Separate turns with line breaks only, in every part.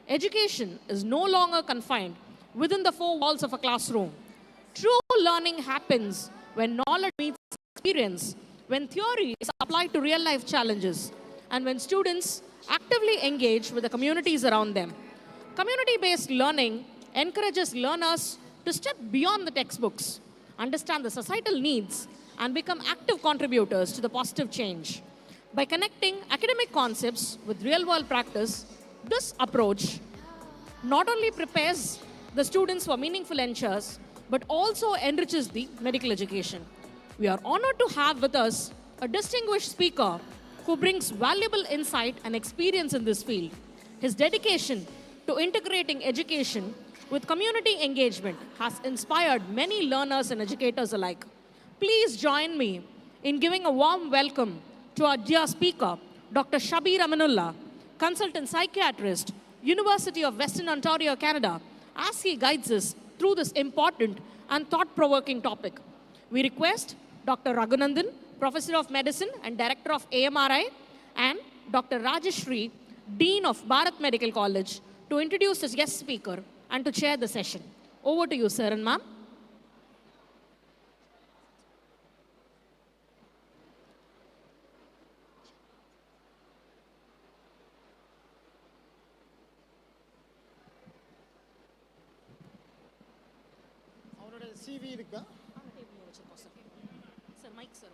Education is no longer confined within the four walls of a classroom. True learning happens when knowledge meets experience, when theory is applied to real-life challenges, and when students actively engage with the communities around them. Community-based learning encourages learners to step beyond the textbooks, understand the societal needs, and become active contributors to the positive change. By connecting academic concepts with real-world practice, this approach not only prepares the students for meaningful ventures, but also enriches the medical education. We are honored to have with us a distinguished speaker who brings valuable insight and experience in this field. His dedication to integrating education with community engagement has inspired many learners and educators alike. Please join me in giving a warm welcome to our dear speaker, Dr. Shabir Amanullah, consultant psychiatrist, University of Western Ontario, Canada, as he guides us through this important and thought-provoking topic. We request Dr. Raghunandan, Professor of Medicine and Director of AMRI, and Dr. Rajeshri, Dean of Bharat Medical College, to introduce his guest speaker and to chair the session. Over to you, sir and ma'am.
CV இருக்கா?
Sir, mic sir.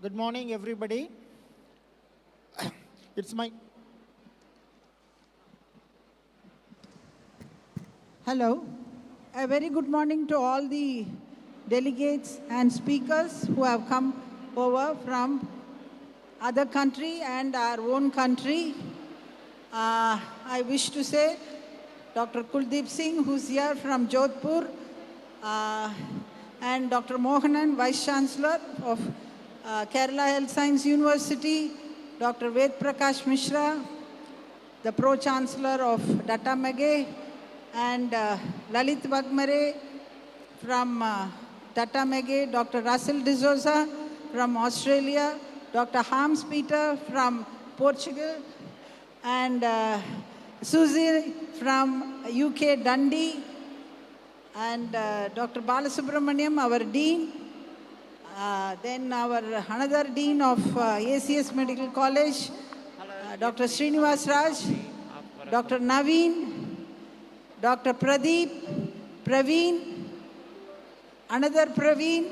Good morning, everybody. It's my...
Hello. A very good morning to all the delegates and speakers who have come over from other country and our own country. I wish to say Dr. Kuldeep Singh, who's here from Jodhpur, and Dr. Mohanan, Vice Chancellor of Kerala Health Science University, Dr. Ved Prakash Mishra, the Pro-Chancellor of Datta Meghe, and Lalit Wagmare from Datta Meghe, Dr. Russell D'Souza from Australia, Dr. Harms Peter from Portugal, and Susie from UK Dundee, and Dr. Balasubramaniam, our Dean, then our another Dean of ACS Medical College, Dr. Srinivas Raj, Dr. Naveen, Dr. Pradeep, Praveen, another Praveen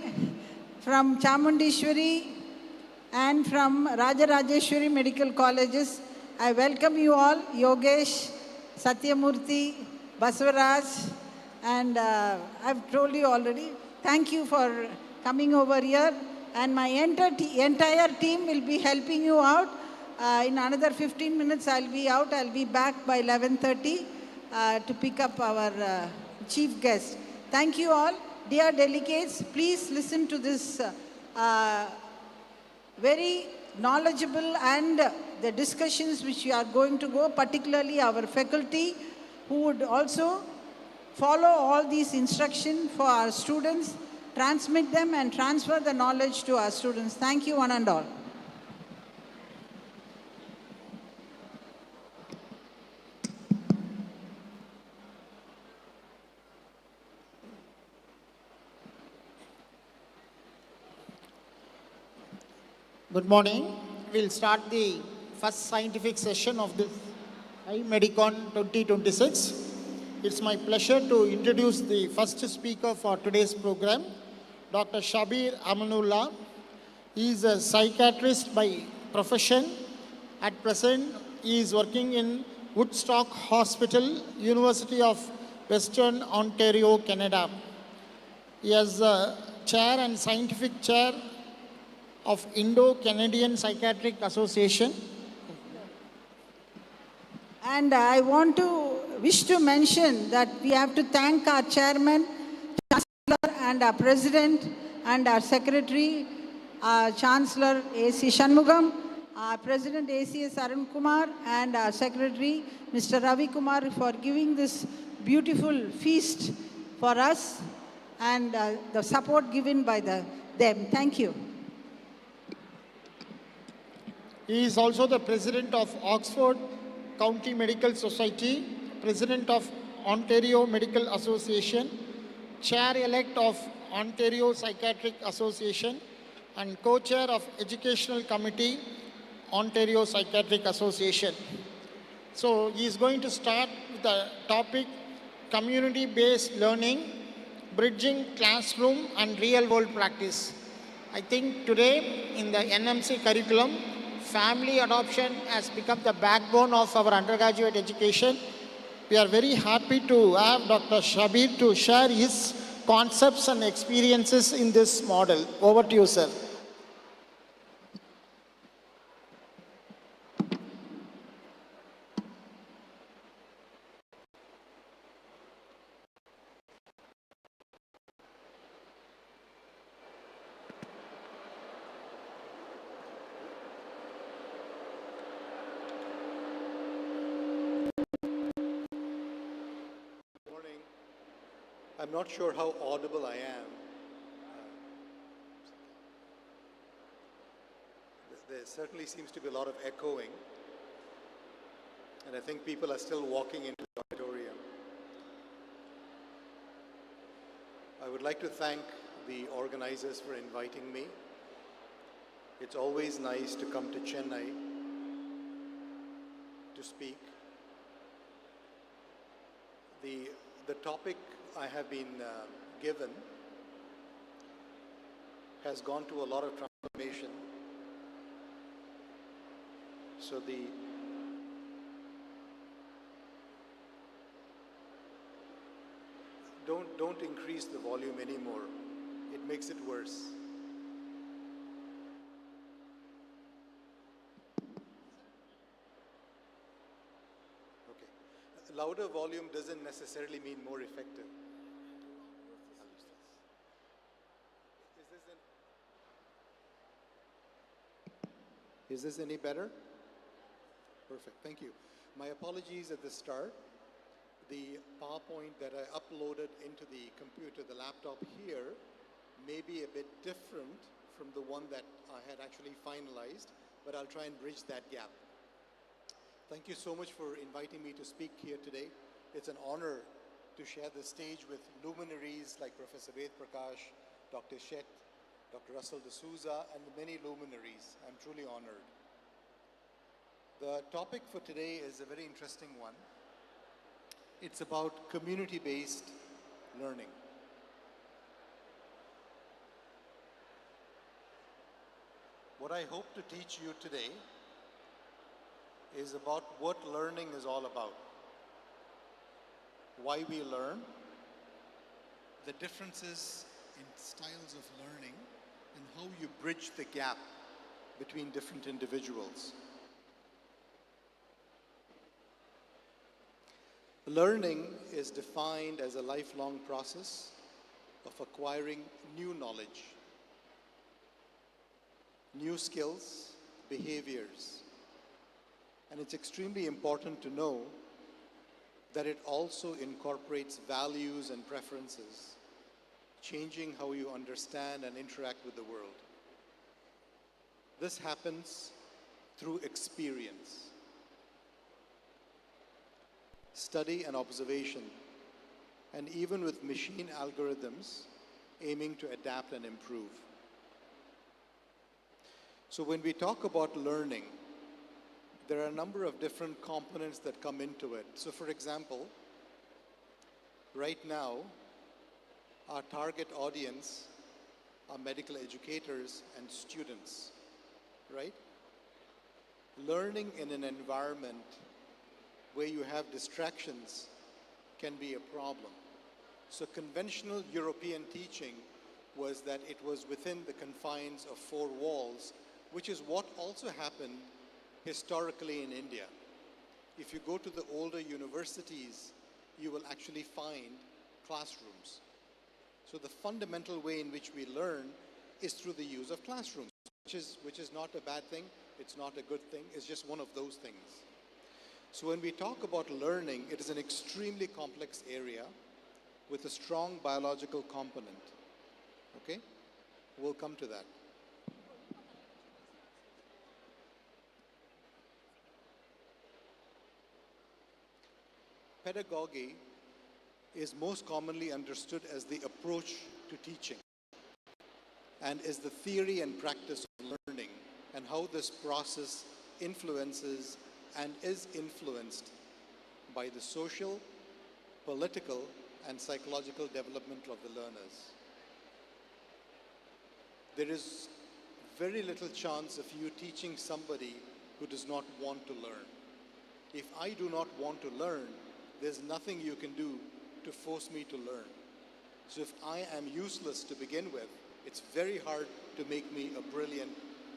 from Chamundishwari and from Rajarajeshwari Medical Colleges. I welcome you all, Yogesh, Satyamurthy, Baswaraj, and I've told you already, thank you for coming over here, and my entire team will be helping you out. In another 15 minutes, I'll be out. I'll be back by 11:30 to pick up our chief guest. Thank you all. Dear delegates, please listen to this very knowledgeable and the discussions which we are going to go, particularly our faculty who would also follow all these instructions for our students, transmit them and transfer the knowledge to our students. Thank you one and all.
Good morning. We'll start the first scientific session of this iMeduCon 2026. It's my pleasure to introduce the first speaker for today's program, Dr. Shabir Amanullah. He is a psychiatrist by profession. At present, he is working in Woodstock Hospital, University of Western Ontario, Canada. He has a chair and scientific chair of Indo-Canadian Psychiatric Association.
And I want to wish to mention that we have to thank our chairman, chancellor, and our president, and our secretary, our chancellor A.C. Shanmugam, our president ACS Arun Kumar, and our secretary Mr. Ravi Kumar for giving this beautiful feast for us and the support given by them. Thank you.
He is also the president of Oxford County Medical Society, president of Ontario Medical Association, chair-elect of Ontario Psychiatric Association, and co-chair of Educational Committee, Ontario Psychiatric Association. So he is going to start with the topic community-based learning, bridging classroom and real-world practice. I think today in the NMC curriculum, family adoption has become the backbone of our undergraduate education. We are very happy to have Dr. Shabir to share his concepts and experiences in this model. Over to you, sir.
I'm not sure how audible I am. There certainly seems to be a lot of echoing, and I think people are still walking into the auditorium. I would like to thank the organizers for inviting me. It's always nice to come to Chennai to speak. The topic I have been given has gone to a lot of transformation. So don't increase the volume anymore. It makes it worse. Okay. Louder volume doesn't necessarily mean more effective. Is this any better? Perfect, thank you. My apologies at the start. The PowerPoint that I uploaded into the computer, the laptop here, may be a bit different from the one that I had actually finalized, but I'll try and bridge that gap. Thank you so much for inviting me to speak here today. It's an honor to share the stage with luminaries like Professor Velappanchavadi, Dr. Shet, Dr. Russell D'Souza, and many luminaries. I'm truly honored. The topic for today is a very interesting one. It's about community-based learning. What I hope to teach you today is about what learning is all about, why we learn, the differences in styles of learning, and how you bridge the gap between different individuals. Learning is defined as a lifelong process of acquiring new knowledge, new skills, behaviors. And it's extremely important to know that it also incorporates values and preferences, changing how you understand and interact with the world. This happens through experience, study and observation, and even with machine algorithms aiming to adapt and improve. So when we talk about learning, there are a number of different components that come into it. So for example, right now, our target audience are medical educators and students, right? Learning in an environment where you have distractions can be a problem. So conventional European teaching was that it was within the confines of four walls, which is what also happened historically in India. If you go to the older universities you will actually find classrooms. So the fundamental way in which we learn is through the use of classrooms, which is not a bad thing, it's not a good thing, it's just one of those things. So when we talk about learning, it is an extremely complex area with a strong biological component. Okay? We'll come to that. Pedagogy is most commonly understood as the approach to teaching and is the theory and practice of learning and how this process influences and is influenced by the social, political, and psychological development of the learners. There is very little chance of you teaching somebody who does not want to learn. If I do not want to learn, there's nothing you can do to force me to learn. So if I am useless to begin with, it's very hard to make me a brilliant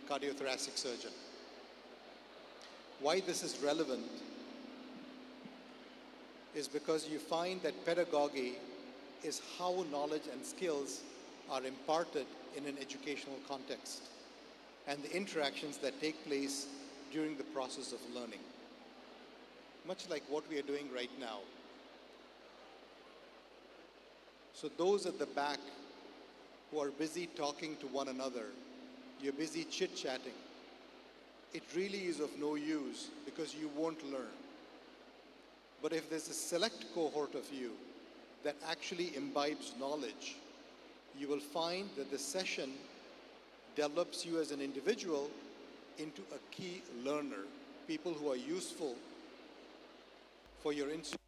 cardiothoracic surgeon. Why this is relevant is because you find that pedagogy is how knowledge and skills are imparted in an educational context and the interactions that take place during the process of learning. Much like what we are doing right now. So those at the back who are busy talking to one another, you're busy chit-chatting, it really is of no use because you won't learn. But if there's a select cohort of you that actually imbibes knowledge, you will find that the session develops you as an individual into a key learner, people who are useful for your institution.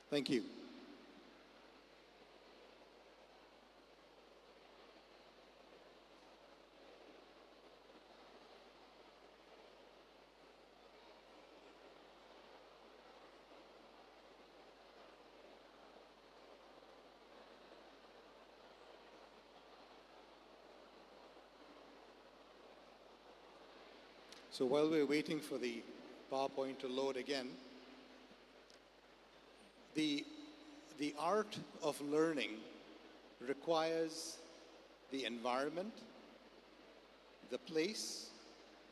Thank you. So while we're waiting for the PowerPoint to load again, the art of learning requires the environment, the place,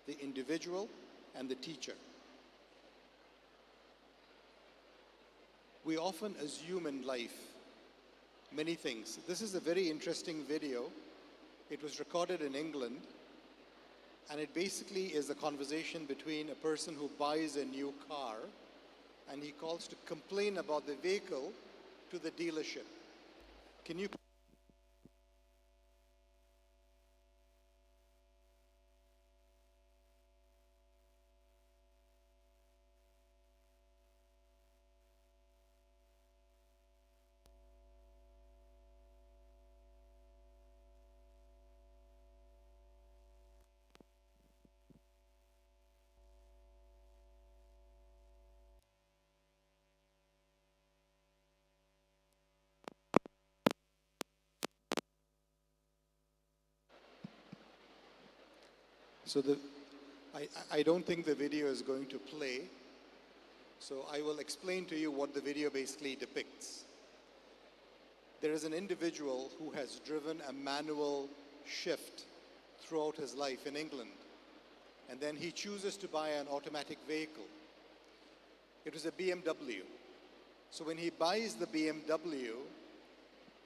the individual, and the teacher. We often assume in life many things. This is a very interesting video. It was recorded in England, and it basically is a conversation between a person who buys a new car and he calls to complain about the vehicle to the dealership. Can you? So I don't think the video is going to play. So I will explain to you what the video basically depicts. There is an individual who has driven a manual shift throughout his life in England. And then he chooses to buy an automatic vehicle. It was a BMW. So when he buys the BMW,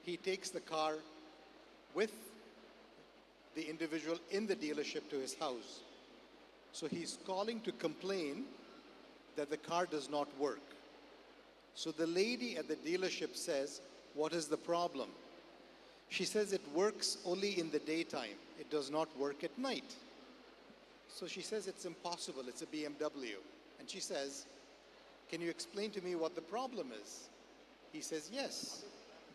he takes the car with the individual in the dealership to his house. So he's calling to complain that the car does not work. So the lady at the dealership says, what is the problem? She says it works only in the daytime. It does not work at night. So she says it's impossible, it's a BMW. And she says, can you explain to me what the problem is? He says, yes.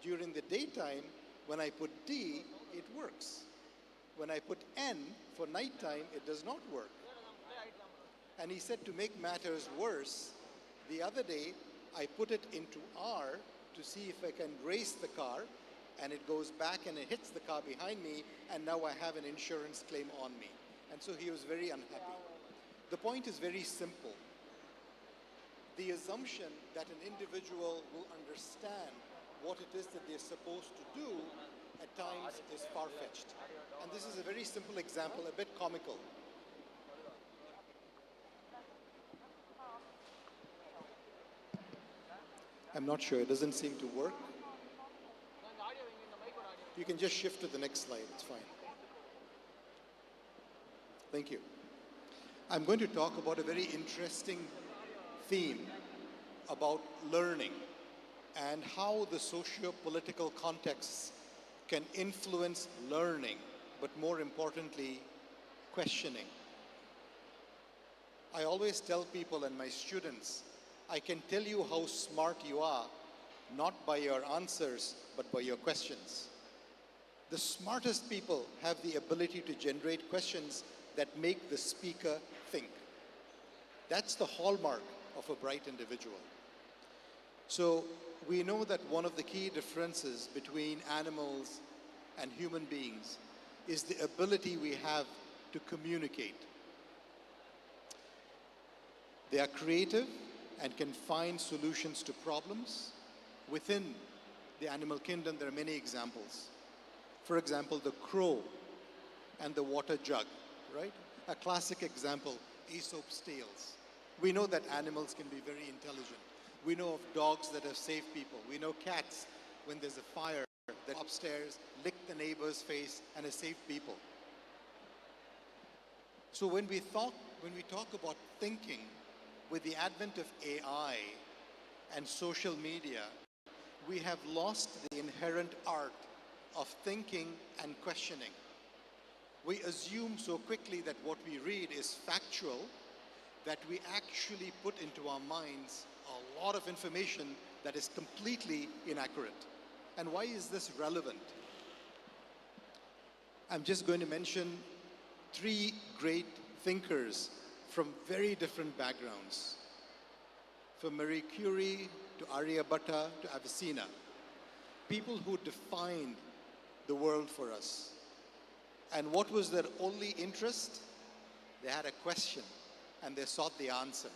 During the daytime, when I put D, it works. When I put N for nighttime, it does not work. And he said, to make matters worse, the other day, I put it into R to see if I can race the car, and it goes back and it hits the car behind me, and now I have an insurance claim on me. And so he was very unhappy. The point is very simple. The assumption that an individual will understand what it is that they're supposed to do at times is far-fetched. And this is a very simple example, a bit comical. I'm not sure, it doesn't seem to work. You can just shift to the next slide, it's fine. Thank you. I'm going to talk about a very interesting theme about learning and how the socio-political contexts can influence learning, but more importantly, questioning. I always tell people and my students, I can tell you how smart you are, not by your answers, but by your questions. The smartest people have the ability to generate questions that make the speaker think. That's the hallmark of a bright individual. So we know that one of the key differences between animals and human beings is the ability we have to communicate. They are creative and can find solutions to problems. Within the animal kingdom, there are many examples. For example, the crow and the water jug, right? A classic example, Aesop's tales. We know that animals can be very intelligent. We know of dogs that have saved people. We know cats, when there's a fire, that upstairs, lick the neighbor's face and have saved people. So when we talk about thinking, with the advent of AI and social media, we have lost the inherent art of thinking and questioning. We assume so quickly that what we read is factual that we actually put into our minds a lot of information that is completely inaccurate. And why is this relevant? I'm just going to mention 3 great thinkers from very different backgrounds. From Marie Curie to Aryabhatta to Avicenna. People who defined the world for us. And what was their only interest? They had a question and they sought the answer.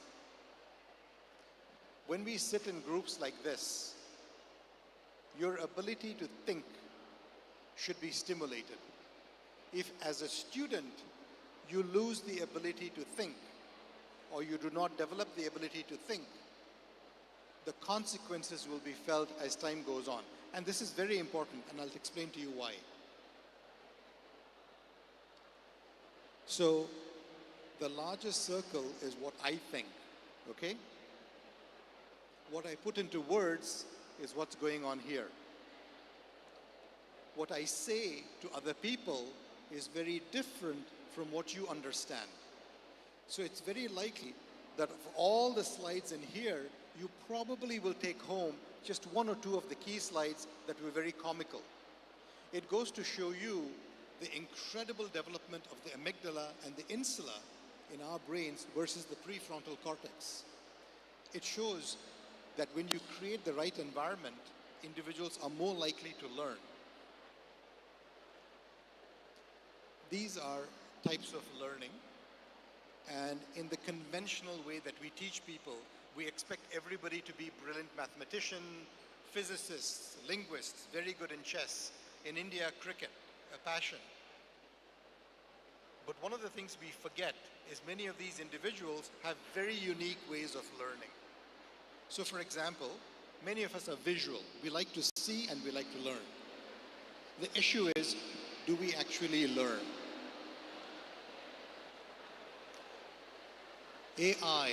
When we sit in groups like this, your ability to think should be stimulated. If as a student you lose the ability to think, or you do not develop the ability to think, the consequences will be felt as time goes on. And this is very important, and I'll explain to you why. So, the largest circle is what I think, okay? What I put into words is what's going on here. What I say to other people is very different from what you understand. So it's very likely that of all the slides in here, you probably will take home just 1 or 2 of the key slides that were very comical. It goes to show you the incredible development of the amygdala and the insula in our brains versus the prefrontal cortex. It shows that when you create the right environment, individuals are more likely to learn. These are types of learning. And in the conventional way that we teach people, we expect everybody to be brilliant mathematician, physicists, linguists, very good in chess. In India, cricket, a passion. But one of the things we forget is many of these individuals have very unique ways of learning. So for example, many of us are visual. We like to see and we like to learn. The issue is, do we actually learn? AI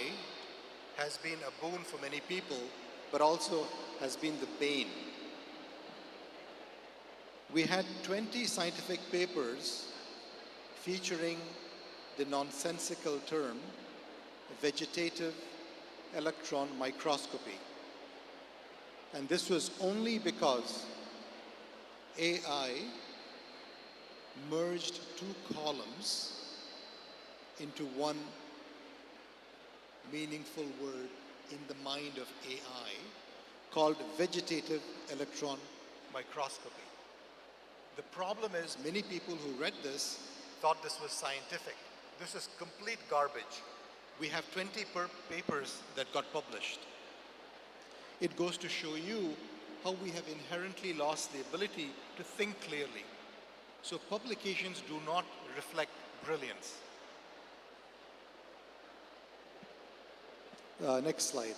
has been a boon for many people, but also has been the bane. We had 20 scientific papers featuring the nonsensical term vegetative electron microscopy. And this was only because AI merged two columns into one meaningful word in the mind of AI called vegetative electron microscopy. The problem is many people who read this thought this was scientific. This is complete garbage. We have 20 papers that got published. It goes to show you how we have inherently lost the ability to think clearly. So publications do not reflect brilliance. Next slide.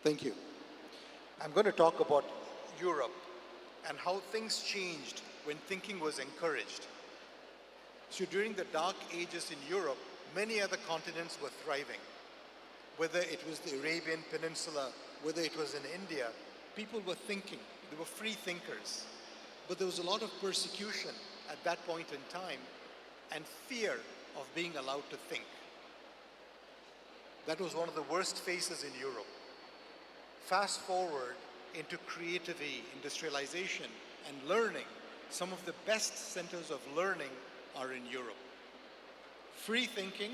Thank you. I'm going to talk about Europe and how things changed when thinking was encouraged. So during the dark ages in Europe, many other continents were thriving. Whether it was the Arabian Peninsula, whether it was in India, people were thinking. They were free thinkers. But there was a lot of persecution at that point in time and fear of being allowed to think. That was one of the worst phases in Europe. Fast forward into creativity, industrialization, and learning. Some of the best centers of learning are in Europe. Free thinking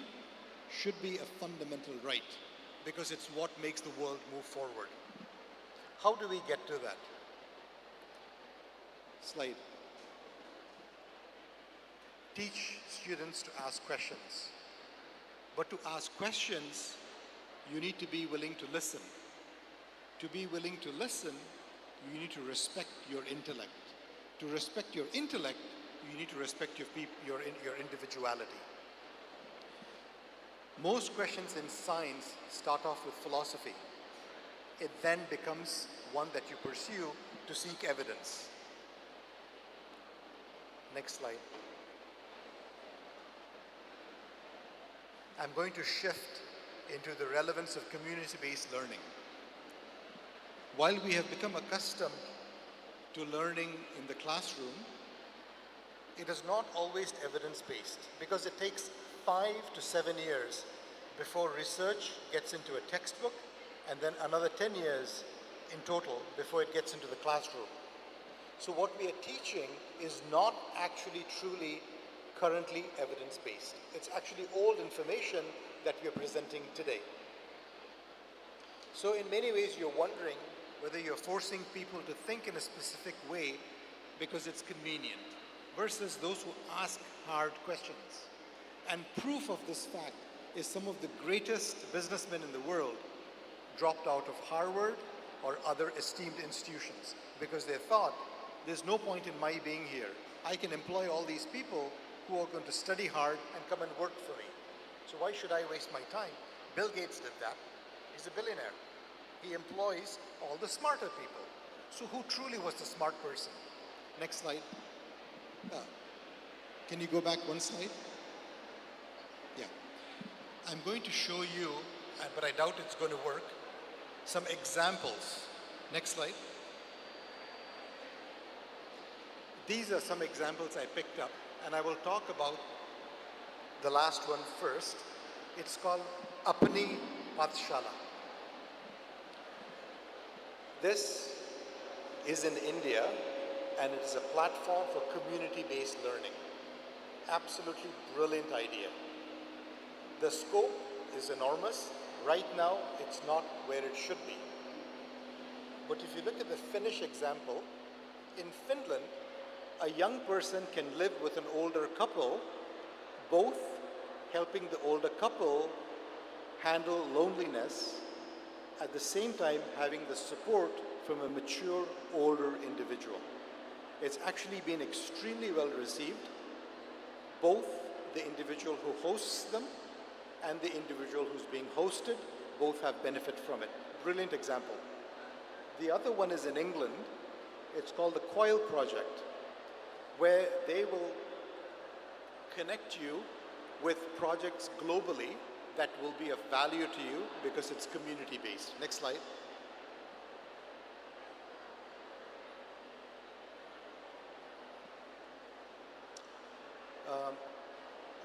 should be a fundamental right because it's what makes the world move forward. How do we get to that? Slide. Teach students to ask questions. But to ask questions, you need to be willing to listen. To be willing to listen, you need to respect your intellect. To respect your intellect, you need to respect your individuality. Most questions in science start off with philosophy. It then becomes one that you pursue to seek evidence. Next slide. I'm going to shift into the relevance of community-based learning. While we have become accustomed to learning in the classroom, it is not always evidence-based because it takes 5 to 7 years before research gets into a textbook and then another 10 years in total before it gets into the classroom. So what we are teaching is not actually truly currently evidence-based. It's actually old information that we are presenting today. So in many ways you're wondering whether you're forcing people to think in a specific way because it's convenient versus those who ask hard questions. And proof of this fact is some of the greatest businessmen in the world dropped out of Harvard or other esteemed institutions because they thought there's no point in my being here. I can employ all these people who are going to study hard and come and work for me. So why should I waste my time? Bill Gates did that. He's a billionaire. He employs all the smarter people. So who truly was the smart person? Next slide. Can you go back one slide? Yeah. I'm going to show you, but I doubt it's going to work, some examples. Next slide. These are some examples I picked up, and I will talk about the last one first. It's called Apni Pathshala. This is in India, and it is a platform for community-based learning. Absolutely brilliant idea. The scope is enormous. Right now, it's not where it should be. But if you look at the Finnish example, in Finland, a young person can live with an older couple, both helping the older couple handle loneliness, at the same time having the support from a mature, older individual. It's actually been extremely well received. Both the individual who hosts them and the individual who's being hosted, both have benefit from it. Brilliant example. The other one is in England. It's called the Coil Project, where they will connect you with projects globally that will be of value to you because it's community-based. Next slide.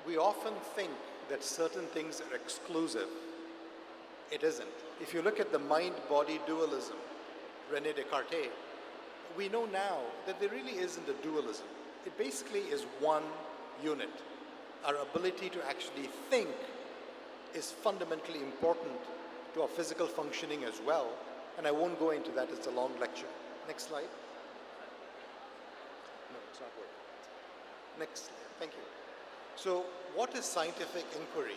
We often think that certain things are exclusive. It isn't. If you look at the mind-body dualism, René Descartes, we know now that there really isn't a dualism. It basically is one unit. Our ability to actually think is fundamentally important to our physical functioning as well, and I won't go into that, it's a long lecture. Next slide. No, it's not working. Next slide, thank you. So, what is scientific inquiry?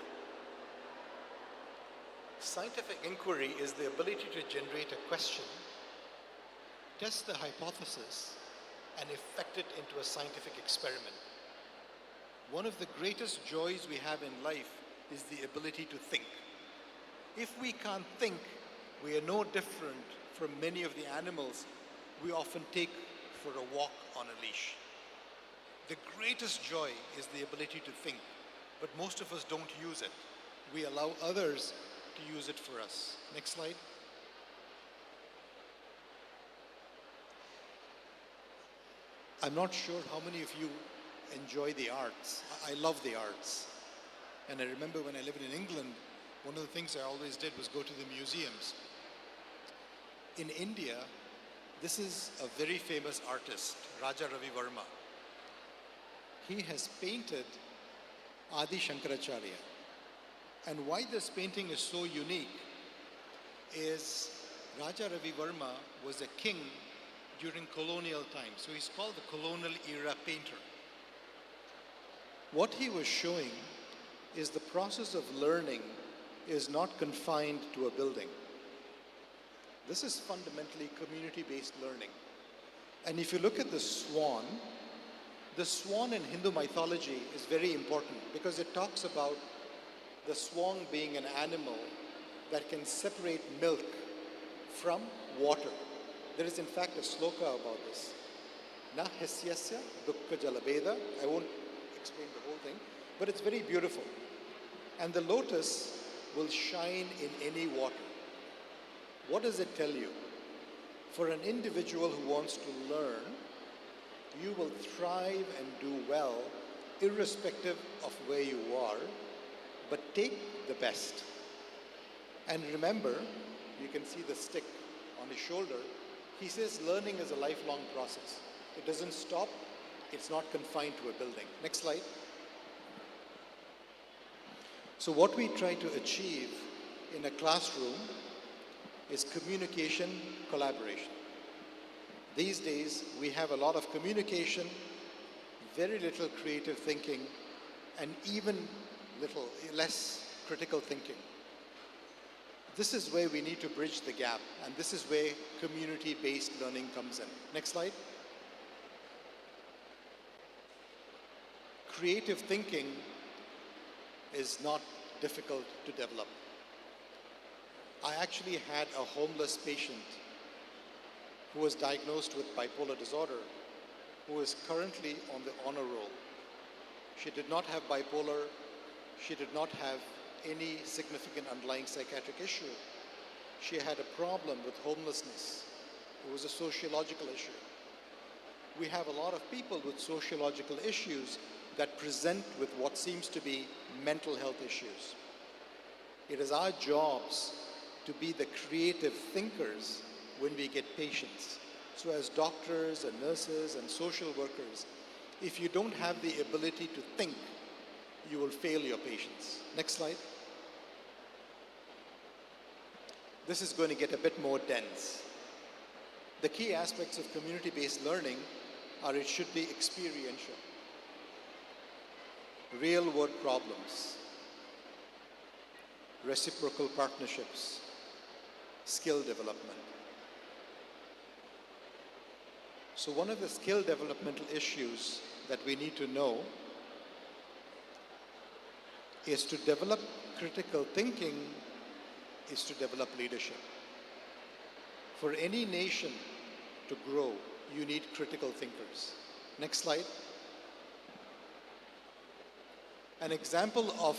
Scientific inquiry is the ability to generate a question, test the hypothesis, and effect it into a scientific experiment. One of the greatest joys we have in life is the ability to think. If we can't think, we are no different from many of the animals we often take for a walk on a leash. The greatest joy is the ability to think, but most of us don't use it. We allow others to use it for us. Next slide. I'm not sure how many of you enjoy the arts. I love the arts. And I remember when I lived in England, one of the things I always did was go to the museums. In India, this is a very famous artist, Raja Ravi Verma. He has painted Adi Shankaracharya. And why this painting is so unique is Raja Ravi Verma was a king during colonial times. So he's called the colonial era painter. What he was showing is the process of learning is not confined to a building. This is fundamentally community-based learning. And if you look at the swan in Hindu mythology is very important because it talks about the swan being an animal that can separate milk from water. There is in fact a sloka about this. Na hesyasya dukkha jalabeda. I won't explain the whole thing, but it's very beautiful. And the lotus will shine in any water. What does it tell you? For an individual who wants to learn, you will thrive and do well irrespective of where you are, but take the best. And remember, you can see the stick on his shoulder. He says learning is a lifelong process. It doesn't stop. It's not confined to a building. Next slide. So what we try to achieve in a classroom is communication, collaboration. These days, we have a lot of communication, very little creative thinking, and even less critical thinking. This is where we need to bridge the gap, and this is where community-based learning comes in. Next slide. Creative thinking is not difficult to develop. I actually had a homeless patient who was diagnosed with bipolar disorder, who is currently on the honor roll. She did not have bipolar. She did not have any significant underlying psychiatric issue. She had a problem with homelessness. It was a sociological issue. We have a lot of people with sociological issues that present with what seems to be mental health issues. It is our jobs to be the creative thinkers when we get patients. So as doctors and nurses and social workers, if you don't have the ability to think, you will fail your patients. Next slide. This is going to get a bit more dense. The key aspects of community-based learning are it should be experiential. Real-world problems, reciprocal partnerships, skill development. So one of the skill developmental issues that we need to know is to develop critical thinking is to develop leadership. For any nation to grow, you need critical thinkers. Next slide. An example of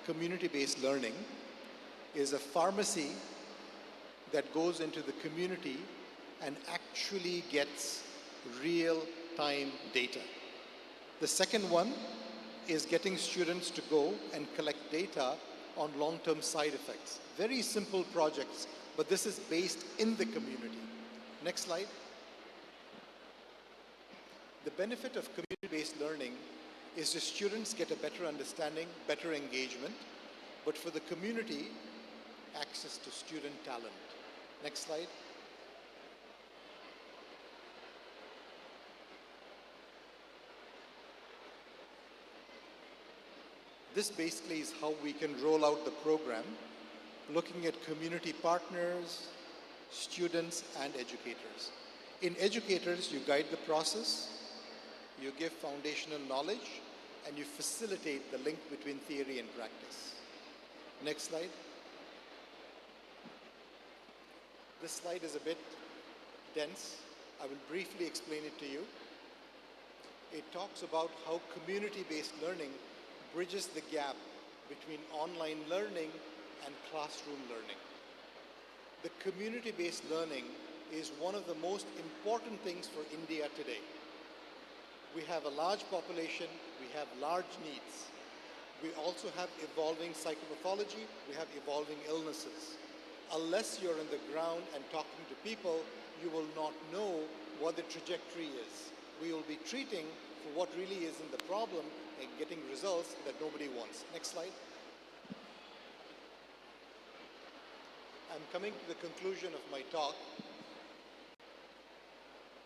community-based learning is a pharmacy that goes into the community and actually gets real-time data. The second one is getting students to go and collect data on long-term side effects. Very simple projects, but this is based in the community. Next slide. The benefit of community-based learning is the students get a better understanding, better engagement, but for the community, access to student talent. Next slide. This basically is how we can roll out the program, looking at community partners, students, and educators. In educators, you guide the process, you give foundational knowledge, and you facilitate the link between theory and practice. Next slide. This slide is a bit dense. I will briefly explain it to you. It talks about how community-based learning bridges the gap between online learning and classroom learning. The community-based learning is one of the most important things for India today. We have a large population, we have large needs. We also have evolving psychopathology, we have evolving illnesses. Unless you're on the ground and talking to people, you will not know what the trajectory is. We will be treating for what really is in the problem and getting results that nobody wants. Next slide. I'm coming to the conclusion of my talk.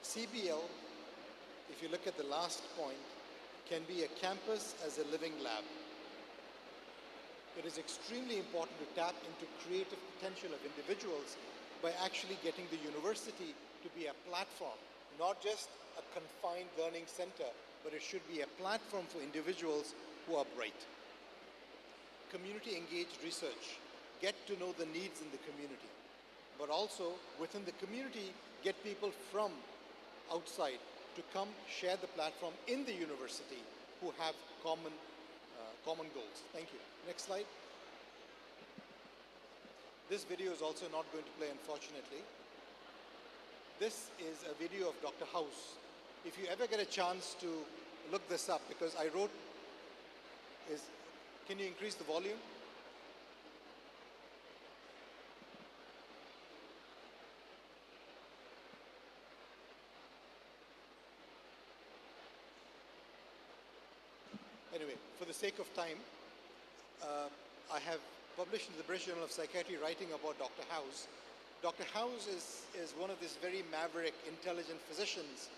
CBL, if you look at the last point, can be a campus as a living lab. It is extremely important to tap into creative potential of individuals by actually getting the university to be a platform, not just a confined learning center, but it should be a platform for individuals who are bright. Community-engaged research, get to know the needs in the community, but also within the community, get people from outside to come share the platform in the university who have common goals. Thank you. Next slide. This video is also not going to play, unfortunately. This is a video of Dr. House. If you ever get a chance to look this up, because I wrote, can you increase the volume? Anyway, for the sake of time, I have published in the British Journal of Psychiatry writing about Dr. House. Dr. House is one of these very maverick, intelligent physicians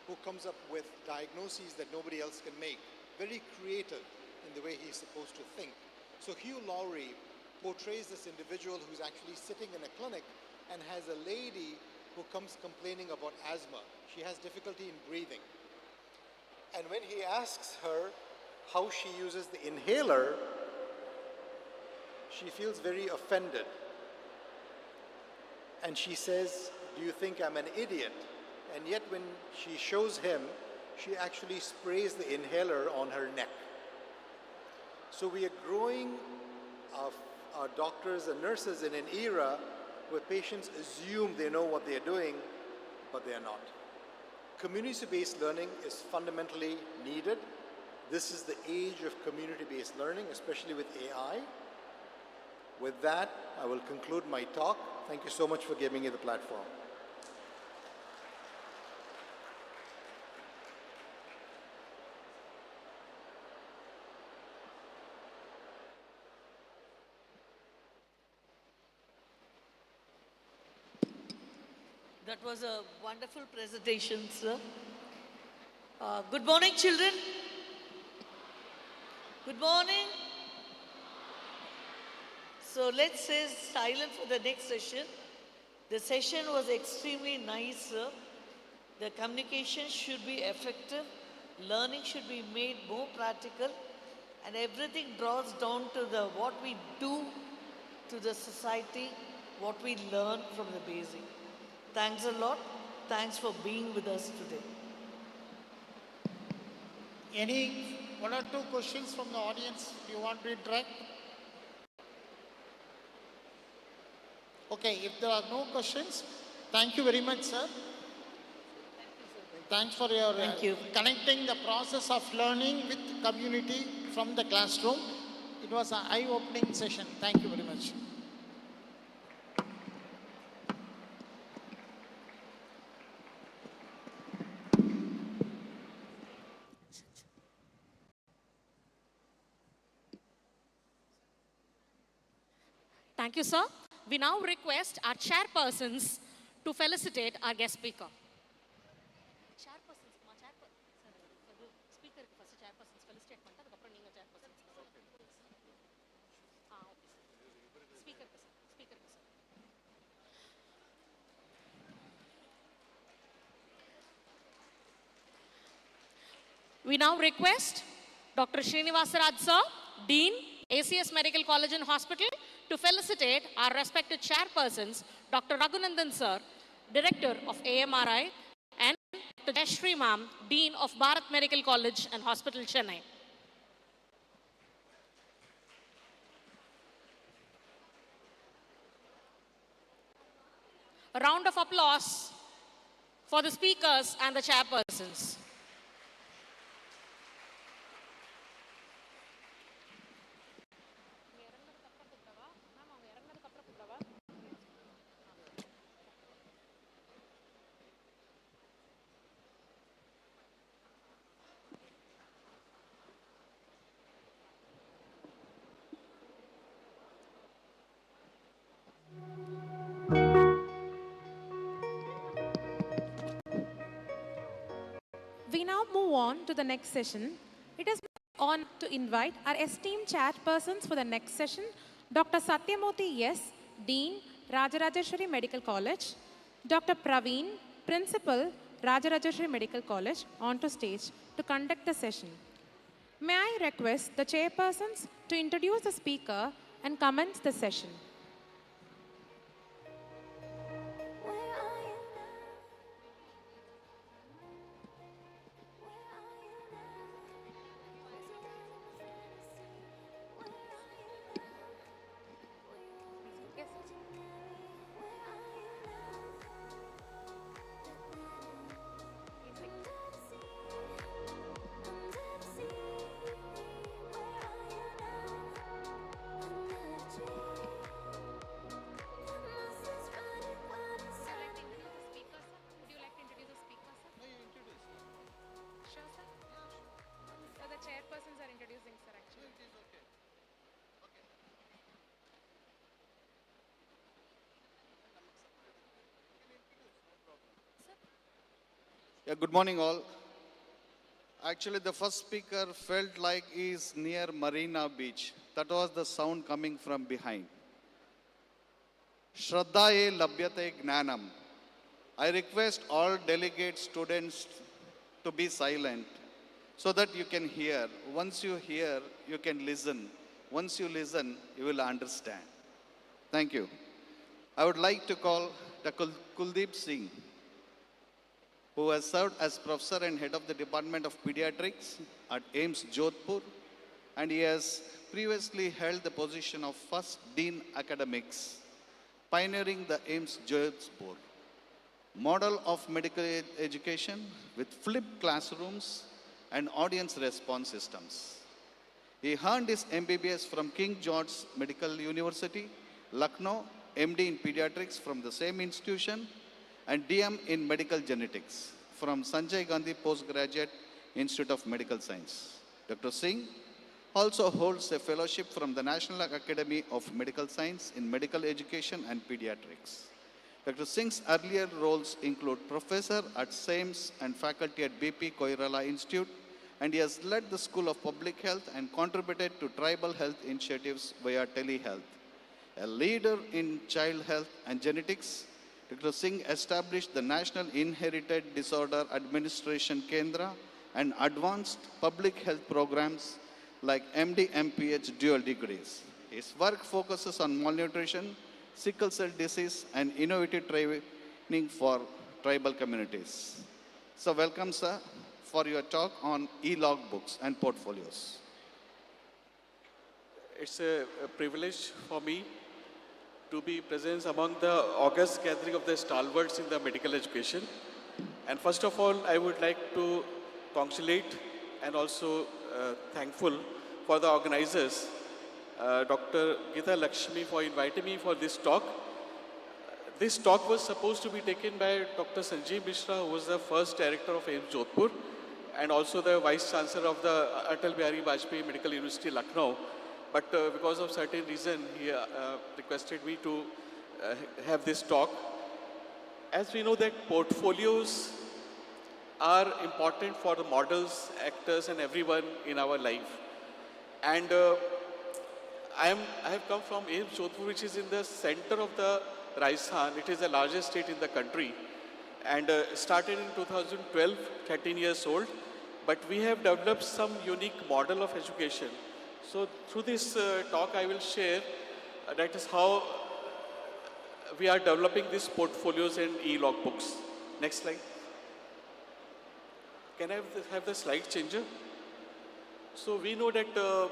who comes up with diagnoses that nobody else can make. Very creative in the way he's supposed to think. So Hugh Laurie portrays this individual who's actually sitting in a clinic and has a lady who comes complaining about asthma. She has difficulty in breathing. And when he asks her how she uses the inhaler, she feels very offended. And she says, "Do you think I'm an idiot?" And yet when she shows him, she actually sprays the inhaler on her neck. So we are growing our doctors and nurses in an era where patients assume they know what they're doing, but they're not. Community-based learning is fundamentally needed. This is the age of community-based learning, especially with AI. With that, I will conclude my talk. Thank you so much for giving me the platform.
That was a wonderful presentation, sir. Good morning, children. Good morning. So let's stay silent for the next session. The session was extremely nice, sir. The communication should be effective. Learning should be made more practical. And everything draws down to what we do to the society, what we learn from the basic. Thanks a lot. Thanks for being with us today.
Any one or two questions from the audience you want to interact? Okay, if there are no questions, thank you very much, sir. Thanks for your
Thank you.
connecting the process of learning with community from the classroom. It was an eye-opening session. Thank you very much.
Thank you, sir. We now request our chairpersons to felicitate our guest speaker. Chairpersons, speaker first chairpersons felicitate panta adukapra neenga chairpersons. Speaker speaker. We now request Dr. Srinivasaraj sir, Dean, ACS Medical College and Hospital, to felicitate our respected chairpersons, Dr. Raghunandan sir, Director of AMRI, and Dr. Jayashree ma'am, Dean of Bharat Medical College and Hospital, Chennai. A round of applause for the speakers and the chairpersons.
We now move on to the next session. It is my honor to invite our esteemed chairpersons for the next session, Dr. Satyamurthy S., Dean, Rajarajeshwari Medical College, Dr. Praveen, Principal, Rajarajeshwari Medical College, onto stage to conduct the session. May I request the chairpersons to introduce the speaker and commence the session. Chairpersons are introducing, sir, actually. No, it is okay. Okay.
Yeah, good morning all. Actually, the first speaker felt like he's near Marina Beach. That was the sound coming from behind. Shraddhaye Labhyate Gnanam. I request all delegate students to be silent so that you can hear. Once you hear, you can listen. Once you listen, you will understand. Thank you. I would like to call Dr. Kuldeep Singh, who has served as professor and head of the Department of Pediatrics at AIMS Jodhpur, and he has previously held the position of first Dean Academics, pioneering the AIMS Jodhpur model of medical education with flipped classrooms and audience response systems. He earned his MBBS from King George's Medical University, Lucknow, MD in Pediatrics from the same institution, and DM in Medical Genetics from Sanjay Gandhi Postgraduate Institute of Medical Science. Dr. Singh also holds a fellowship from the National Academy of Medical Science in Medical Education and Pediatrics. Dr. Singh's earlier roles include professor at SAIMS and faculty at BP Koirala Institute, and he has led the School of Public Health and contributed to tribal health initiatives via telehealth. A leader in child health and genetics, Dr. Singh established the National Inherited Disorder Administration Kendra and advanced public health programs like MD, MPH dual degrees. His work focuses on malnutrition, sickle cell disease, and innovative training for tribal communities. So welcome, sir, for your talk on e-log books and portfolios.
It's a privilege for me to be present among the august gathering of the stalwarts in the medical education. And first of all, I would like to congratulate and also thankful for the organizers, Dr. Gita Lakshmi, for inviting me for this talk. This talk was supposed to be taken by Dr. Sanjeev Mishra, who was the first director of AIIMS Jodhpur and also the vice chancellor of the Atal Bihari Vajpayee Medical University, Lucknow. But because of certain reason, he requested me to have this talk. As we know that portfolios are important for the models, actors, and everyone in our life. And I have come from AIIMS Jodhpur, which is in the center of the Rajasthan. It is the largest state in the country. And started in 2012, 13 years old. But we have developed some unique model of education. So through this talk, I will share that is how we are developing these portfolios and e-log books. Next slide. Can I have the slide changer? So we know that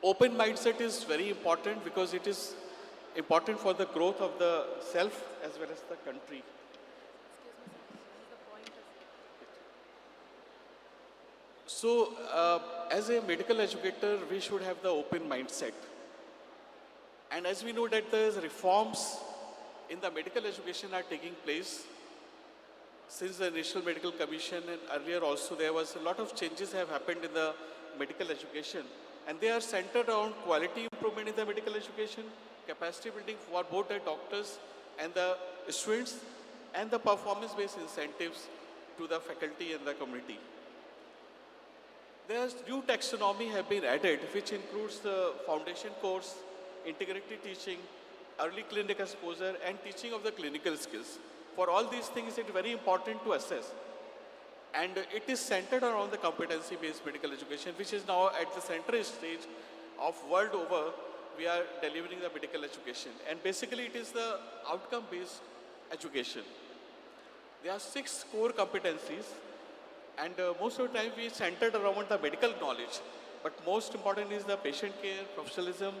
open mindset is very important because it is important for the growth of the self as well as the country. So as a medical educator, we should have the open mindset. And as we know that the reforms in the medical education are taking place since the National Medical Commission, and earlier also there was a lot of changes have happened in the medical education. And they are centered around quality improvement in the medical education, capacity building for both the doctors and the students, and the performance-based incentives to the faculty and the community. There's new taxonomy have been added, which includes the foundation course, integrated teaching, early clinic exposure, and teaching of the clinical skills. For all these things, it's very important to assess. And it is centered around the competency-based medical education, which is now at the center stage of world over, we are delivering the medical education. And basically, it is the outcome-based education. There are 6 core competencies, and most of the time we centered around the medical knowledge. But most important is the patient care, professionalism,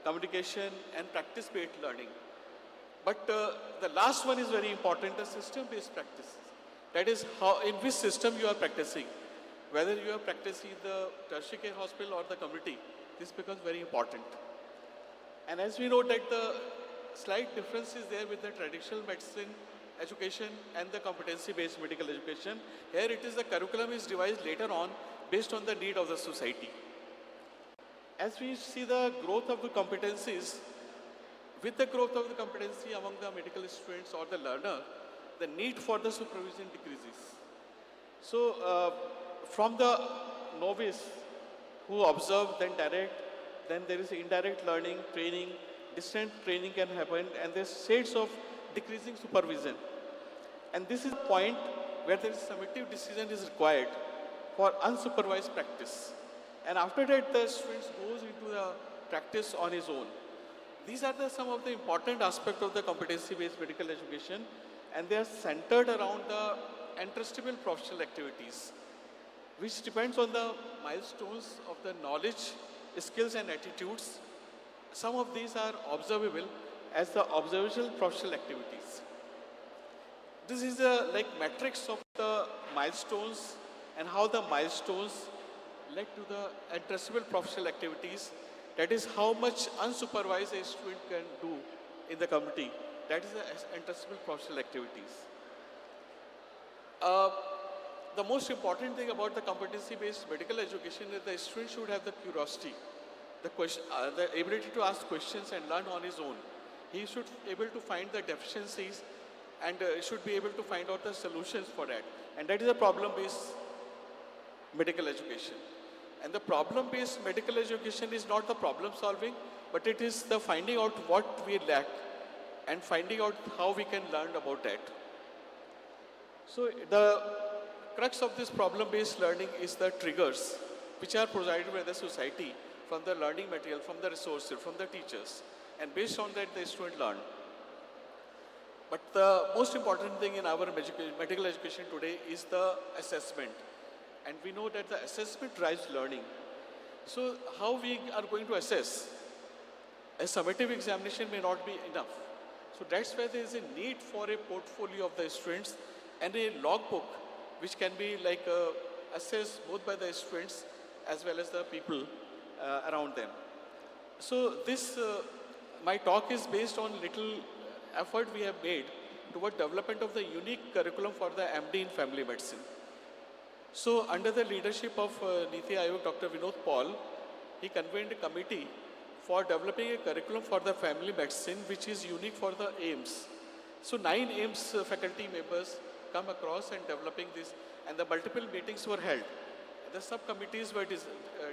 communication, and practice-based learning. But the last one is very important, the system-based practice. That is how, in which system you are practicing. Whether you are practicing in the tertiary care hospital or the community, this becomes very important. And as we know that the slight difference is there with the traditional medicine education and the competency-based medical education. Here it is the curriculum is devised later on based on the need of the society. As we see the growth of the competencies, with the growth of the competency among the medical students or the learner, the need for the supervision decreases. So from the novice who observe, then direct, then there is indirect learning, training, distant training can happen, and there's shades of decreasing supervision. And this is a point where there is summative decision is required for unsupervised practice. And after that, the student goes into the practice on his own. These are some of the important aspects of the competency-based medical education, and they are centered around the entrustable professional activities, which depends on the milestones of the knowledge, skills, and attitudes. Some of these are observable as the observational professional activities. This is the matrix of the milestones and how the milestones led to the entrustable professional activities. That is how much unsupervised a student can do in the community. That is the entrustable professional activities. The most important thing about the competency-based medical education is the student should have the curiosity, the ability to ask questions and learn on his own. He should be able to find the deficiencies and should be able to find out the solutions for that. And that is a problem-based medical education. And the problem-based medical education is not the problem solving, but it is the finding out what we lack and finding out how we can learn about that. So the crux of this problem-based learning is the triggers which are provided by the society from the learning material, from the resources, from the teachers. And based on that, the student learn. But the most important thing in our medical education today is the assessment. And we know that the assessment drives learning. So how we are going to assess? A summative examination may not be enough. So that's why there is a need for a portfolio of the students and a logbook which can be like assessed both by the students as well as the people around them. So this, my talk is based on little effort we have made toward development of the unique curriculum for the MD in family medicine. So under the leadership of Niti Aayog, Dr. Vinod Paul, he convened a committee for developing a curriculum for the family medicine which is unique for the AIMS. So 9 AIMS faculty members come across and developing this, and the multiple meetings were held. The subcommittees were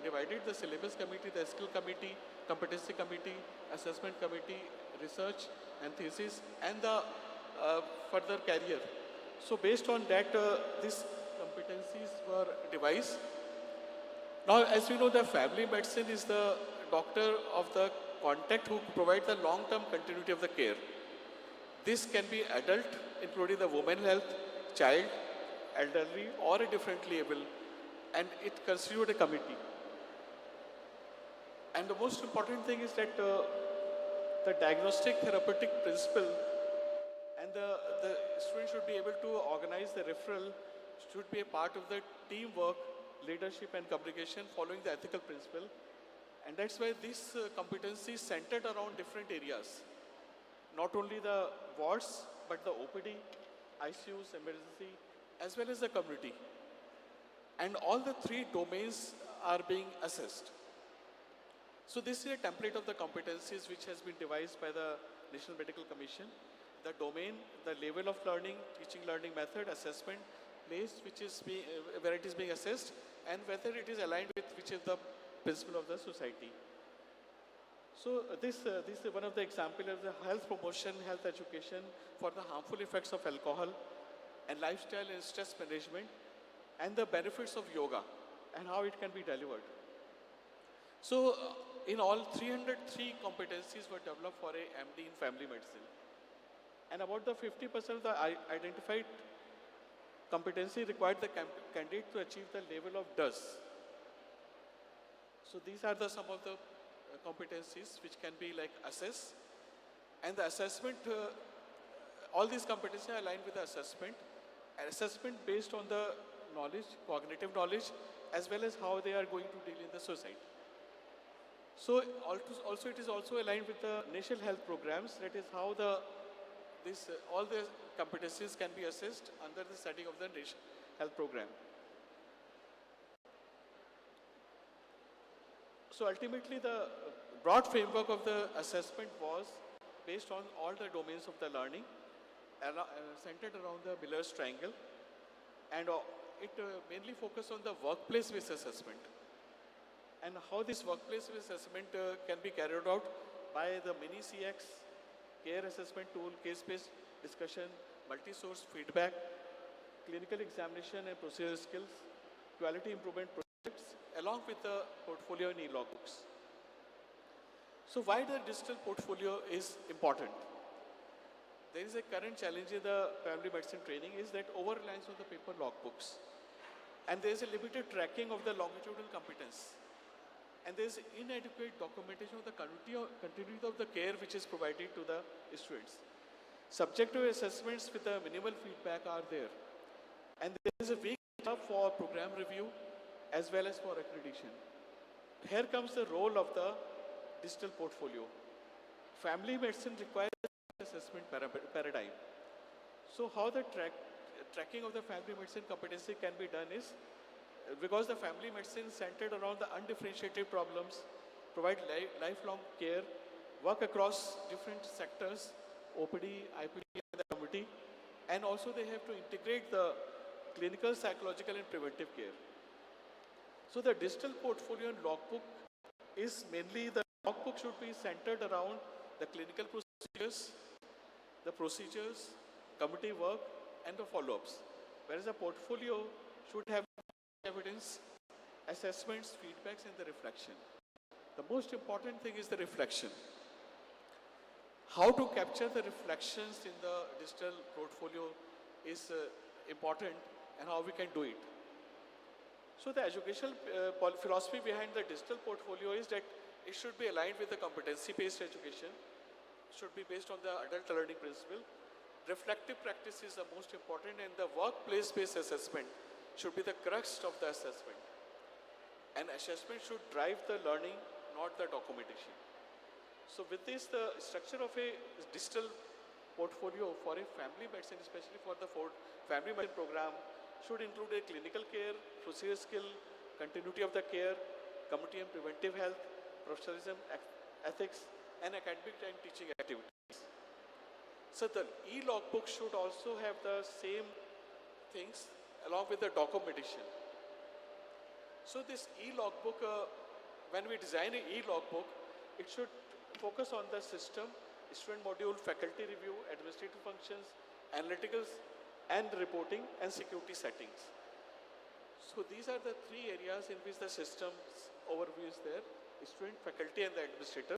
divided: the syllabus committee, the skill committee, competency committee, assessment committee, research and thesis, and the further career. So based on that, these competencies were devised. Now, as we know, the family medicine is the doctor of the contact who provide the long-term continuity of the care. This can be adult, including the women health, child, elderly, or a differently able, and it constitutes a committee. And the most important thing is that the diagnostic therapeutic principle and the student should be able to organize the referral, should be a part of the teamwork, leadership and communication following the ethical principle. And that's why this competency is centered around different areas. Not only the wards, but the OPD, ICUs, emergency, as well as the community. And all the 3 domains are being assessed. So this is a template of the competencies which has been devised by the National Medical Commission. The domain, the level of learning, teaching learning method, assessment, place which is where it is being assessed, and whether it is aligned with which is the principle of the society. So this is one of the examples of the health promotion, health education for the harmful effects of alcohol and lifestyle and stress management, and the benefits of yoga and how it can be delivered. So in all, 303 competencies were developed for a MD in family medicine. And about the 50% of the identified competency required the candidate to achieve the level of DUS. So these are some of the competencies which can be like assessed. And the assessment, all these competencies are aligned with the assessment. An assessment based on the knowledge, cognitive knowledge, as well as how they are going to deal in the society. So also it is also aligned with the national health programs. That is how all the competencies can be assessed under the setting of the national health program. So ultimately, the broad framework of the assessment was based on all the domains of the learning, centered around the Miller's triangle, and it mainly focused on the workplace-based assessment, and how this workplace-based assessment can be carried out by the mini CX, care assessment tool, case-based discussion, multi-source feedback, clinical examination and procedural skills, quality improvement projects, along with the portfolio and e-logbooks. So why the digital portfolio is important? There is a current challenge in the family medicine training is that over-reliance on the paper logbooks. And there is a limited tracking of the longitudinal competence. And there is inadequate documentation of the continuity of the care which is provided to the students. Subjective assessments with the minimal feedback are there. And there is a weak data for program review as well as for accreditation. Here comes the role of the digital portfolio. Family medicine requires assessment paradigm. So how the tracking of the family medicine competency can be done is, because the family medicine is centered around the undifferentiated problems, provide lifelong care, work across different sectors, OPD, IPD, and the community, and also they have to integrate the clinical, psychological, and preventive care. So the digital portfolio and logbook is mainly, the logbook should be centered around the clinical procedures, committee work, and the follow-ups. Whereas the portfolio should have evidence, assessments, feedbacks, and the reflection. The most important thing is the reflection. How to capture the reflections in the digital portfolio is important, and how we can do it. So the educational philosophy behind the digital portfolio is that it should be aligned with the competency-based education, should be based on the adult learning principle. Reflective practice is the most important, and the workplace-based assessment should be the crux of the assessment. And assessment should drive the learning, not the documentation. So with this, the structure of a digital portfolio for a family medicine, especially for the family medicine program, should include a clinical care, procedural skill, continuity of the care, community and preventive health, professionalism, ethics, and academic and teaching activities. So the e-logbook should also have the same things along with the documentation. So this e-logbook, when we design an e-logbook, it should focus on the system, student module, faculty review, administrative functions, analyticals, and reporting and security settings. So these are the three areas in which the system's overview is there: student, faculty, and the administrator.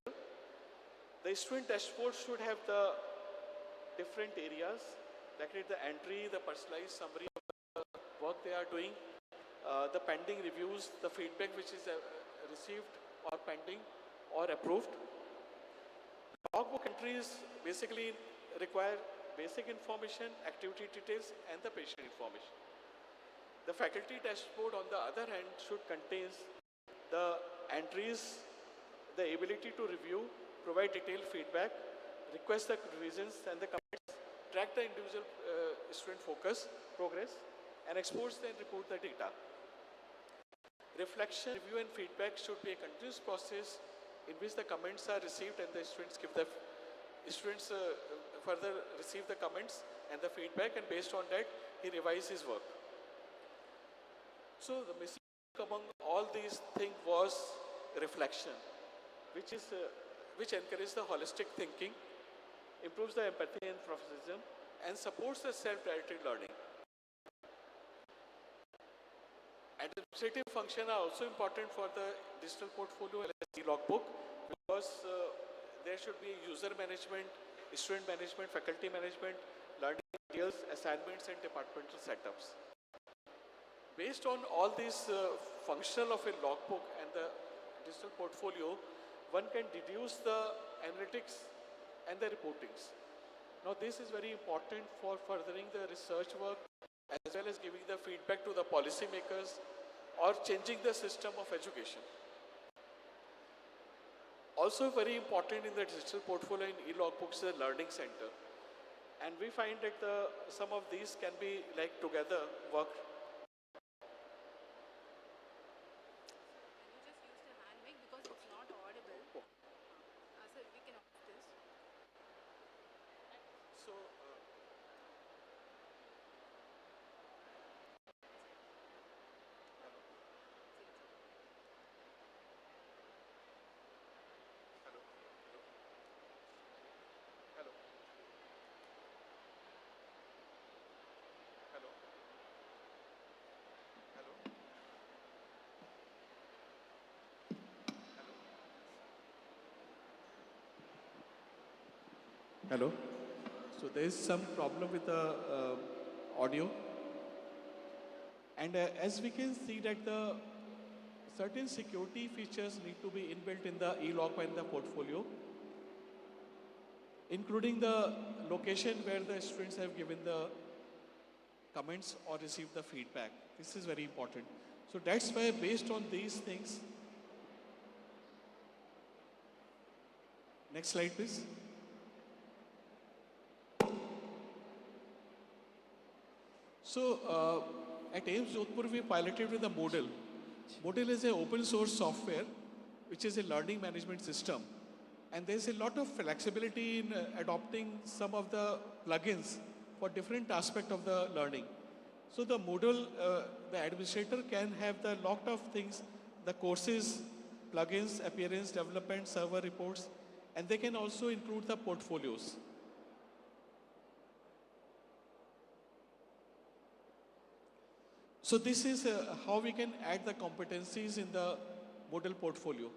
The student dashboard should have the different areas, like the entry, the personalized summary of the work they are doing, the pending reviews, the feedback which is received or pending or approved. Logbook entries basically require basic information, activity details, and the patient information. The faculty dashboard, on the other hand, should contain the entries, the ability to review, provide detailed feedback, request the revisions and the comments, track the individual student progress, and export and report the data. Reflection, review, and feedback should be a continuous process in which the comments are received and the students further receive the comments and the feedback, and based on that, he revises his work. So the missing among all these things was reflection, which encourages the holistic thinking, improves the empathy and professionalism, and supports the self-directed learning. Administrative functions are also important for the digital portfolio LSD logbook, because there should be user management, student management, faculty management, learning materials, assignments, and departmental setups. Based on all these functional of a logbook and the digital portfolio, one can deduce the analytics and the reportings. Now this is very important for furthering the research work, as well as giving the feedback to the policymakers or changing the system of education. Also very important in the digital portfolio in e-logbooks is the learning center. And we find that some of these can be like together work. Hello. So there is some problem with the audio, and as we can see that the certain security features need to be inbuilt in the e-logbook and the portfolio, including the location where the students have given the comments or received the feedback. This is very important. So that's why, based on these things, next slide please. So at AIMS Jodhpur, we piloted with the Moodle. Moodle is an open source software, which is a learning management system. And there's a lot of flexibility in adopting some of the plugins for different aspects of the learning. So the Moodle, the administrator can have the lot of things, the courses, plugins, appearance, development, server reports, and they can also include the portfolios. So this is how we can add the competencies in the Moodle portfolio.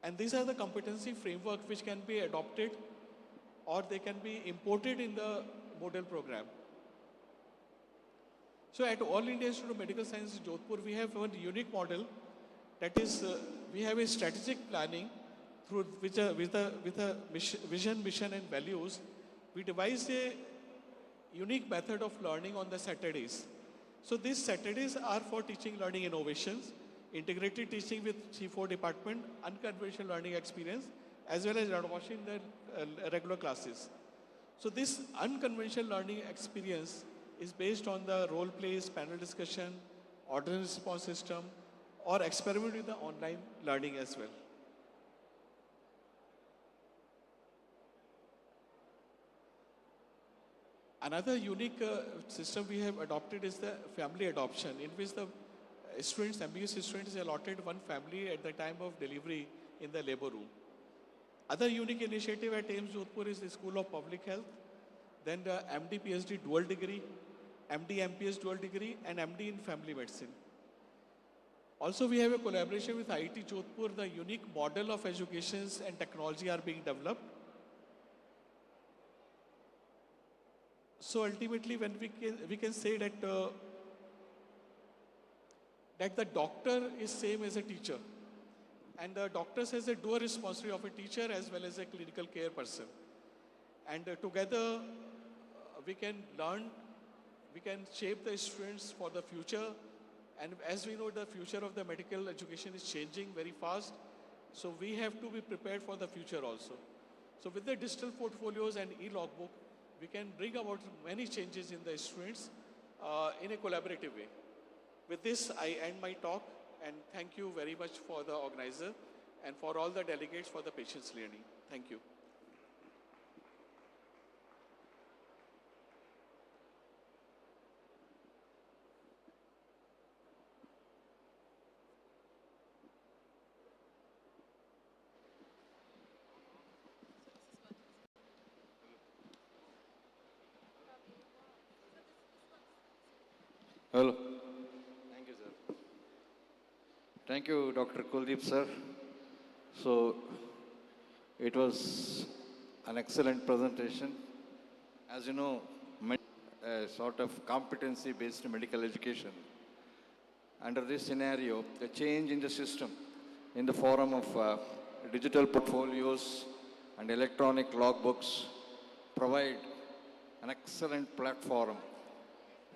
And these are the competency framework which can be adopted or they can be imported in the Moodle program. So at All India Institute of Medical Sciences, Jodhpur, we have one unique model That is, we have a strategic planning through which with a vision, mission, and values. We devised a unique method of learning on the Saturdays. So these Saturdays are for teaching learning innovations, integrated teaching with C4 department, unconventional learning experience, as well as watching the regular classes. So this unconventional learning experience is based on the role plays, panel discussion, order and response system, or experiment with the online learning as well. Another unique system we have adopted is the family adoption, in which the students, ambitious students, is allotted one family at the time of delivery in the labor room. Other unique initiative at AIMS Jodhpur is the School of Public Health, then the MD PhD dual degree, MD MPS dual degree, and MD in Family Medicine. Also, we have a collaboration with IIT Jodhpur. The unique model of educations and technology are being developed. So ultimately, when we can say that that the doctor is same as a teacher, and the doctor has a dual responsibility of a teacher as well as a clinical care person. And together, we can learn, we can shape the students for the future. And as we know, the future of the medical education is changing very fast. So we have to be prepared for the future also. So with the digital portfolios and e-logbook, we can bring about many changes in the students in a collaborative way. With this, I end my talk, and thank you very much for the organizer and for all the delegates for the patience learning. Thank you.
Hello. Thank you, sir. Thank you, Dr. Kuldeep, sir. So, it was an excellent presentation. As you know, a sort of competency-based medical education. Under this scenario, the change in the system in the form of digital portfolios and electronic logbooks provide an excellent platform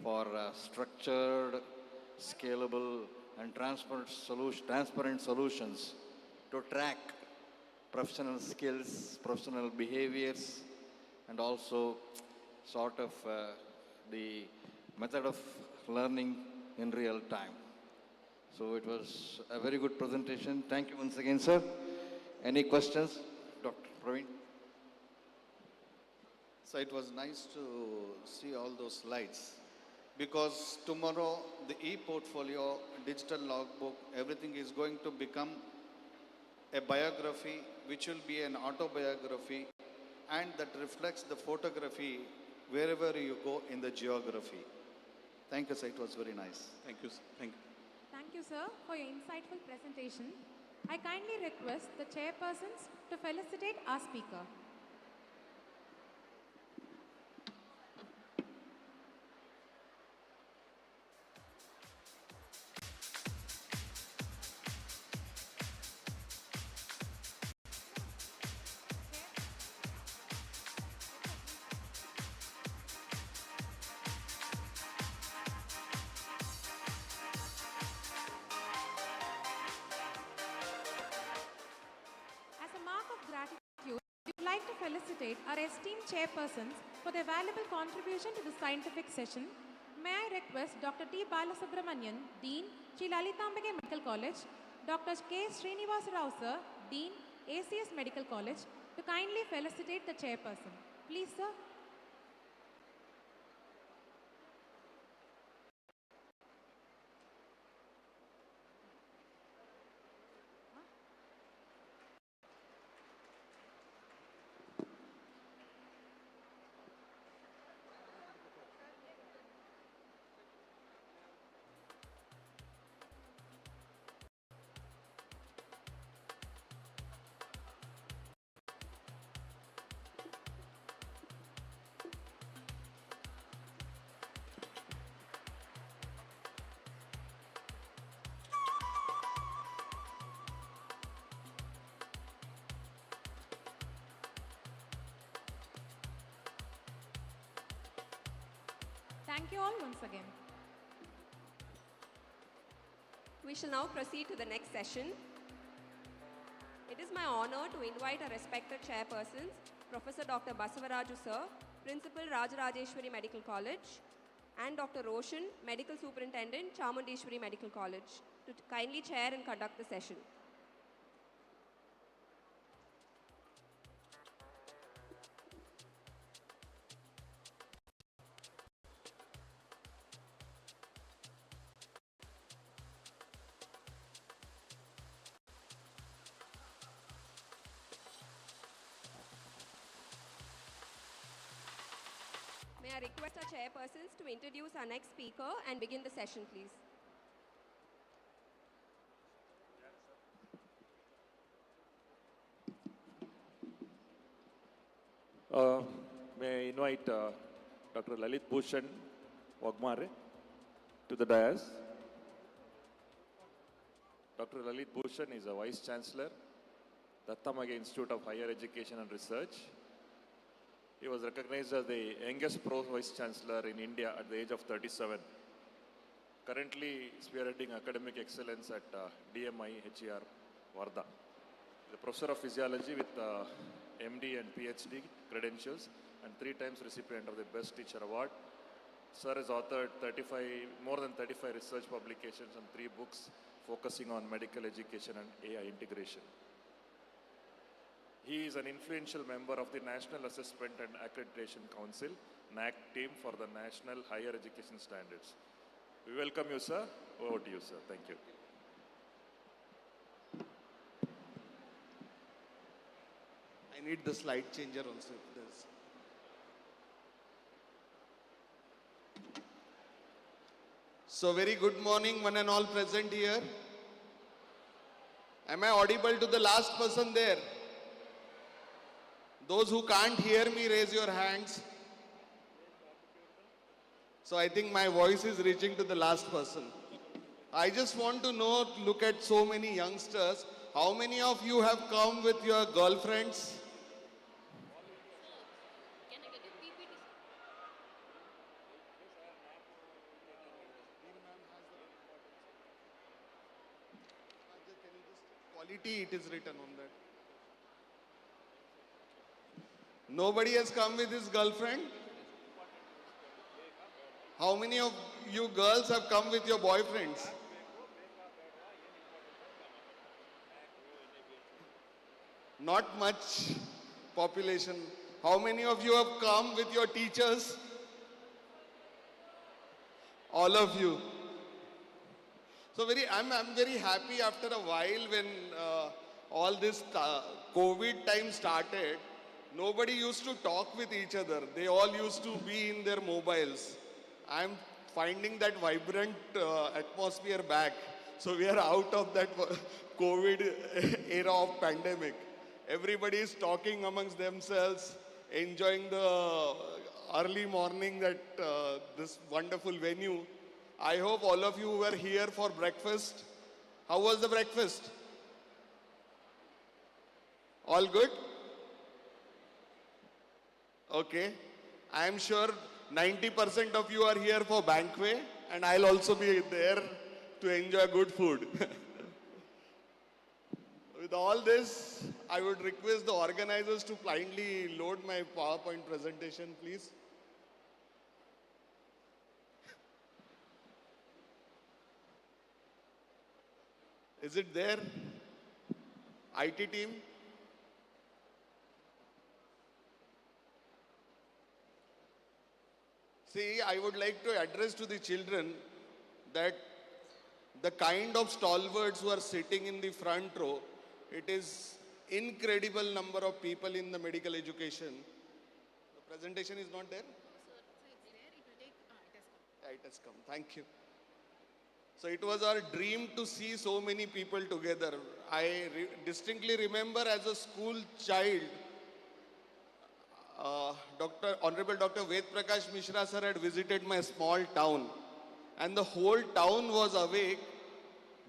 for structured, scalable, and transparent solutions to track professional skills, professional behaviors, and also sort of the method of learning in real time. So it was a very good presentation. Thank you once again, sir. Any questions, Dr. Praveen?
So it was nice to see all those slides, because tomorrow the e-portfolio, digital logbook, everything is going to become a biography, which will be an autobiography, and that reflects the photography wherever you go in the geography. Thank you, sir. It was very nice.
Thank you, sir. Thank you.
Thank you, sir, for your insightful presentation. I kindly request the chairpersons to felicitate our speaker. As a mark of gratitude, we would like to felicitate our esteemed chairpersons for their valuable contribution to the scientific session. May I request Dr. T. Balasubramanian, Dean, Sri Lalitambage Medical College, Dr. K. Srinivasa Rao, sir, Dean, ACS Medical College, to kindly felicitate the chairperson. Please, sir. Thank you all once again.
We shall now proceed to the next session. It is my honor to invite our respected chairpersons, Professor Dr. Basavaraju Sir, Principal Rajarajeshwari Medical College, and Dr. Roshan, Medical Superintendent, Chamundeshwari Medical College, to kindly chair and conduct the session. May I request our chairpersons to introduce our next speaker and begin the session, please.
May I invite Dr. Lalit Bhushan Wagmare to the dais. Dr. Lalit Bhushan is a Vice Chancellor, Velappanchavadi Institute of Higher Education and Research. He was recognized as the youngest Pro Vice Chancellor in India at the age of 37. Currently spearheading academic excellence at DMI M.G.R. Varda. The Professor of Physiology with MD and PhD credentials and 3 times recipient of the Best Teacher Award. Sir has authored more than 35 research publications and 3 books focusing on medical education and AI integration. He is an influential member of the National Assessment and Accreditation Council, NAC team for the National Higher Education Standards. We welcome you, sir. Over to you, sir. Thank you.
I need the slide changer also. If there's... So very good morning, one and all present here. Am I audible to the last person there? Those who can't hear me, raise your hands. So I think my voice is reaching to the last person. I just want to know, look at so many youngsters, how many of you have come with your girlfriends? Quality, it is written on that. Nobody has come with his girlfriend? How many of you girls have come with your boyfriends? Not much population. How many of you have come with your teachers? All of you. So I'm very happy after a while when all this COVID time started. Nobody used to talk with each other. They all used to be in their mobiles. I'm finding that vibrant atmosphere back. So we are out of that COVID era of pandemic. Everybody is talking amongst themselves, enjoying the early morning at this wonderful venue. I hope all of you were here for breakfast. How was the breakfast? All good? Okay. I am sure 90% of you are here for banquet, and I'll also be there to enjoy good food. With all this, I would request the organizers to kindly load my PowerPoint presentation, please. Is it there? IT team? See, I would like to address to the children that the kind of stalwarts who are sitting in the front row, it is incredible number of people in the medical education. The presentation is not there? Yeah, it has come. Thank you. So it was our dream to see so many people together. I distinctly remember as a school child, Honorable Dr. Velappanchavadi Mishra sir had visited my small town, and the whole town was awake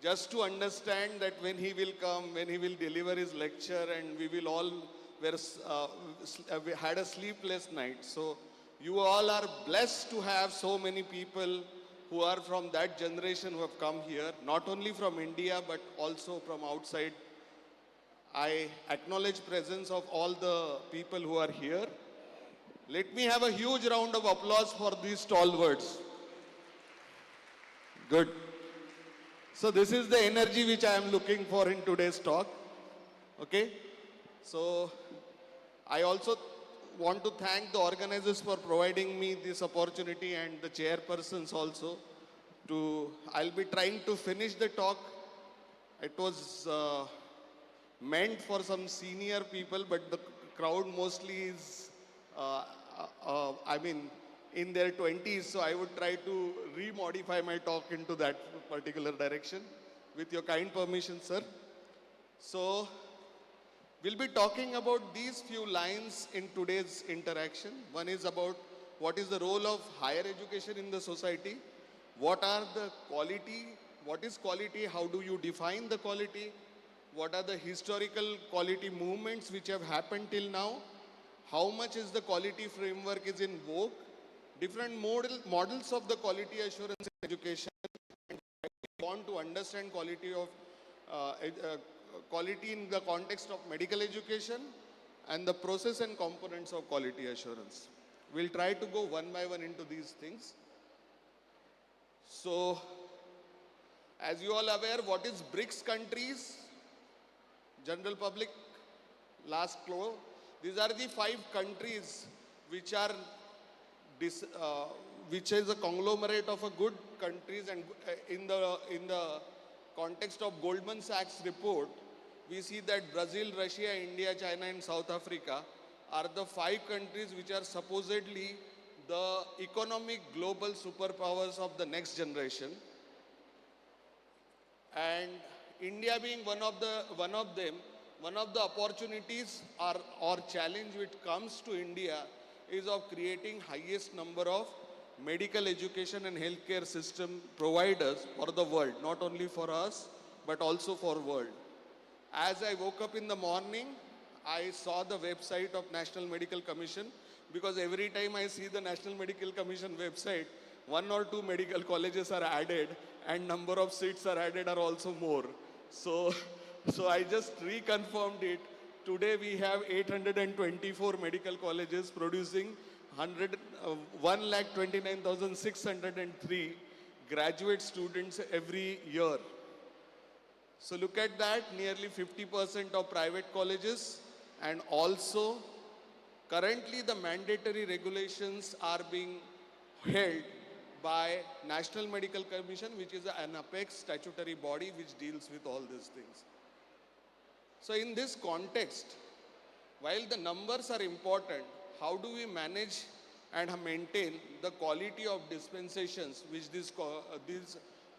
just to understand that when he will come, when he will deliver his lecture, and we will all had a sleepless night. So You all are blessed to have so many people who are from that generation who have come here, not only from India, but also from outside. I acknowledge presence of all the people who are here. Let me have a huge round of applause for these stalwarts. Good. So this is the energy which I am looking for in today's talk. Okay? So I also want to thank the organizers for providing me this opportunity and the chairpersons also. I'll be trying to finish the talk. It was meant for some senior people, but the crowd mostly is, in their 20s, so I would try to remodify my talk into that particular direction. With your kind permission, sir. So, we'll be talking about these few lines in today's interaction. One is about what is the role of higher education in the society, what are the quality, what is quality, how do you define the quality, what are the historical quality movements which have happened till now, how much is the quality framework is in vogue, different models of the quality assurance in education, and we want to understand quality of quality in the context of medical education and the process and components of quality assurance. We'll try to go one by one into these things. So, as you all aware, what is BRICS countries? General public, last clue. These are the 5 countries which are which is a conglomerate of a good countries, and in the context of Goldman Sachs report, we see that Brazil, Russia, India, China and South Africa are the 5 countries which are supposedly the economic global superpowers of the next generation. And India being one of them, one of the opportunities or challenge which comes to India is of creating highest number of medical education and healthcare system providers for the world, not only for us, but also for world. As I woke up in the morning, I saw the website of National Medical Commission, because every time I see the National Medical Commission website, 1 or 2 medical colleges are added and number of seats are added are also more. So I just reconfirmed it. Today we have 824 medical colleges producing 1,29,603 graduate students every year. So look at that, nearly 50% of private colleges, and also currently the mandatory regulations are being held by National Medical Commission, which is an apex statutory body which deals with all these things. So in this context, while the numbers are important, how do we manage and maintain the quality of dispensations which these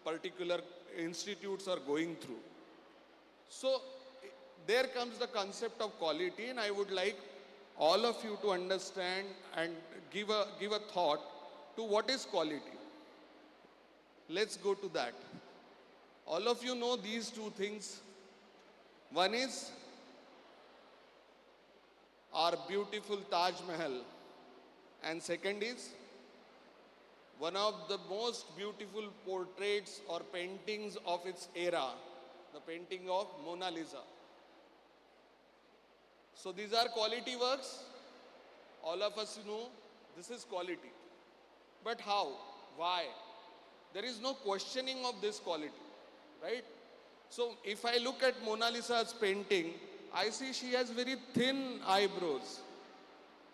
particular institutes are going through? So there comes the concept of quality, and I would like all of you to understand and give a thought to what is quality. Let's go to that. All of you know these 2 things. One is our beautiful Taj Mahal, and second is one of the most beautiful portraits or paintings of its era, the painting of Mona Lisa. So these are quality works. All of us know this is quality. But how? Why? There is no questioning of this quality, right? So if I look at Mona Lisa's painting, I see she has very thin eyebrows.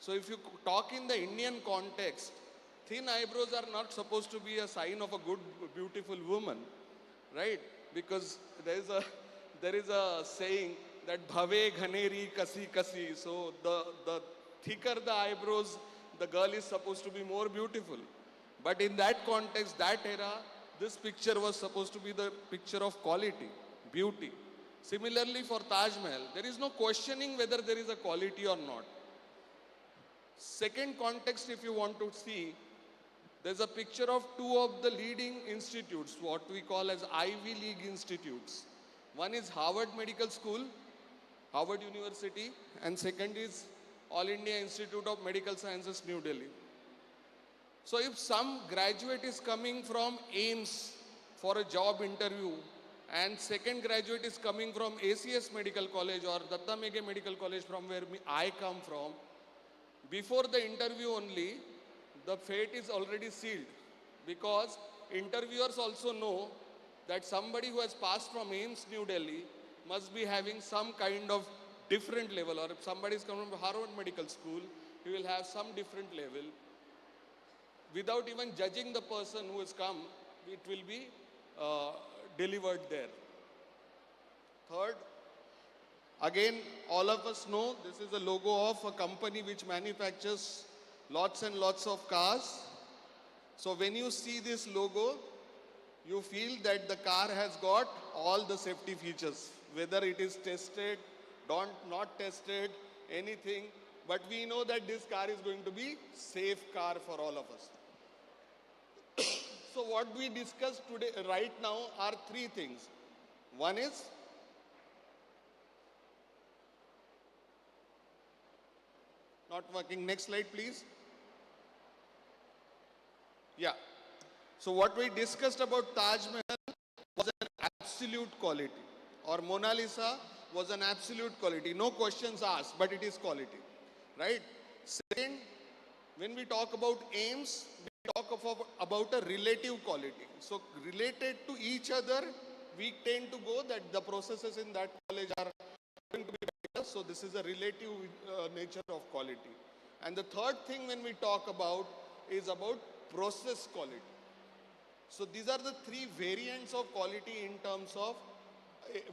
So if you talk in the Indian context, thin eyebrows are not supposed to be a sign of a good, beautiful woman, right? Because there is a saying that bhave ghaneri kasi kasi. So the thicker the eyebrows, the girl is supposed to be more beautiful. But in that context, that era, this picture was supposed to be the picture of quality, beauty. Similarly for Taj Mahal, there is no questioning whether there is a quality or not. Second context, if you want to see, there's a picture of 2 of the leading institutes, what we call as Ivy League institutes. One is Harvard Medical School, Harvard University, and second is All India Institute of Medical Sciences, New Delhi. So if some graduate is coming from AIMS for a job interview and second graduate is coming from ACS Medical College or Dattamege Medical College from where I come from, before the interview only, the fate is already sealed, because interviewers also know that somebody who has passed from AIMS New Delhi must be having some kind of different level, or if somebody is coming from Harvard Medical School, he will have some different level. Without even judging the person who has come, it will be delivered there. Third, again, all of us know this is a logo of a company which manufactures lots and lots of cars. So when you see this logo, you feel that the car has got all the safety features, whether it is tested, not tested, anything. But we know that this car is going to be safe car for all of us. So what we discussed today, right now, are three things. One is not working. Next slide, please. Yeah. So what we discussed about Taj Mahal was an absolute quality, or Mona Lisa was an absolute quality. No questions asked, but it is quality, right? Second, when we talk about AIMS, we talk about a relative quality. So related to each other, we tend to go that the processes in that college are going to be better. So this is a relative nature of quality. And the third thing when we talk about is about process quality. So these are the three variants of quality in terms of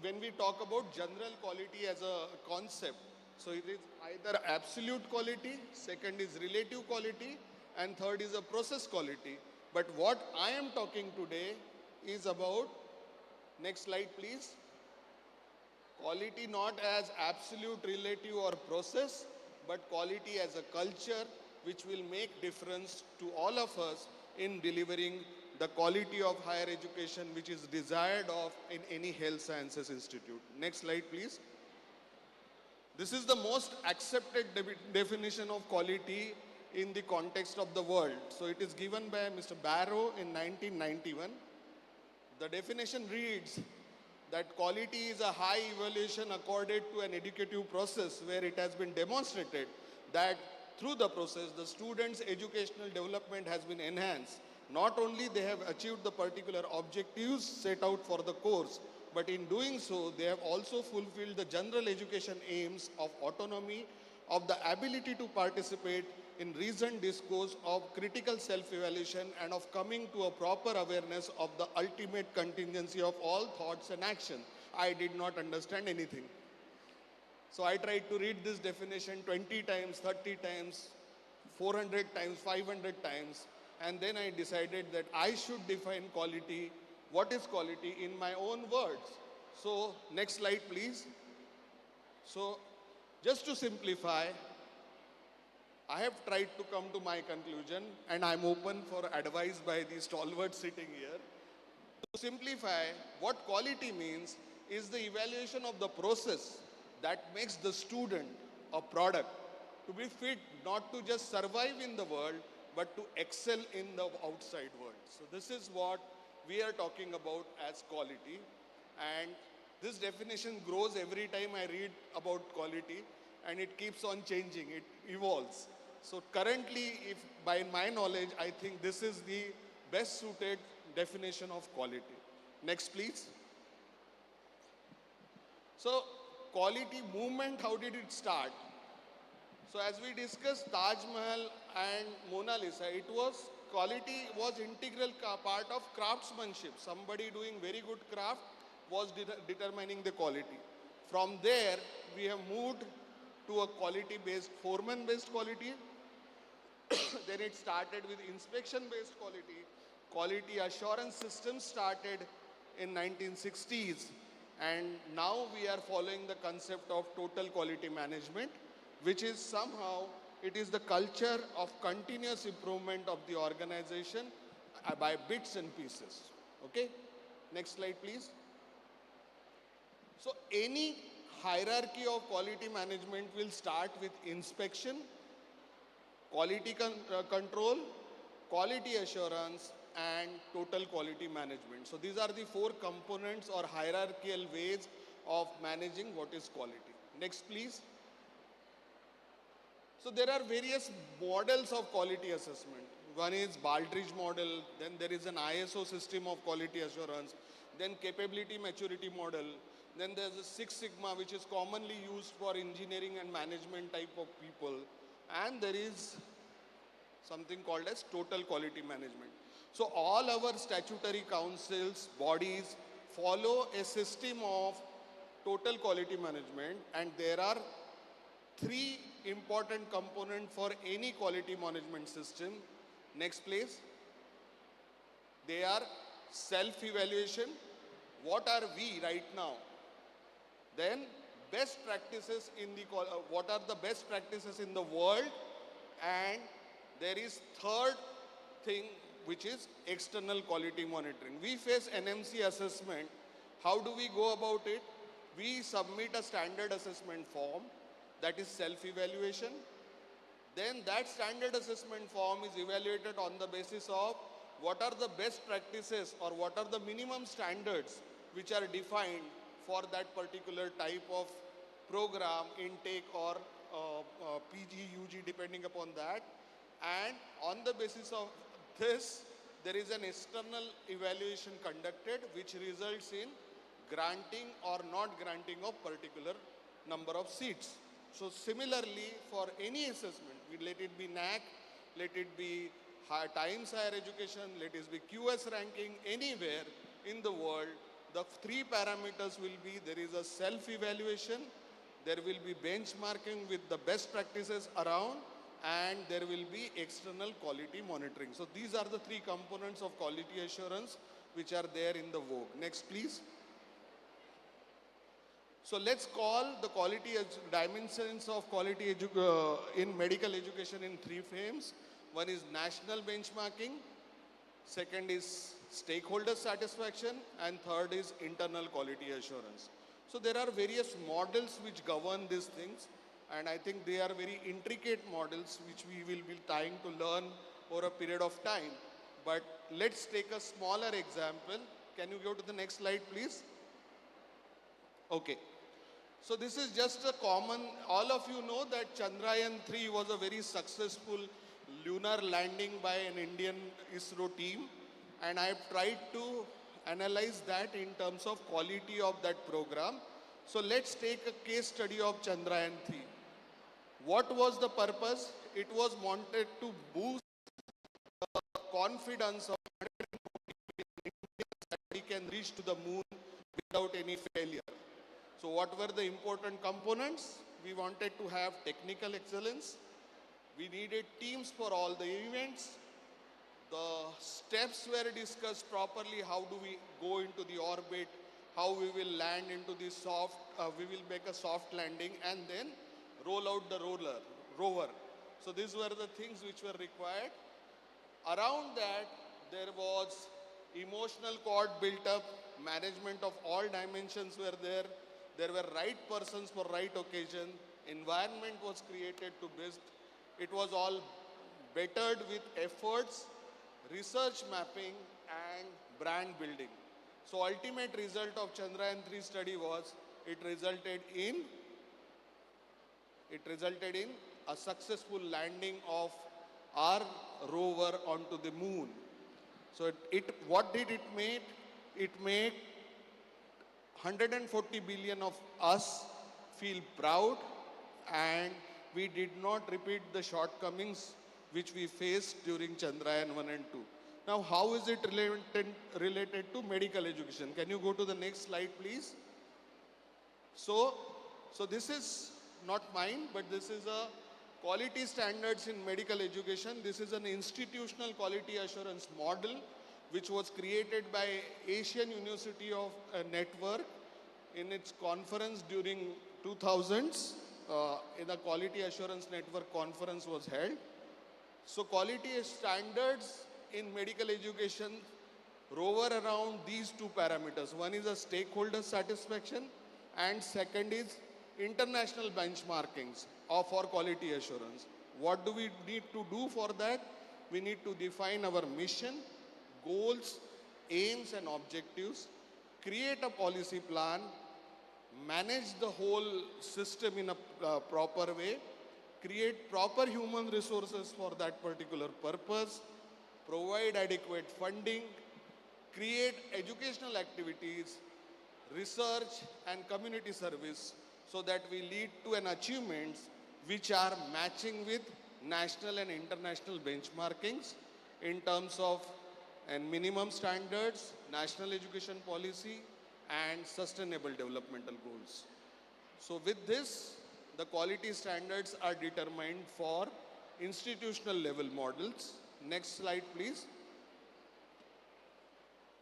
when we talk about general quality as a concept. So it is either absolute quality, second is relative quality, and third is a process quality. But what I am talking today is about, next slide please, quality not as absolute, relative or process, but quality as a culture which will make difference to all of us in delivering the quality of higher education which is desired of in any health sciences institute. Next slide please. This is the most accepted definition of quality in the context of the world. So it is given by Mr. Barrow in 1991. The definition reads that quality is a high evaluation accorded to an educative process where it has been demonstrated that through the process, the student's educational development has been enhanced. Not only they have achieved the particular objectives set out for the course, but in doing so, they have also fulfilled the general education aims of autonomy, of the ability to participate in reasoned discourse, of critical self-evaluation, and of coming to a proper awareness of the ultimate contingency of all thoughts and action. I did not understand anything. So I tried to read this definition 20 times, 30 times, 400 times, 500 times, and then I decided that I should define quality, what is quality, in my own words. So next slide please. So just to simplify, I have tried to come to my conclusion, and I'm open for advice by the stalwarts sitting here. To simplify, what quality means is the evaluation of the process that makes the student a product, to be fit not to just survive in the world, but to excel in the outside world. So this is what we are talking about as quality, and this definition grows every time I read about quality, and it keeps on changing, it evolves. So currently, if by my knowledge, I think this is the best suited definition of quality. Next please. So quality movement, how did it start? So as we discussed Taj Mahal and Mona Lisa, quality was integral part of craftsmanship. Somebody doing very good craft was determining the quality. From there, we have moved to a quality-based, foreman-based quality. Then it started with inspection-based quality. Quality assurance systems started in 1960s. And now we are following the concept of total quality management, which is somehow, it is the culture of continuous improvement of the organization by bits and pieces. Okay? Next slide, please. So any hierarchy of quality management will start with inspection, quality control, quality assurance, and total quality management. So these are the four components or hierarchical ways of managing what is quality. Next, please. So there are various models of quality assessment. One is Baldrige model, then there is an ISO system of quality assurance, then capability maturity model, then there's a Six Sigma, which is commonly used for engineering and management type of people, and there is something called as total quality management. So all our statutory councils, bodies follow a system of total quality management, and there are three important components for any quality management system. Next, please. They are self-evaluation. What are we right now? Then best practices in the, what are the best practices in the world? And there is third thing, which is external quality monitoring. We face NMC assessment. How do we go about it? We submit a standard assessment form, that is self-evaluation. Then that standard assessment form is evaluated on the basis of what are the best practices or what are the minimum standards which are defined for that particular type of program, intake, or PG, UG, depending upon that. And on the basis of this, there is an external evaluation conducted which results in granting or not granting of particular number of seats. So similarly, for any assessment, let it be NAC, let it be Times Higher Education, let it be QS ranking, anywhere in the world, the three parameters will be, there is a self-evaluation, there will be benchmarking with the best practices around, and there will be external quality monitoring. So these are the three components of quality assurance which are there in the vogue. Next, please. So let's call the quality dimensions of quality in medical education in three frames. One is national benchmarking, second is stakeholder satisfaction, and third is internal quality assurance. So there are various models which govern these things, and I think they are very intricate models which we will be trying to learn over a period of time. But let's take a smaller example. Can you go to the next slide, please? Okay. So this is just a common, all of you know that Chandrayaan-3 was a very successful lunar landing by an Indian ISRO team, and I have tried to analyze that in terms of quality of that program. So let's take a case study of Chandrayaan-3. What was the purpose? It was wanted to boost the confidence of 140 Indians that we can reach to the moon without any failure. So what were the important components? We wanted to have technical excellence. We needed teams for all the events. The steps were discussed properly. How do we go into the orbit? How we will land into the we will make a soft landing and then roll out the rover. So these were the things which were required. Around that, there was emotional cord built up. Management of all dimensions were there. There were right persons for right occasion. Environment was created to best. It was all bettered with efforts, research mapping, and brand building. So ultimate result of Chandrayaan-3 study was, it resulted in a successful landing of our rover onto the moon. So what did it make? It made 140 billion of us feel proud, and we did not repeat the shortcomings which we faced during Chandrayaan 1 and 2. Now, how is it related to medical education? Can you go to the next slide, please? So this is not mine, but this is a quality standards in medical education. This is an institutional quality assurance model which was created by Asian University of Network in its conference during 2000s. In the Quality Assurance Network conference was held. So quality standards in medical education rover around these two parameters. One is a stakeholder satisfaction, and second is international benchmarkings for quality assurance. What do we need to do for that? we need to define our mission, goals, aims and objectives, create a policy plan, manage the whole system in a proper way, create proper human resources for that particular purpose, provide adequate funding, create educational activities, research and community service so that we lead to an achievements which are matching with national and international benchmarkings in terms of and minimum standards, national education policy and sustainable developmental goals. So with this, the quality standards are determined for institutional level models. Next slide, please.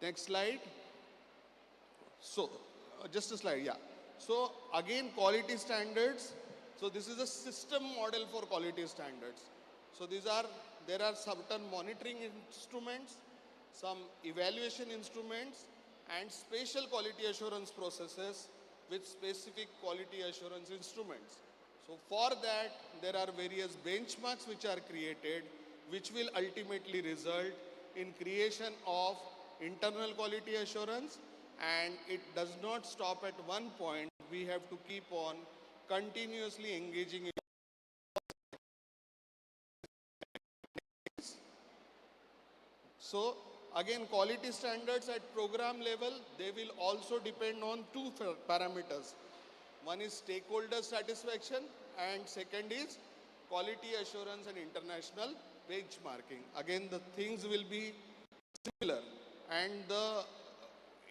Next slide. So, just a slide, yeah. So again, quality standards. So this is a system model for quality standards. So there are certain monitoring instruments, some evaluation instruments, and spatial quality assurance processes with specific quality assurance instruments. So for that, there are various benchmarks which are created, which will ultimately result in creation of internal quality assurance, and it does not stop at one point. We have to keep on continuously engaging in So again, quality standards at program level, they will also depend on two parameters. One is stakeholder satisfaction and second is quality assurance and international benchmarking. Again, the things will be similar and the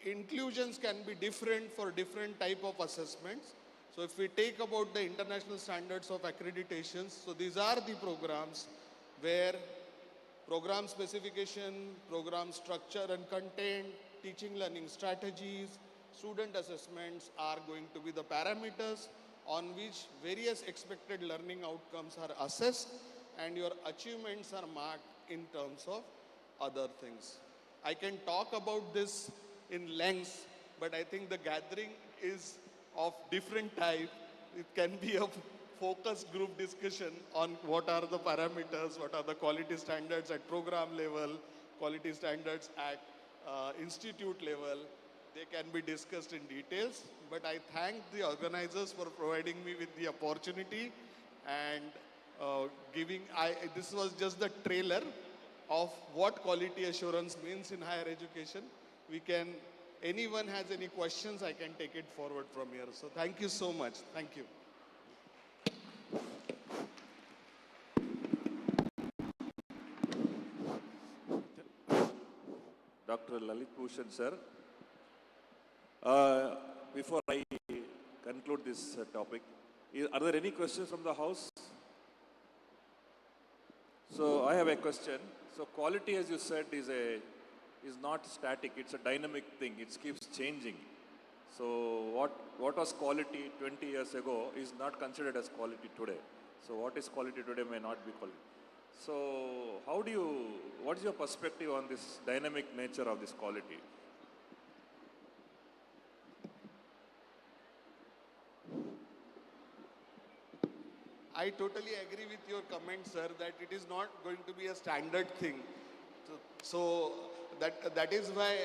inclusions can be different for different type of assessments. So if we take about the international standards of accreditations, so these are the programs where program specification, program structure and content, teaching learning strategies, student assessments are going to be the parameters on which various expected learning outcomes are assessed and your achievements are marked in terms of other things. I can talk about this in length, but I think the gathering is of different type. It can be a focus group discussion on what are the parameters, what are the quality standards at program level, quality standards at institute level. They can be discussed in details, but I thank the organizers for providing me with the opportunity and this was just the trailer of what quality assurance means in higher education. Anyone has any questions, I can take it forward from here. So thank you so much. Thank you.
Dr. Lalit Bhushan, sir. Before I conclude this topic, are there any questions from the house? So I have a question. So quality, as you said, is not static. It's a dynamic thing. It keeps changing. So what was quality 20 years ago is not considered as quality today. So what is quality today may not be quality. So what is your perspective on this dynamic nature of this quality?
I totally agree with your comment, sir, that it is not going to be a standard thing. So that is why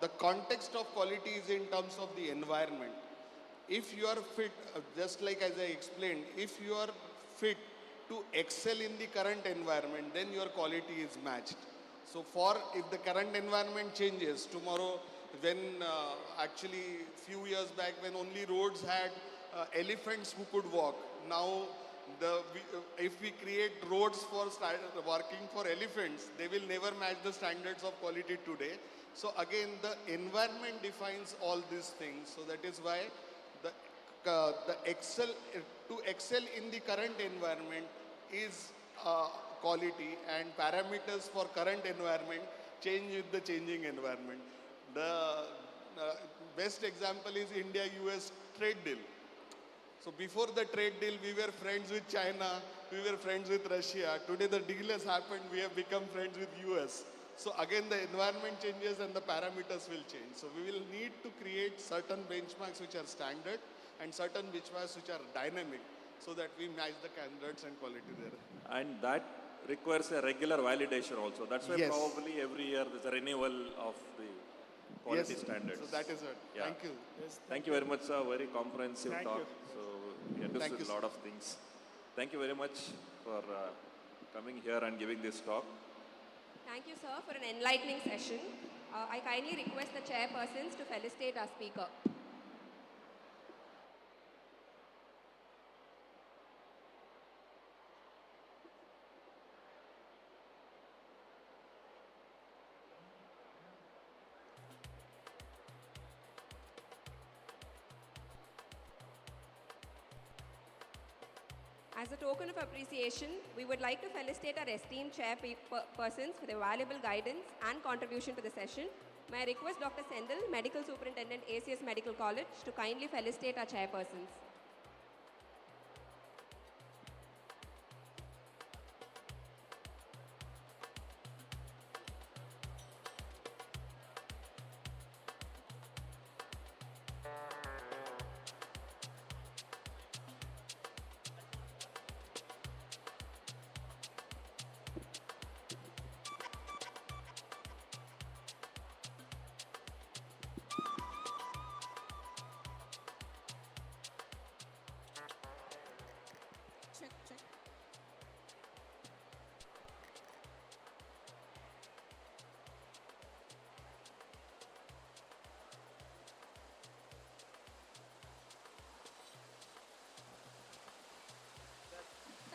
the context of quality is in terms of the environment. If you are fit, just like as I explained, if you are fit to excel in the current environment, then your quality is matched. So if the current environment changes, tomorrow when actually few years back when only roads had elephants who could walk, now if we create roads for working for elephants, they will never match the standards of quality today. So again, the environment defines all these things. So that is why to excel in the current environment is quality, and parameters for current environment change with the changing environment. The best example is India-US trade deal. So before the trade deal, we were friends with China, we were friends with Russia. Today the deal has happened, we have become friends with US. So again, the environment changes and the parameters will change. So we will need to create certain benchmarks which are standard and certain benchmarks which are dynamic so that we match the standards and quality there.
And that requires a regular validation also. That's why
Yes.
probably every year there's a renewal of the quality
Yes,
standards.
so that is it.
Yeah.
Thank you.
Thank you very much, sir. Very comprehensive
Thank
talk.
you.
So we understood
you,
a lot of things. Thank you very much for coming here and giving this talk.
Thank you, sir, for an enlightening session. I kindly request the chairpersons to felicitate our speaker. As a token of appreciation, we would like to felicitate our esteemed chairpersons for their valuable guidance and contribution to the session. May I request Dr. Sendil, Medical Superintendent, ACS Medical College, to kindly felicitate our chairpersons.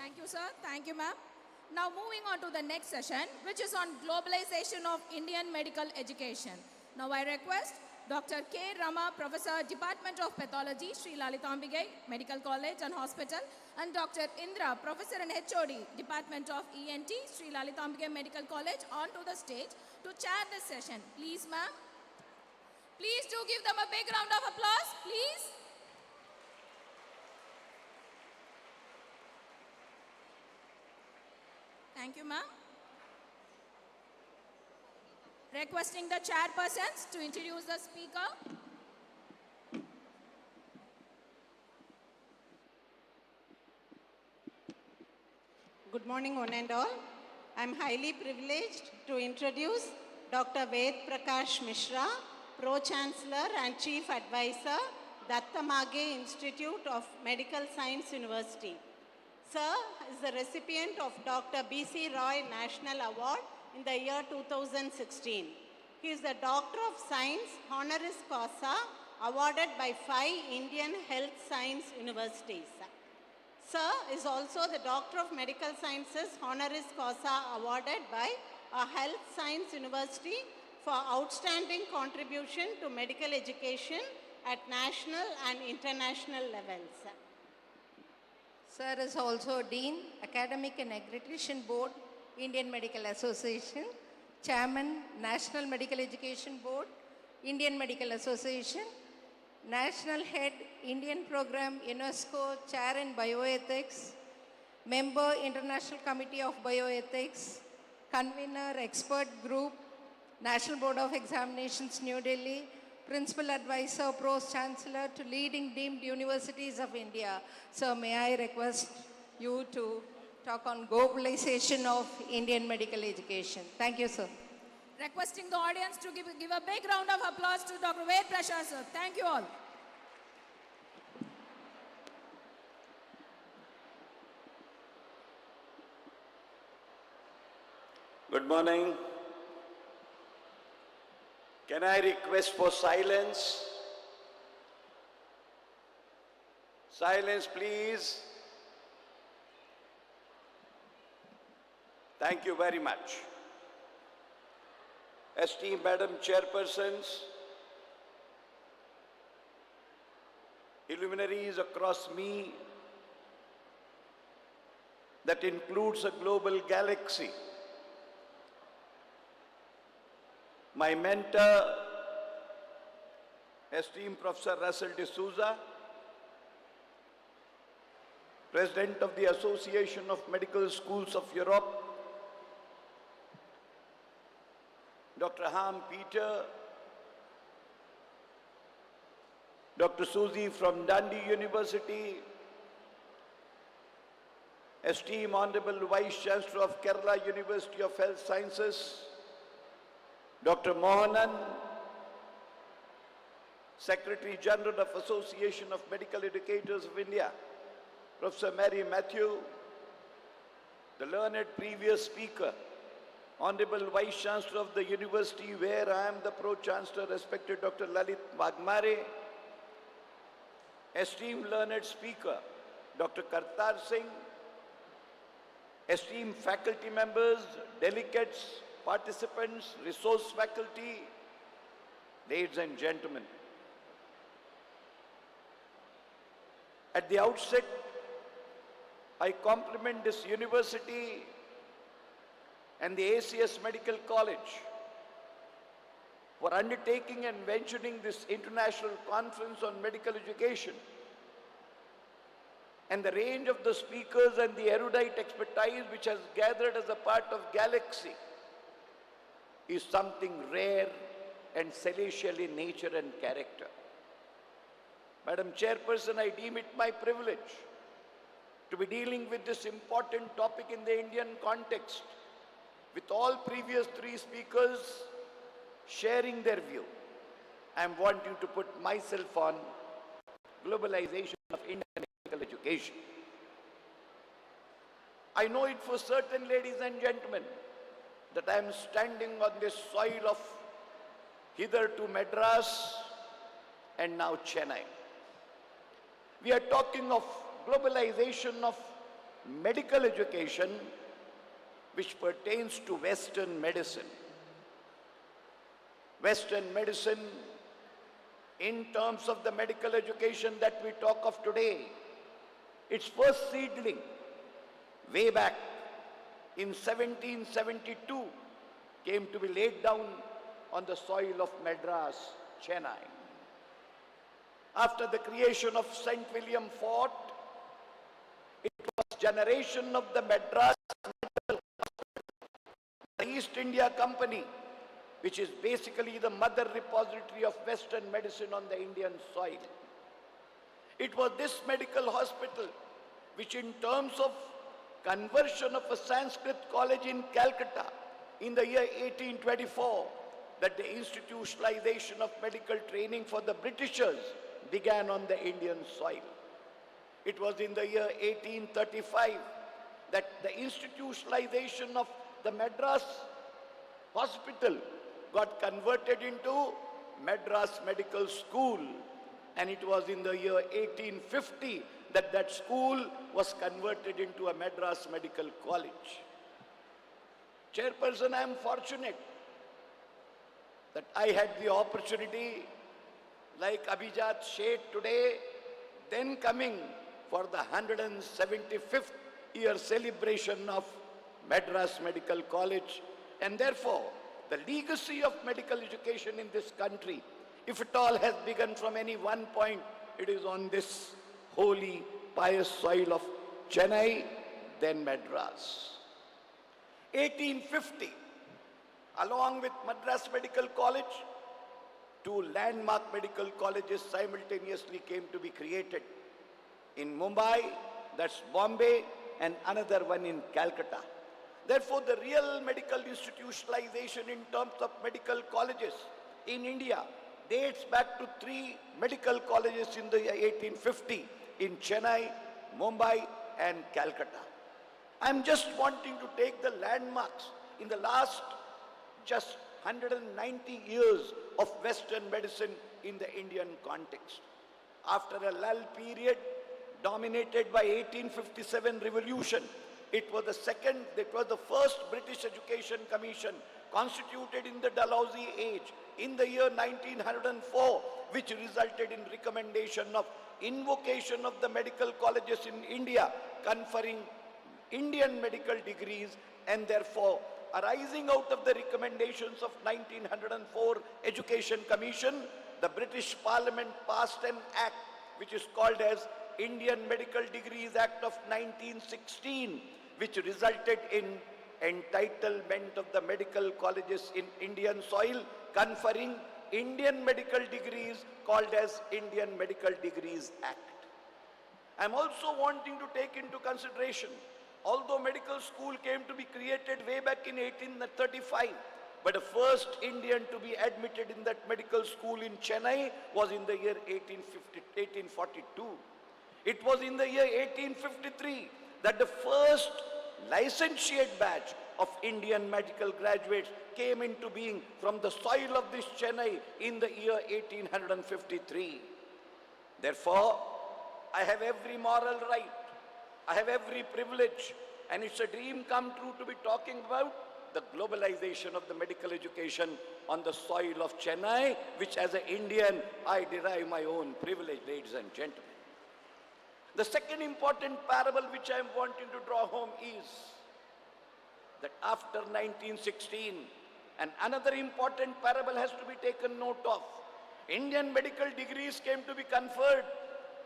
Thank you, sir. Thank you, ma'am. Now moving on to the next session, which is on globalization of Indian medical education. Now I request Dr. K. Rama, Professor, Department of Pathology, Sri Lalitambige Medical College and Hospital, and Dr. Indra, Professor and HOD, Department of ENT, Sri Lalitambige Medical College, onto the stage to chair this session. Please, ma'am. Please do give them a big round of applause, please. Thank you, ma'am. Requesting the chairpersons to introduce the speaker.
Good morning, one and all. I'm highly privileged to introduce Dr. Velappanchavadi Mishra, Pro-Chancellor and Chief Advisor, Velappanchavadi Institute of Medical Science University. Sir is the recipient of Dr. B.C. Roy National Award in the year 2016. He is the Doctor of Science honoris causa awarded by 5 Indian Health Science Universities. Sir is also the Doctor of Medical Sciences honoris causa awarded by a Health Science University for outstanding contribution to medical education at national and international levels.
Sir is also Dean, Academic and Accreditation Board, Indian Medical Association, Chairman, National Medical Education Board, Indian Medical Association, National Head, Indian Program, UNESCO, Chair in Bioethics, Member, International Committee of Bioethics, Convener, Expert Group, National Board of Examinations, New Delhi, Principal Advisor, Pro-Chancellor to leading deemed universities of India. So may I request you to talk on globalization of Indian medical education. Thank you, sir.
Requesting the audience to give a big round of applause to Dr. Velappanchavadi, sir. Thank you all.
Good morning. Can I request for silence? Silence, please. Thank you very much. Esteemed Madam Chairpersons, luminaries across me, that includes a global galaxy. My mentor, esteemed Professor Russell D'Souza, President of the Association of Medical Schools of Europe, Dr. Ham Peter, Dr. Suzy from Dundee University, esteemed Honorable Vice Chancellor of Kerala University of Health Sciences, Dr. Mohanan, Secretary General of Association of Medical Educators of India, Professor Mary Matthew, the learned previous speaker, Honorable Vice Chancellor of the university where I am the Pro-Chancellor, respected Dr. Lalit Bagmare, esteemed learned speaker, Dr. Kartar Singh, esteemed faculty members, delegates, participants, resource faculty, ladies and gentlemen. At the outset, I compliment this university and the ACS Medical College for undertaking and venturing this international conference on medical education. And the range of the speakers and the erudite expertise which has gathered as a part of Galaxy is something rare and celestial in nature and character. Madam Chairperson, I deem it my privilege to be dealing with this important topic in the Indian context, with all previous three speakers sharing their view. I am wanting to put myself on globalization of Indian medical education. I know it for certain, ladies and gentlemen, that I am standing on this soil of hitherto Madras and now Chennai. We are talking of globalization of medical education which pertains to Western medicine. Western medicine, in terms of the medical education that we talk of today, its first seedling, way back in 1772, came to be laid down on the soil of Madras, Chennai. After the creation of St. William Fort, it was generation of the Madras Medical Hospital, the East India Company, which is basically the mother repository of Western medicine on the Indian soil. It was this medical hospital which, in terms of conversion of a Sanskrit college in Calcutta in the year 1824, that the institutionalization of medical training for the Britishers began on the Indian soil. It was in the year 1835 that the institutionalization of the Madras Hospital got converted into Madras Medical School, and it was in the year 1850 that that school was converted into a Madras Medical College. Chairperson, I am fortunate that I had the opportunity, like Abhijat Sheth today, then coming for the 175th year celebration of Madras Medical College, and therefore the legacy of medical education in this country, if at all has begun from any one point, it is on this holy, pious soil of Chennai, then Madras. 1850, along with Madras Medical College, two landmark medical colleges simultaneously came to be created. In Mumbai, that's Bombay, and another one in Calcutta. Therefore, the real medical institutionalization in terms of medical colleges in India dates back to three medical colleges in the year 1850 in Chennai, Mumbai, and Calcutta. I'm just wanting to take the landmarks in the last just 190 years of Western medicine in the Indian context. After a lull period dominated by 1857 revolution, it was the first British Education Commission constituted in the Dalhousie age in the year 1904, which resulted in recommendation of invocation of the medical colleges in India, conferring Indian medical degrees, and therefore arising out of the recommendations of 1904 Education Commission, the British Parliament passed an act which is called as Indian Medical Degrees Act of 1916, which resulted in entitlement of the medical colleges in Indian soil, conferring Indian medical degrees called as Indian Medical Degrees Act. I'm also wanting to take into consideration Although medical school came to be created way back in 1835, but the first Indian to be admitted in that medical school in Chennai was in the year 1842. It was in the year 1853 that the first licentiate batch of Indian medical graduates came into being from the soil of this Chennai in the year 1853. Therefore, I have every moral right, I have every privilege, and it's a dream come true to be talking about the globalization of the medical education on the soil of Chennai, which as an Indian, I derive my own privilege, ladies and gentlemen. The second important parable which I am wanting to draw home is that after 1916, and another important parable has to be taken note of. Indian medical degrees came to be conferred,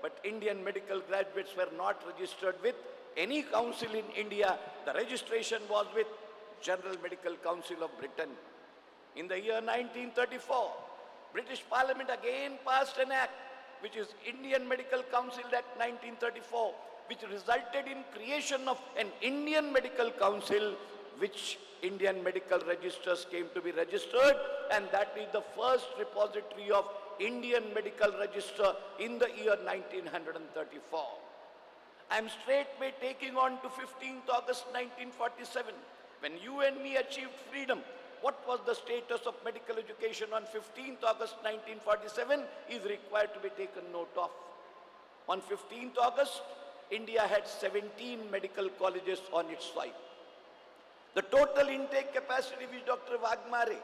but Indian medical graduates were not registered with any council in India. The registration was with General Medical Council of Britain. In the year 1934, British Parliament again passed an act, which is Indian Medical Council Act 1934, which resulted in creation of an Indian Medical Council, which Indian medical registers came to be registered, and that is the first repository of Indian Medical Register in the year 1934. I am straightway taking on to 15th August 1947, when you and me achieved freedom. What was the status of medical education on 15th August 1947 is required to be taken note of. On 15th August, India had 17 medical colleges on its soil. The total intake capacity which Dr. Wagmare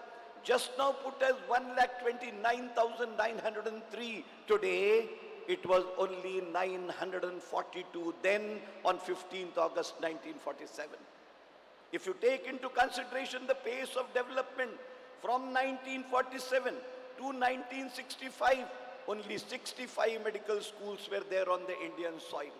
just now put as 1,29,903. Today, it was only 942 then on 15th August 1947. If you take into consideration the pace of development from 1947 to 1965, only 65 medical schools were there on the Indian soil.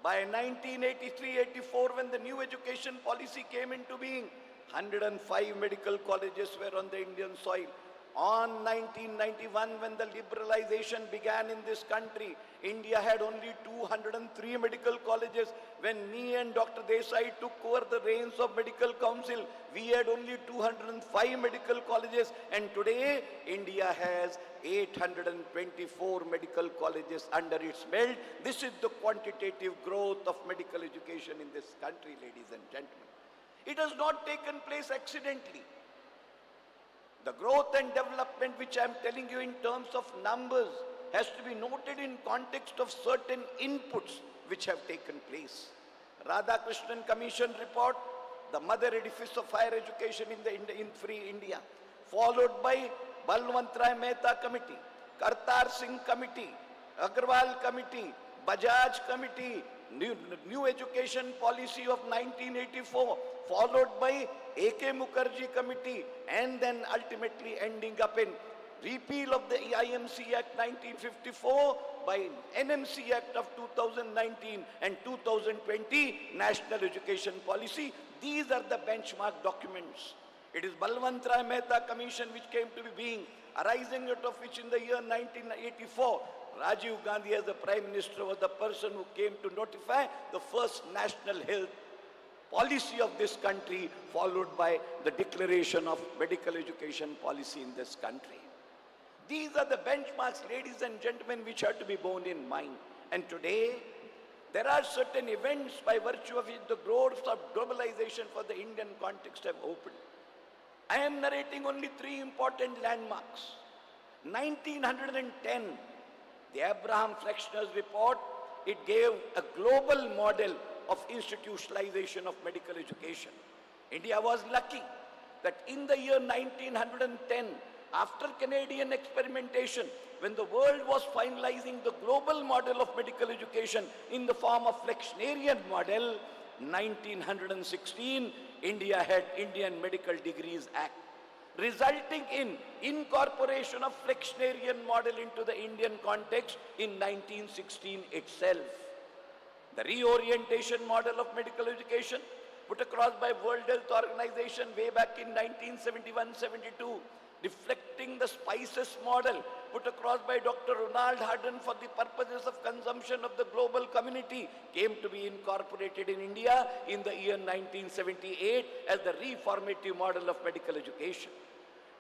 By 1983-84, when the new education policy came into being, 105 medical colleges were on the Indian soil. On 1991, when the liberalization began in this country, India had only 203 medical colleges. When me and Dr. Desai took over the reins of Medical Council, we had only 205 medical colleges, and today India has 824 medical colleges under its belt. This is the quantitative growth of medical education in this country, ladies and gentlemen. It has not taken place accidentally. The growth and development which I am telling you in terms of numbers has to be noted in context of certain inputs which have taken place. Radhakrishnan Commission report, the mother edifice of higher education in free India, followed by Balwant Rai Mehta Committee, Kartar Singh Committee, Agarwal Committee, Bajaj Committee, New Education Policy of 1984, followed by A.K. Mukherjee Committee, and then ultimately ending up in repeal of the IMC Act 1954 by NMC Act of 2019 and 2020 National Education Policy. These are the benchmark documents. It is Balwant Rai Mehta Commission which came to be being, arising out of which in the year 1984, Rajiv Gandhi as the Prime Minister was the person who came to notify the first national health policy of this country, followed by the declaration of medical education policy in this country. These are the benchmarks, ladies and gentlemen, which are to be borne in mind. And today, there are certain events by virtue of which the doors of globalization for the Indian context have opened. I am narrating only three important landmarks. 1910, the Abraham Flexner's report, it gave a global model of institutionalization of medical education. India was lucky that in the year 1910, after Canadian experimentation, when the world was finalizing the global model of medical education in the form of Flexnerian model, 1916, India had Indian Medical Degrees Act, resulting in incorporation of Flexnerian model into the Indian context in 1916 itself. The reorientation model of medical education put across by World Health Organization way back in 1971-72 reflecting the spices model put across by Dr. Ronald Harden for the purposes of consumption of the global community, came to be incorporated in India in the year 1978 as the reformative model of medical education.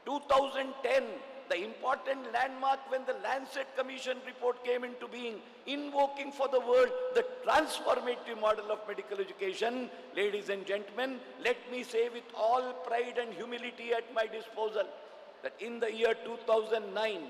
2010, the important landmark when the Lancet Commission report came into being, invoking for the world the transformative model of medical education. Ladies and gentlemen, let me say with all pride and humility at my disposal that in the year 2009,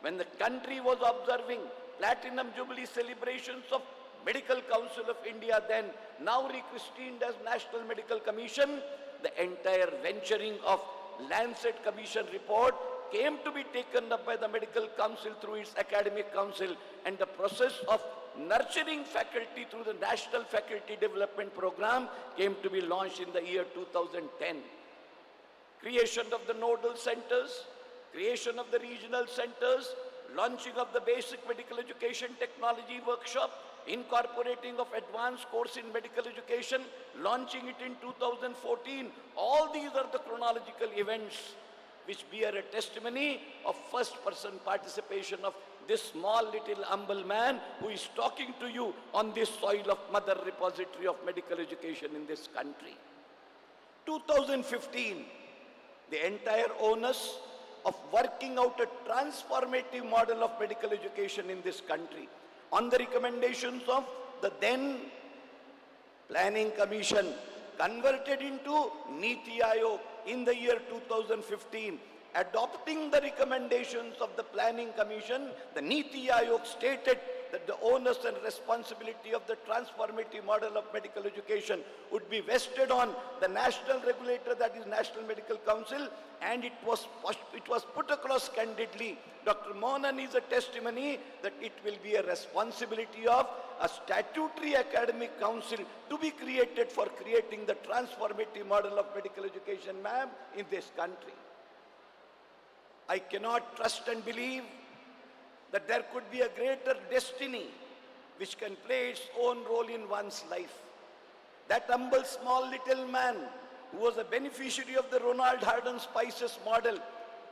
when the country was observing Platinum Jubilee celebrations of Medical Council of India, then now rechristened as National Medical Commission, the entire venturing of Lancet Commission report came to be taken up by the Medical Council through its academic council, and the process of nurturing faculty through the National Faculty Development Program came to be launched in the year 2010. Creation of the nodal centers, creation of the regional centers, launching of the basic medical education technology workshop, incorporating of advanced course in medical education, launching it in 2014. All these are the chronological events which bear a testimony of first-person participation of this small little humble man who is talking to you on this soil of mother repository of medical education in this country. 2015, the entire onus of working out a transformative model of medical education in this country on the recommendations of the then Planning Commission, converted into Niti Aayog in the year 2015. Adopting the recommendations of the Planning Commission, the Niti Aayog stated that the onus and responsibility of the transformative model of medical education would be vested on the national regulator, that is National Medical Council, and it was put across candidly. Dr. Mohan is a testimony that it will be a responsibility of a statutory academic council to be created for creating the transformative model of medical education, ma'am, in this country. I cannot trust and believe that there could be a greater destiny which can play its own role in one's life. That humble small little man who was a beneficiary of the Ronald Harden Spices model,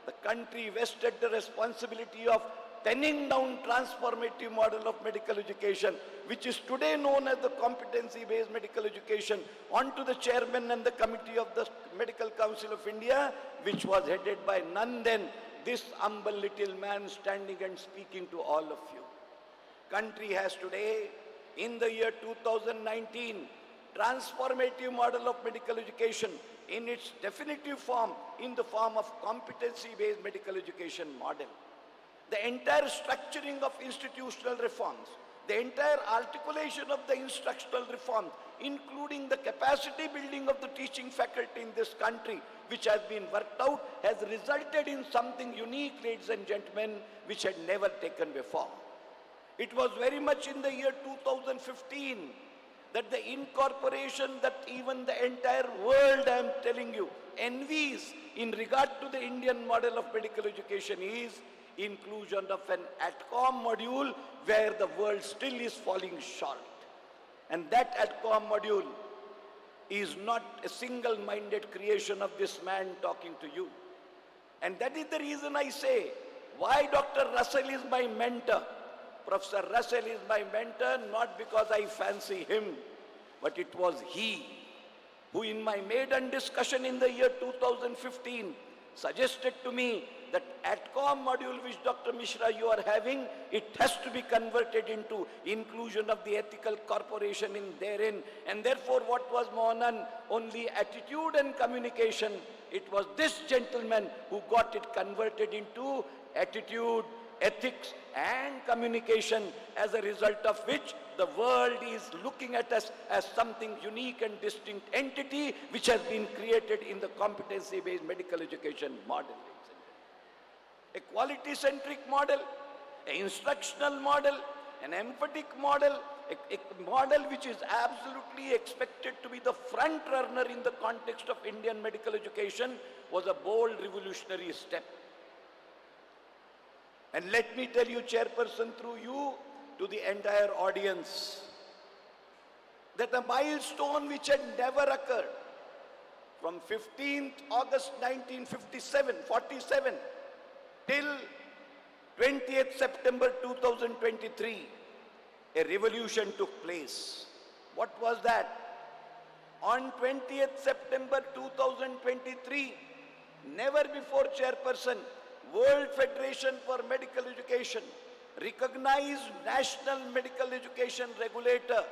the country vested the responsibility of penning down transformative model of medical education, which is today known as the competency-based medical education, onto the chairman and the committee of the Medical Council of India, which was headed by none then this humble little man standing and speaking to all of you. Country has today, in the year 2019, transformative model of medical education in its definitive form, in the form of competency-based medical education model. The entire structuring of institutional reforms, the entire articulation of the instructional reforms, including the capacity building of the teaching faculty in this country, which has been worked out, has resulted in something unique, ladies and gentlemen, which had never taken before. It was very much in the year 2015 that the incorporation that even the entire world, I am telling you, envies in regard to the Indian model of medical education is inclusion of an ATCOM module where the world still is falling short. And that ATCOM module is not a single-minded creation of this man talking to you. And that is the reason I say, why Dr. Russell is my mentor. Professor Russell is my mentor, not because I fancy him, but it was he who in my maiden discussion in the year 2015 suggested to me that ATCOM module which Dr. Mishra you are having, it has to be converted into inclusion of the ethical corporation in therein. And therefore what was Mohanan? Only attitude and communication. It was this gentleman who got it converted into attitude, ethics and communication, as a result of which the world is looking at us as something unique and distinct entity which has been created in the competency-based medical education model. A quality-centric model, an instructional model, an emphatic model, a model which is absolutely expected to be the front runner in the context of Indian medical education, was a bold revolutionary step. And let me tell you, Chairperson, through you, to the entire audience, that a milestone which had never occurred from 15th August 47 till 20th September 2023, a revolution took place. What was that? On 20th September 2023, never before chairperson, World Federation for Medical Education recognized National Medical Education Regulator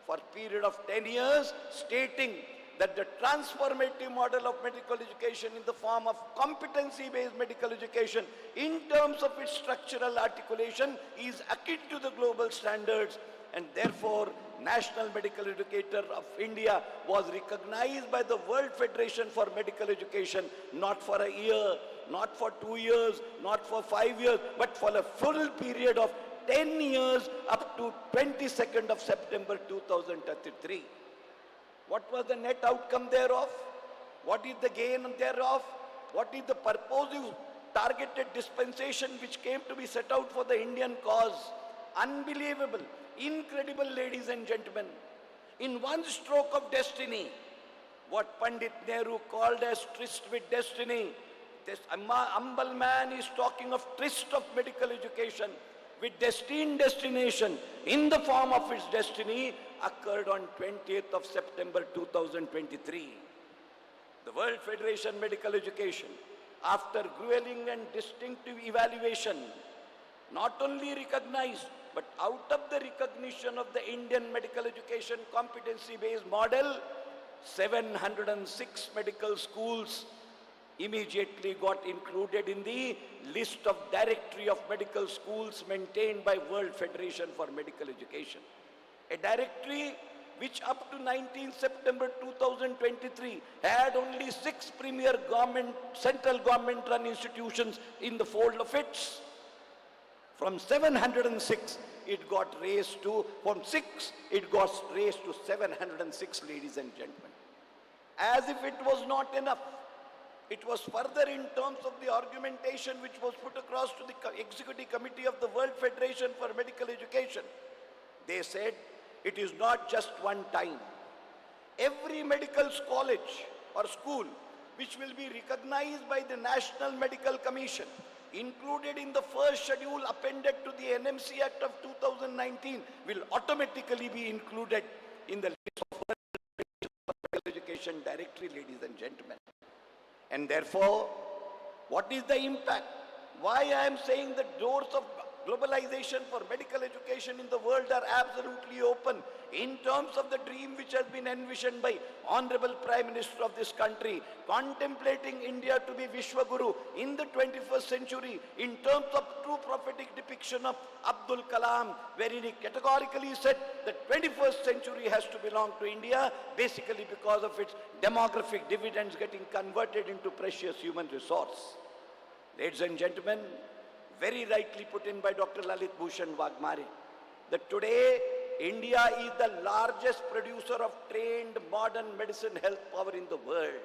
for a period of 10 years, stating that the transformative model of medical education in the form of competency-based medical education in terms of its structural articulation is akin to the global standards, and therefore National Medical Educator of India was recognized by the World Federation for Medical Education, not for a year, not for 2 years, not for 5 years, but for a full period of 10 years up to 22nd of September 2033. What was the net outcome thereof? What is the gain thereof? What is the purposive targeted dispensation which came to be set out for the Indian cause? Unbelievable, incredible, ladies and gentlemen. In one stroke of destiny, what Pandit Nehru called as tryst with destiny, this humble man is talking of tryst of medical education with destined destination in the form of its destiny occurred on 20th of September 2023. The World Federation Medical Education, after grueling and distinctive evaluation, not only recognized, but out of the recognition of the Indian medical education competency-based model, 706 medical schools immediately got included in the list of directory of medical schools maintained by World Federation for Medical Education. A directory which up to 19 September 2023 had only 6 premier central government run institutions in the fold of its. From 706, it got raised to, from 6, it got raised to 706, ladies and gentlemen. As if it was not enough, it was further in terms of the argumentation which was put across to the Executive Committee of the World Federation for Medical Education. They said it is not just one time. Every medical college or school which will be recognized by the National Medical Commission, included in the first schedule appended to the NMC Act of 2019, will automatically be included in the list of medical education directory, ladies and gentlemen. And therefore, what is the impact? Why I am saying the doors of globalization for medical education in the world are absolutely open in terms of the dream which has been envisioned by Honorable Prime Minister of this country, contemplating India to be Vishwaguru in the 21st century in terms of true prophetic depiction of Abdul Kalam, wherein he categorically said the 21st century has to belong to India, basically because of its demographic dividends getting converted into precious human resource. Ladies and gentlemen, very rightly put in by Dr. Lalit Bhushan Wagmare, that today India is the largest producer of trained modern medicine health power in the world.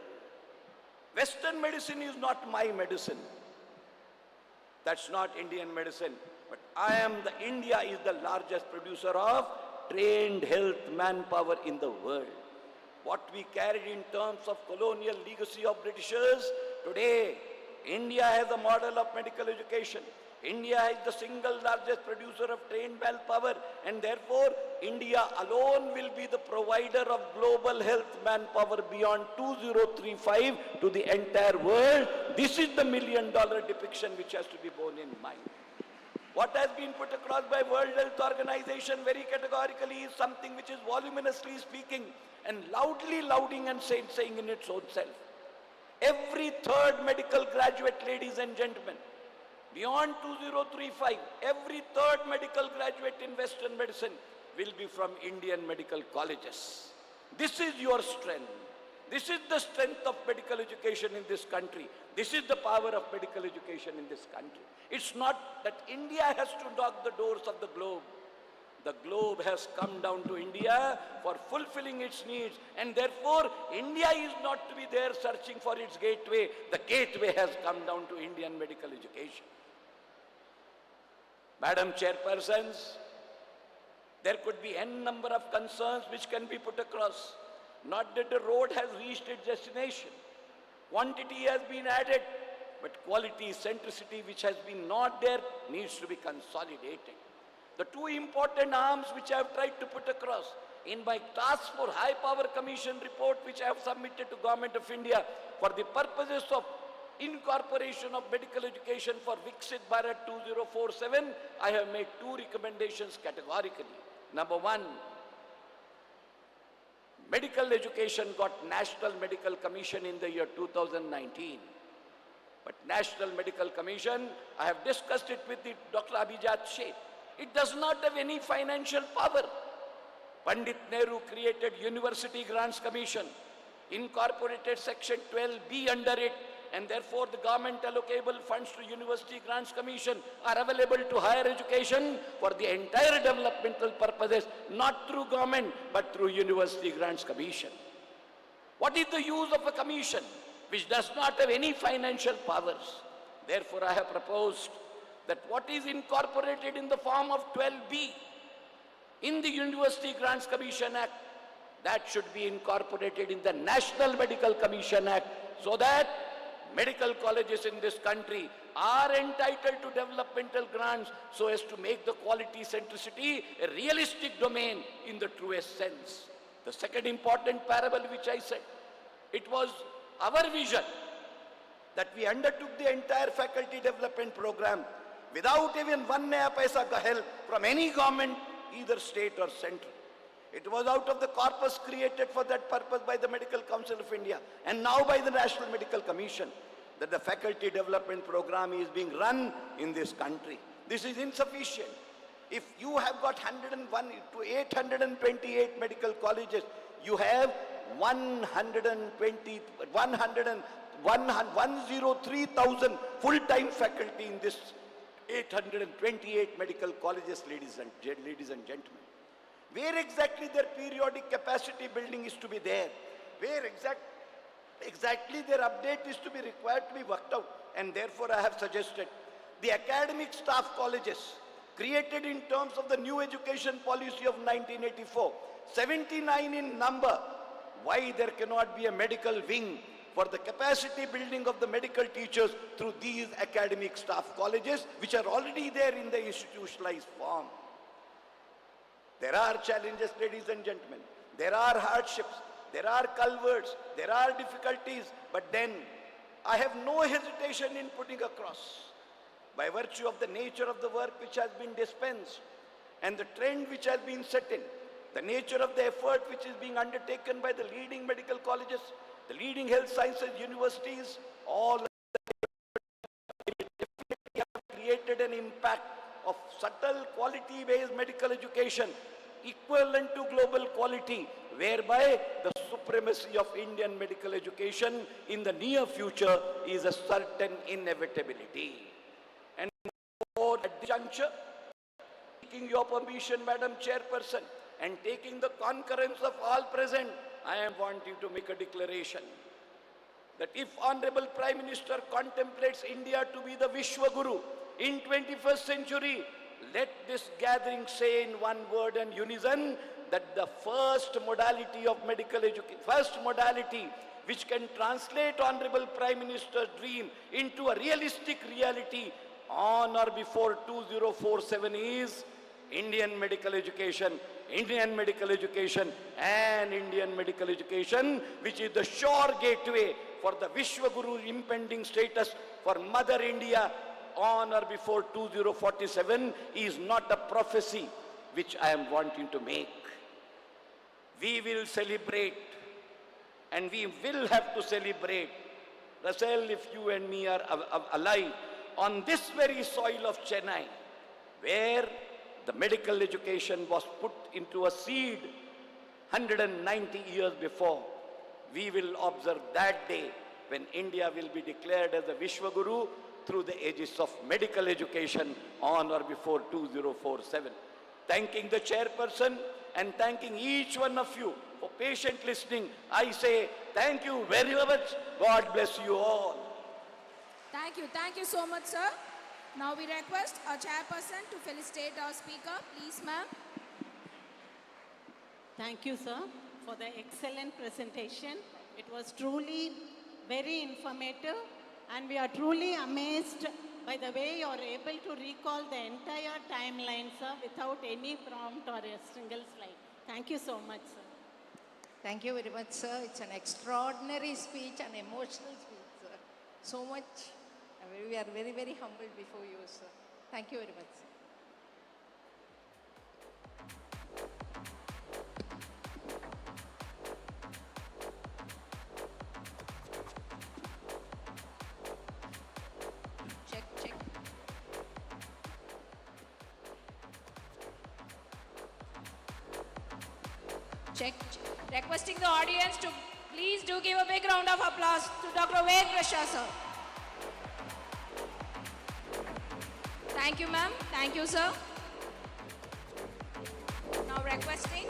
Western medicine is not my medicine. That's not Indian medicine. But India is the largest producer of trained health manpower in the world. What we carried in terms of colonial legacy of Britishers, today India has a model of medical education. India is the single largest producer of trained manpower, and therefore India alone will be the provider of global health manpower beyond 2035 to the entire world. This is the $1 million depiction which has to be borne in mind. What has been put across by World Health Organization very categorically is something which is voluminously speaking and loudly lauding and saying in its own self. Every third medical graduate, ladies and gentlemen, beyond 2035, every third medical graduate in Western medicine will be from Indian medical colleges. This is your strength. This is the strength of medical education in this country. This is the power of medical education in this country. It's not that India has to knock the doors of the globe. The globe has come down to India for fulfilling its needs, and therefore India is not to be there searching for its gateway. The gateway has come down to Indian medical education. Madam Chairpersons, there could be n number of concerns which can be put across. Not that the road has reached its destination. Quantity has been added, but quality, centricity, which has been not there, needs to be consolidated. The two important arms which I have tried to put across in my Task Force High Power Commission report, which I have submitted to Government of India for the purposes of incorporation of medical education for Viksit Bharat 2047, I have made two recommendations categorically. Number one, medical education got National Medical Commission in the year 2019. But National Medical Commission, I have discussed it with the Dr. Abhijat Sheth. It does not have any financial power. Pandit Nehru created University Grants Commission, incorporated Section 12B under it, and therefore the government allocable funds to University Grants Commission are available to higher education for the entire developmental purposes, not through government, but through University Grants Commission. What is the use of a commission which does not have any financial powers? Therefore, I have proposed that what is incorporated in the form of 12B in the University Grants Commission Act, that should be incorporated in the National Medical Commission Act, so that medical colleges in this country are entitled to developmental grants so as to make the quality centricity a realistic domain in the truest sense. The second important parable which I said, it was our vision that we undertook the entire faculty development program without even one naya paisa ka help from any government, either state or central. It was out of the corpus created for that purpose by the Medical Council of India and now by the National Medical Commission that the faculty development program is being run in this country. This is insufficient. If you have got 101 to 828 medical colleges, you have 103,000 full-time faculty in this 828 medical colleges, ladies and gentlemen. Where exactly their periodic capacity building is to be there? Where exactly their update is to be required to be worked out? And therefore I have suggested the academic staff colleges created in terms of the new education policy of 1984, 79 in number. Why there cannot be a medical wing for the capacity building of the medical teachers through these academic staff colleges, which are already there in the institutionalized form? There are challenges, ladies and gentlemen. There are hardships. There are culverts. There are difficulties. But then I have no hesitation in putting across, by virtue of the nature of the work which has been dispensed and the trend which has been set in, the nature of the effort which is being undertaken by the leading medical colleges, the leading health sciences universities, all have created an impact of subtle quality-based medical education equivalent to global quality, whereby the supremacy of Indian medical education in the near future is a certain inevitability. And at this juncture, taking your permission, Madam Chairperson, and taking the concurrence of all present, I am wanting to make a declaration that if Honorable Prime Minister contemplates India to be the Vishwa Guru in 21st century, let this gathering say in one word and unison that the first modality of medical education, first modality which can translate Honorable Prime Minister's dream into a realistic reality on or before 2047 is Indian medical education, Indian medical education and Indian medical education, which is the sure gateway for the Vishwa Guru impending status for Mother India on or before 2047 is not a prophecy which I am wanting to make. We will celebrate, and we will have to celebrate, Russell, if you and me are alive, on this very soil of Chennai, where the medical education was put into a seed 190 years before. We will observe that day when India will be declared as a Vishwa Guru through the aegis of medical education on or before 2047. Thanking the chairperson and thanking each one of you for patient listening, I say thank you very much. God bless you all.
Thank you so much, sir. Now we request our chairperson to felicitate our speaker. Please, ma'am.
Thank you, sir,
for the excellent presentation. It was truly very informative, and we are truly amazed by the way you are able to recall the entire timeline, sir, without any prompt or a single slide. Thank you so much, sir.
Thank you very much, sir. It's an extraordinary speech, an emotional speech, sir. So much. We are very, very humbled before you, sir. Thank you very much, sir. Check, check.
Check. Requesting the audience to please do give a big round of applause to Dr. Ved Prakash, sir. Thank you, ma'am. Thank you, sir. Now requesting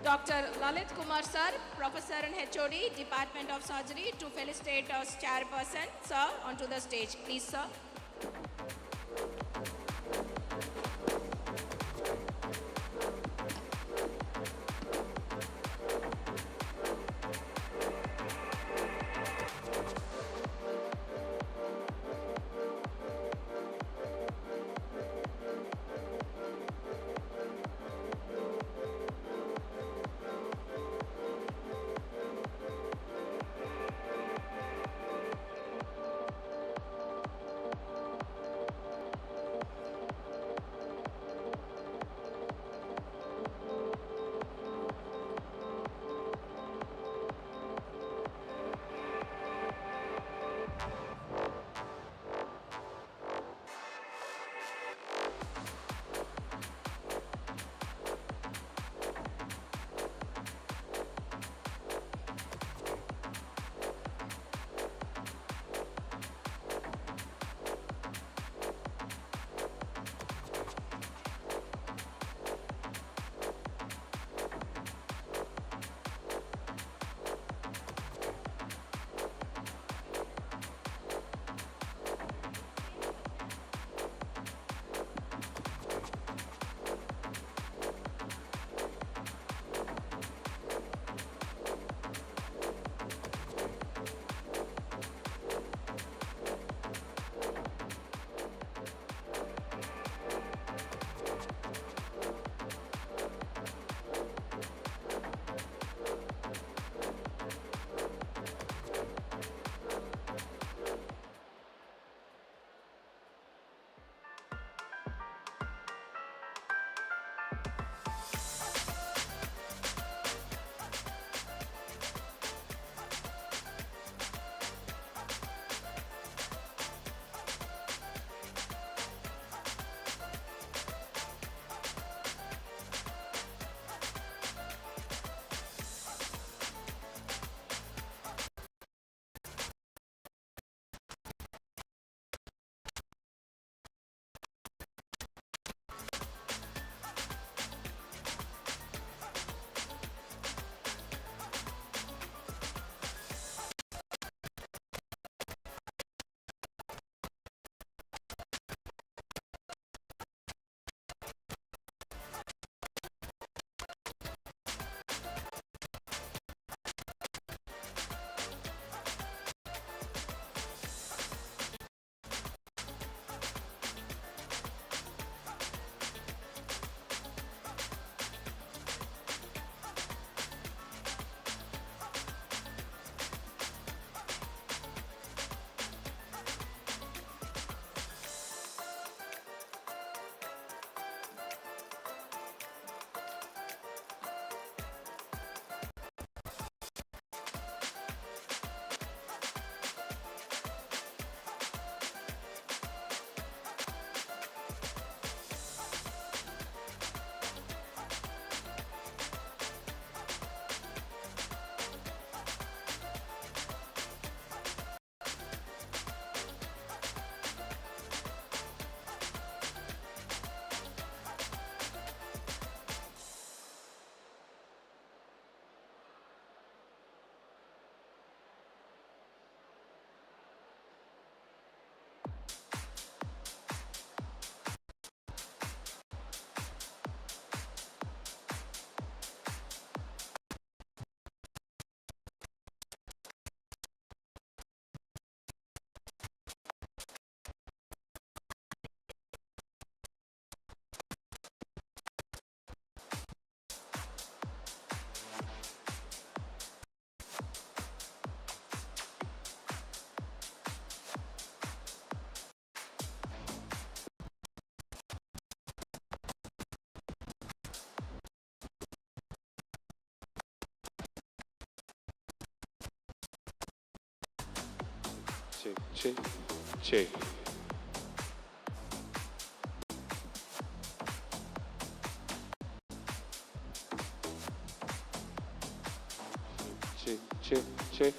Dr. Lalit Kumar, sir, Professor and HOD, Department of Surgery, to felicitate us chairperson, sir, onto the stage. Please, sir.
che, che. Che, che, che.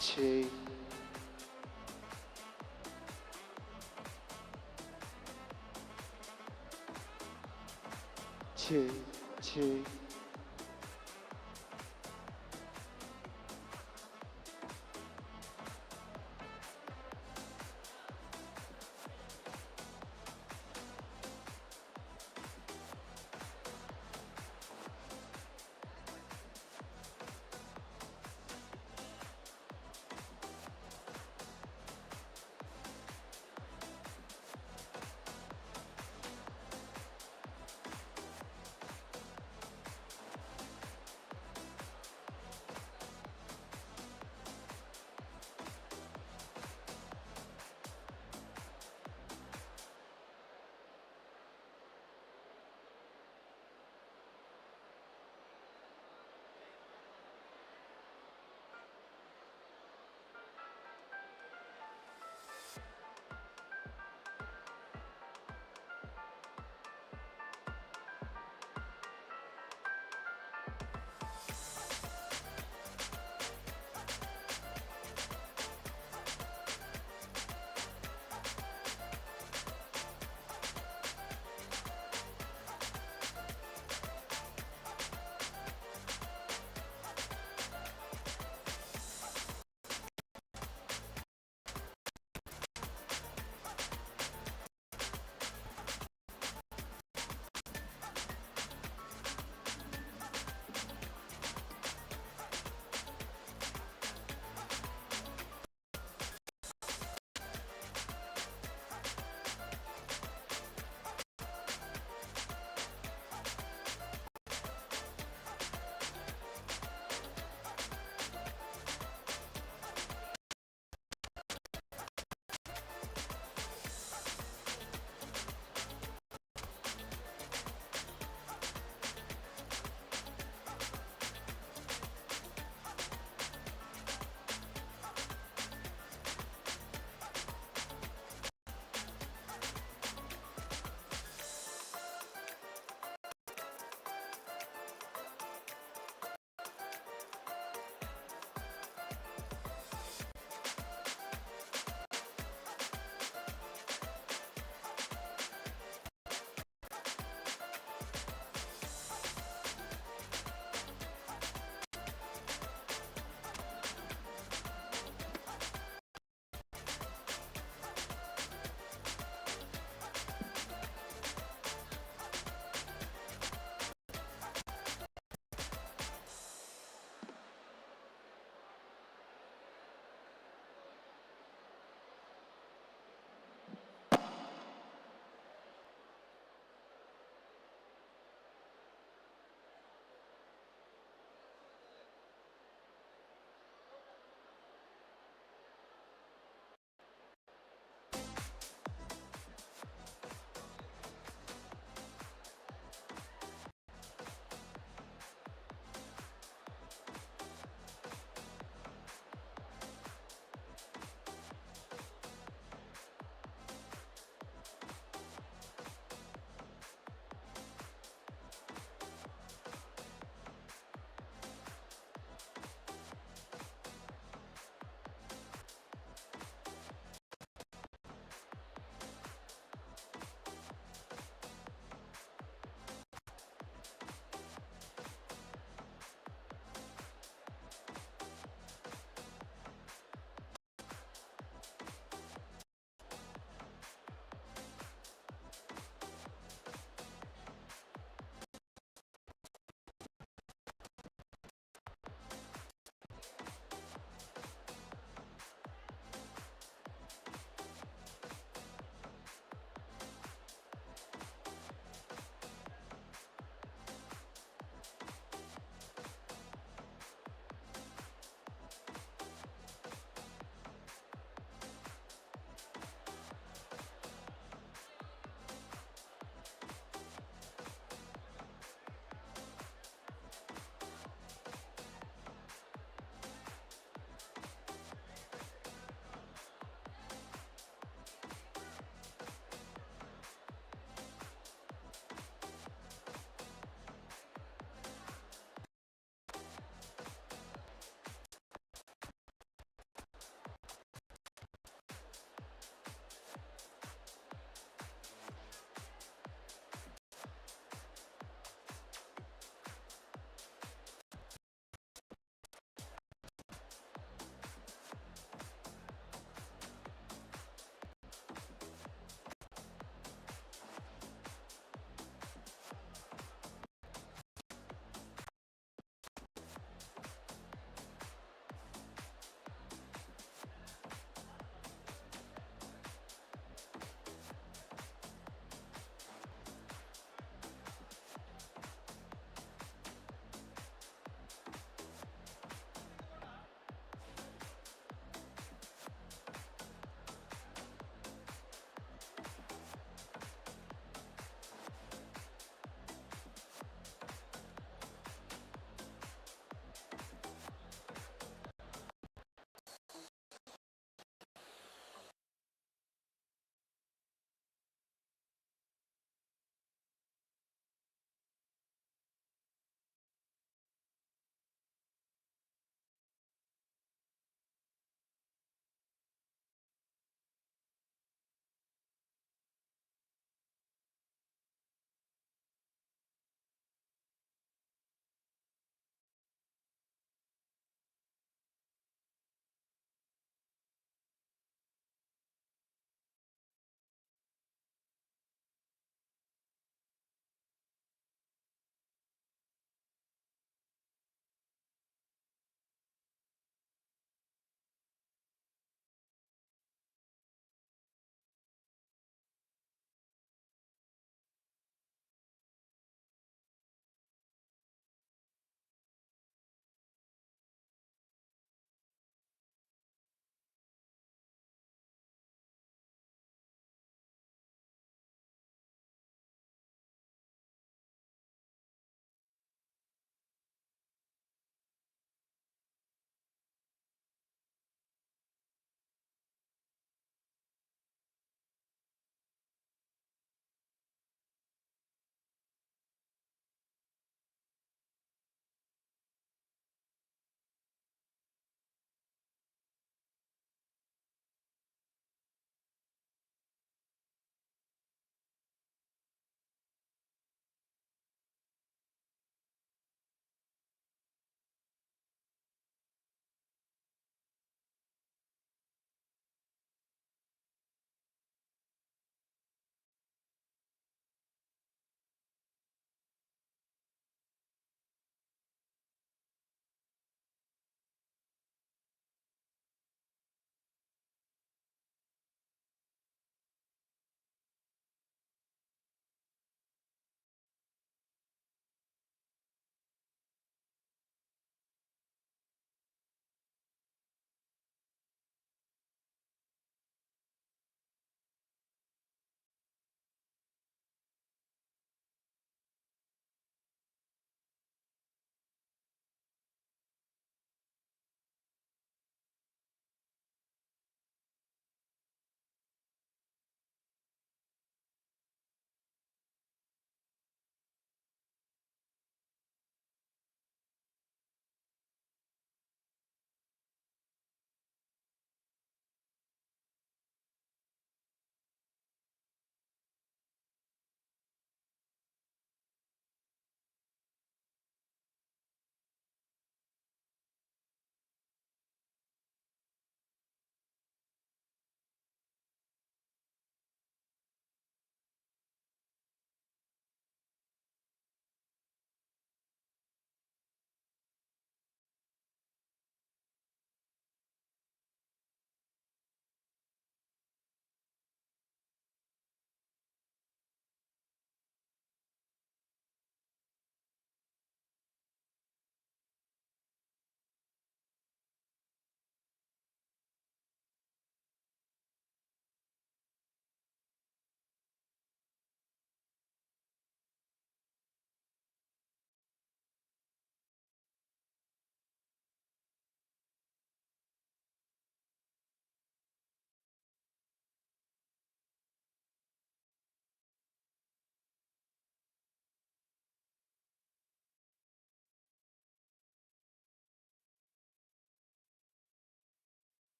Che. Che, che.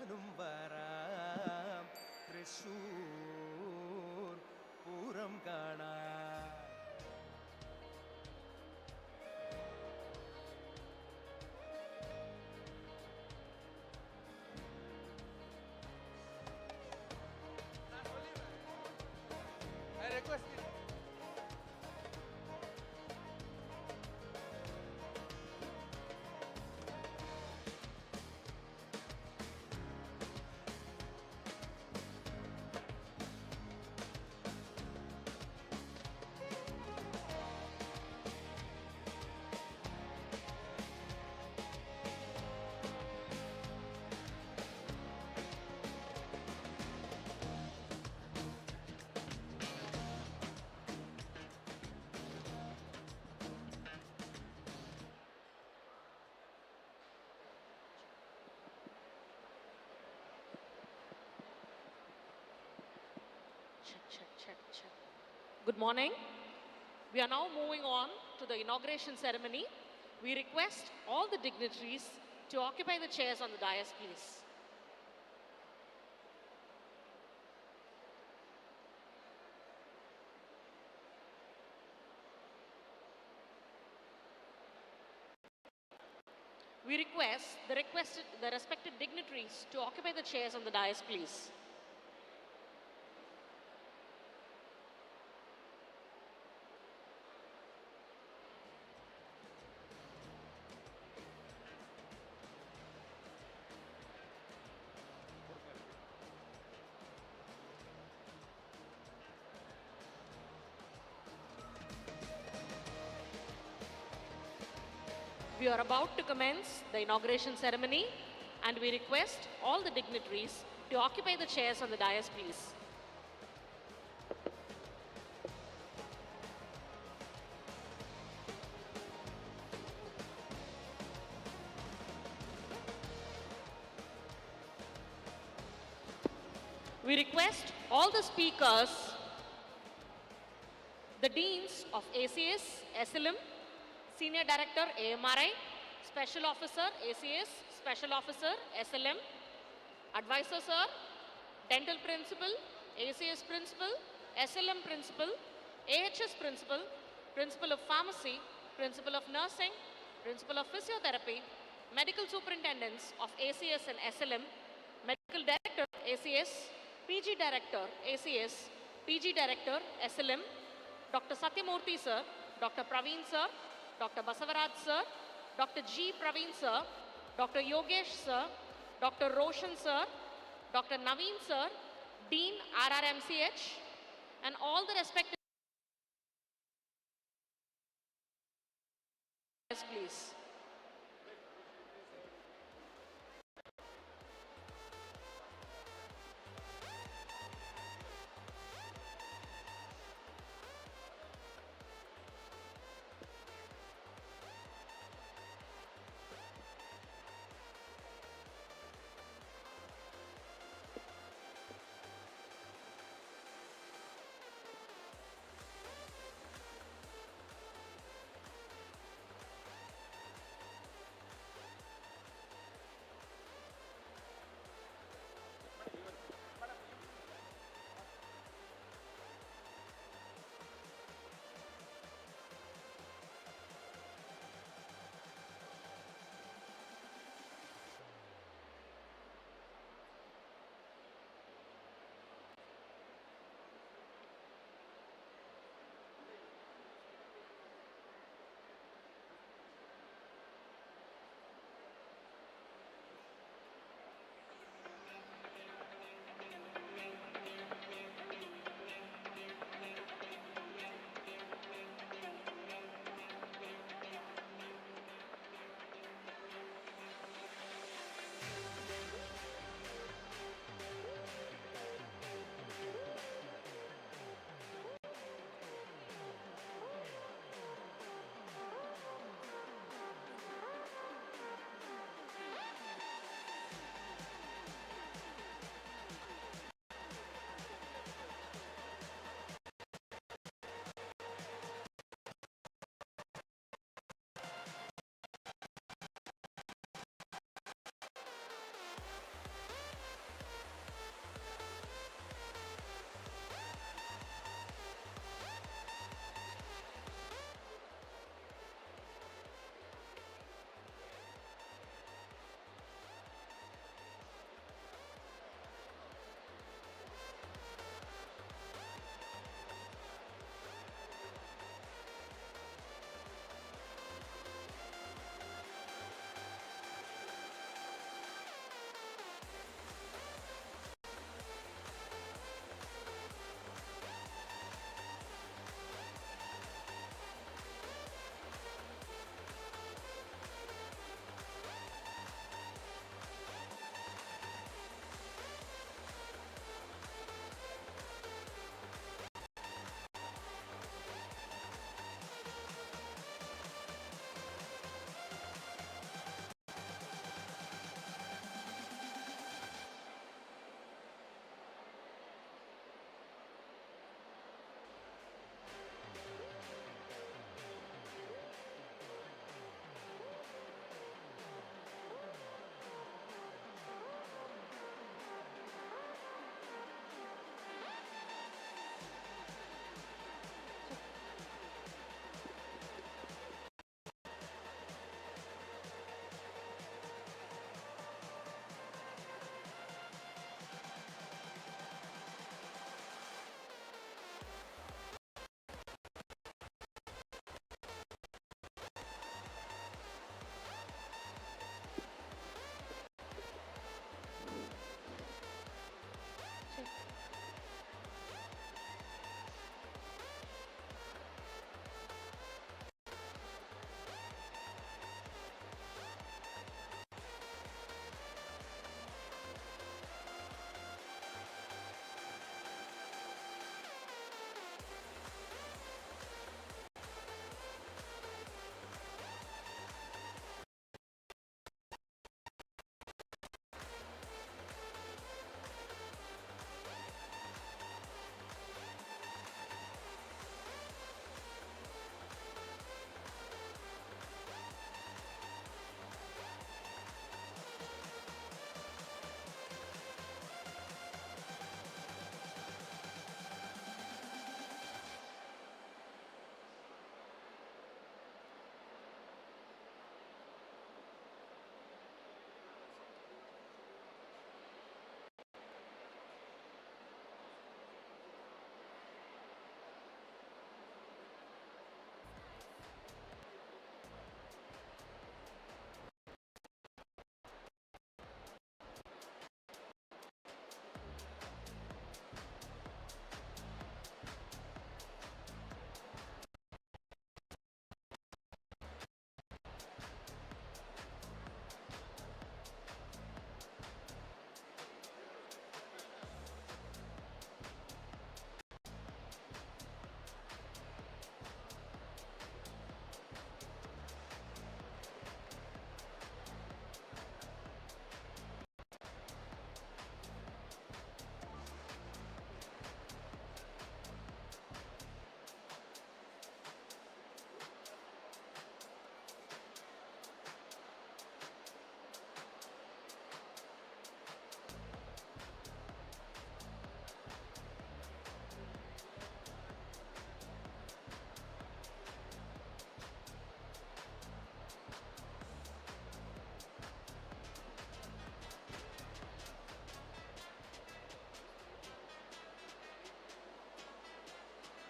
நானும் வராம் திரிசூர் பூரம் காணா. I request you.
Check. Good morning. We are now moving on to the inauguration ceremony. We request all the dignitaries to occupy the chairs on the dais, please. We request the respected dignitaries to occupy the chairs on the dais, please. We are about to commence the inauguration ceremony, and we request all the dignitaries to occupy the chairs on the dais, please. We request all the speakers, the deans of ACS, SLM, Senior Director, AMRI, Special Officer, ACS, Special Officer, SLM, Advisor Sir, Dental Principal, ACS Principal, SLM Principal, AHS Principal, Principal of Pharmacy, Principal of Nursing, Principal of Physiotherapy, Medical Superintendents of ACS and SLM, Medical Director, ACS, PG Director, ACS, PG Director, SLM, Dr. Satyamurthy Sir, Dr. Praveen Sir, Dr. Basavaraj Sir, Dr. G. Praveen Sir, Dr. Yogesh Sir, Dr. Roshan Sir, Dr. Naveen Sir, Dean RRMCH, and all the respected please.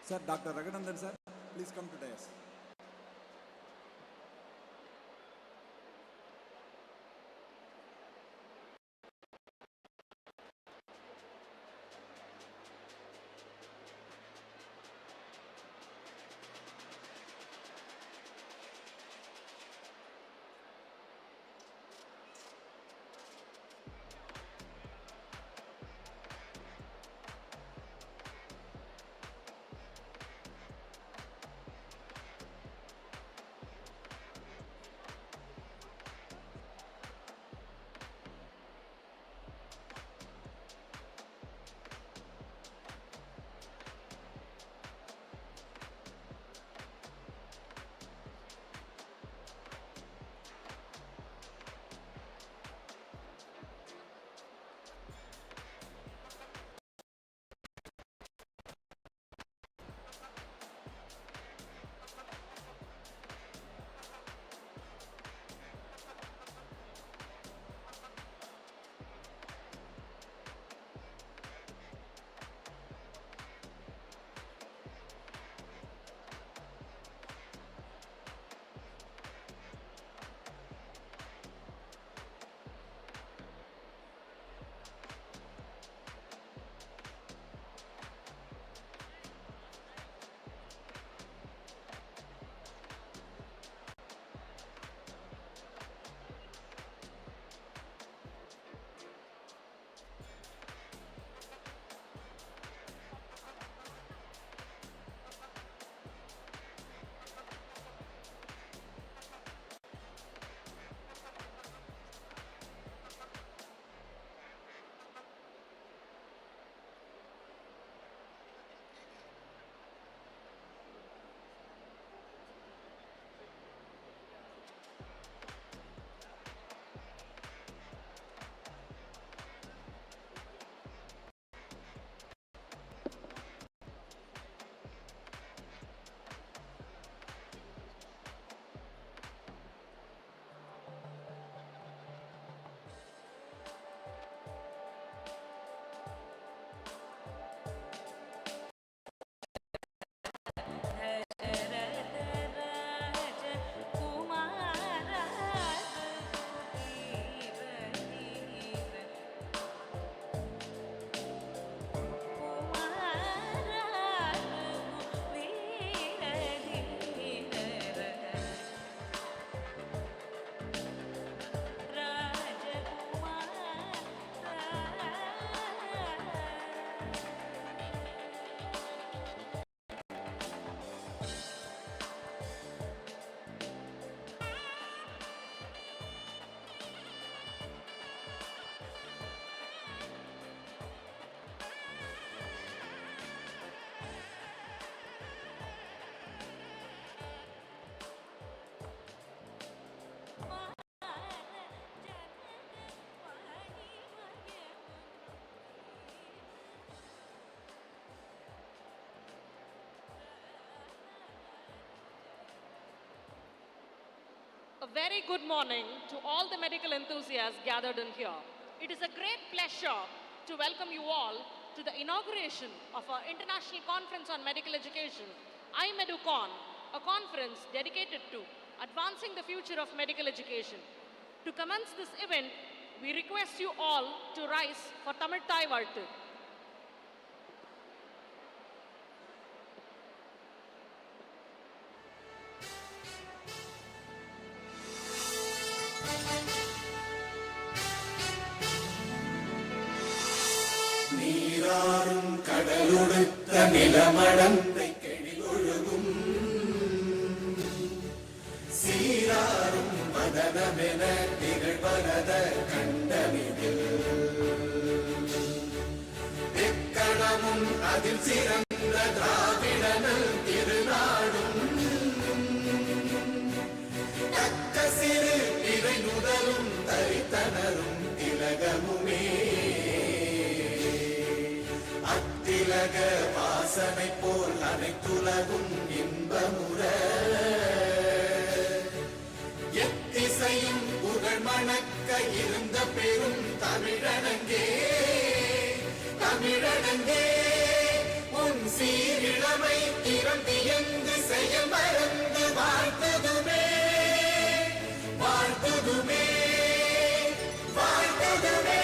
Sir, Dr. Raghunandan sir, please come to dais.
A very good morning to all the medical enthusiasts gathered in here. It is a great pleasure to welcome you all to the inauguration of our International Conference on Medical Education, iMeduCon, a conference dedicated to advancing the future of medical education. To commence this event, we request you all to rise for Tamil Thai Varthu.
நீராறும் கடலொடுத்த நிலமடந்தை கெழிலொழுகும் சீராறும் மதனமென திகழ்வரத கண்டமிதில் எக்கணமும் அதில் சிறந்த திராவிடனல் திருநாடும் தக்க சிறு இறை நுதலும் தரித்தனரும் திலகமுமே அத்திலக வாசனை போல் அனைத்துலகும் இன்பமுற எத்திசையும் புகழ் மணக்க இருந்த பெரும் தமிழனங்கே தமிழனங்கே உன் சீரிழ இளமை திறந்து எங்கு செயல் மறந்து வாழ்த்துதுமே வாழ்த்துதுமே வாழ்த்துதுமே.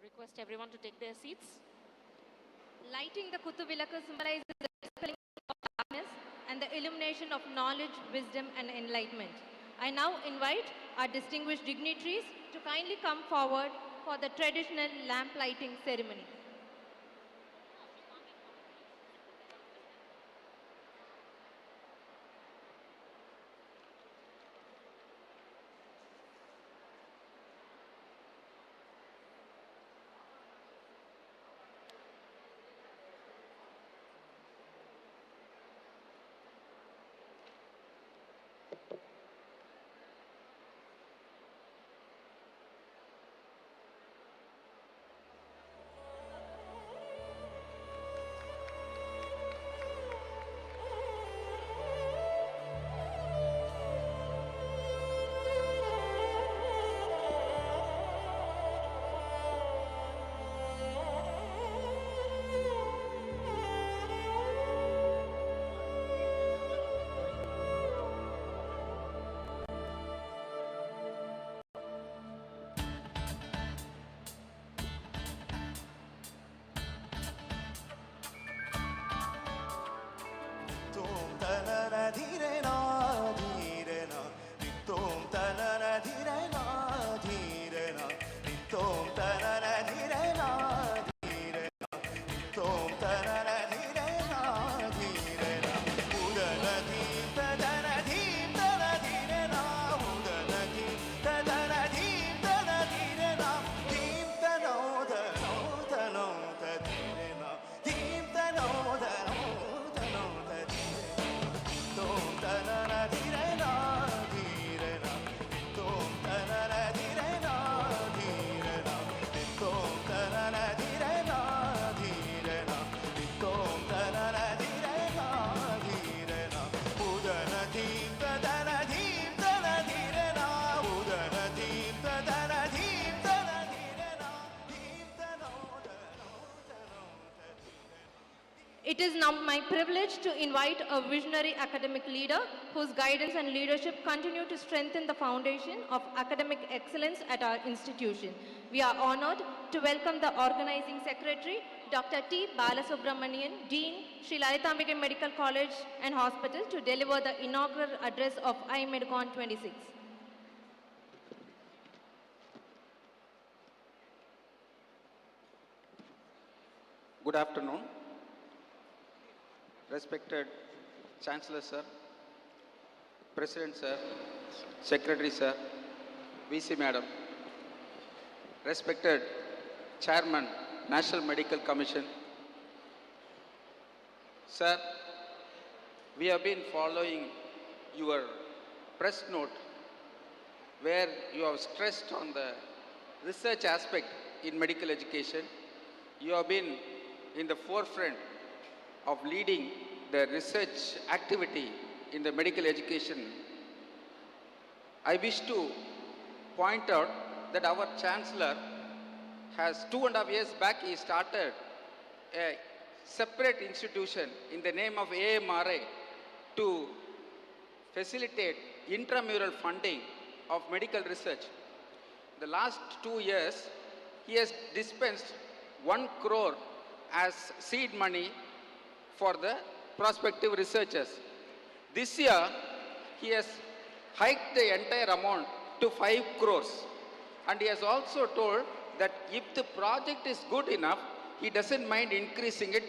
Request everyone to take their seats.
Lighting the Kuthuvilakku symbolizes the dispelling of darkness and the illumination of knowledge, wisdom and enlightenment. I now invite our distinguished dignitaries to kindly come forward for the traditional lamp lighting ceremony. It is now my privilege to invite a visionary academic leader whose guidance and leadership continue to strengthen the foundation of academic excellence at our institution. We are honored to welcome the organizing secretary, Dr. T. Balasubramanian, Dean, Sri Lalitambika Medical College and Hospital, to deliver the inaugural address of iMeduCon 26.
Good afternoon. Respected Chancellor Sir, President Sir, Secretary Sir, VC Madam, respected Chairman, National Medical Commission. Sir, we have been following your press note where you have stressed on the research aspect in medical education. You have been in the forefront of leading the research activity in the medical education. I wish to point out that our Chancellor has 2.5 years back, he started a separate institution in the name of AMRA to facilitate intramural funding of medical research. The last 2 years, he has dispensed 1 crore as seed money for the prospective researchers. This year, he has hiked the entire amount to 5 crores. And he has also told that if the project is good enough, he doesn't mind increasing it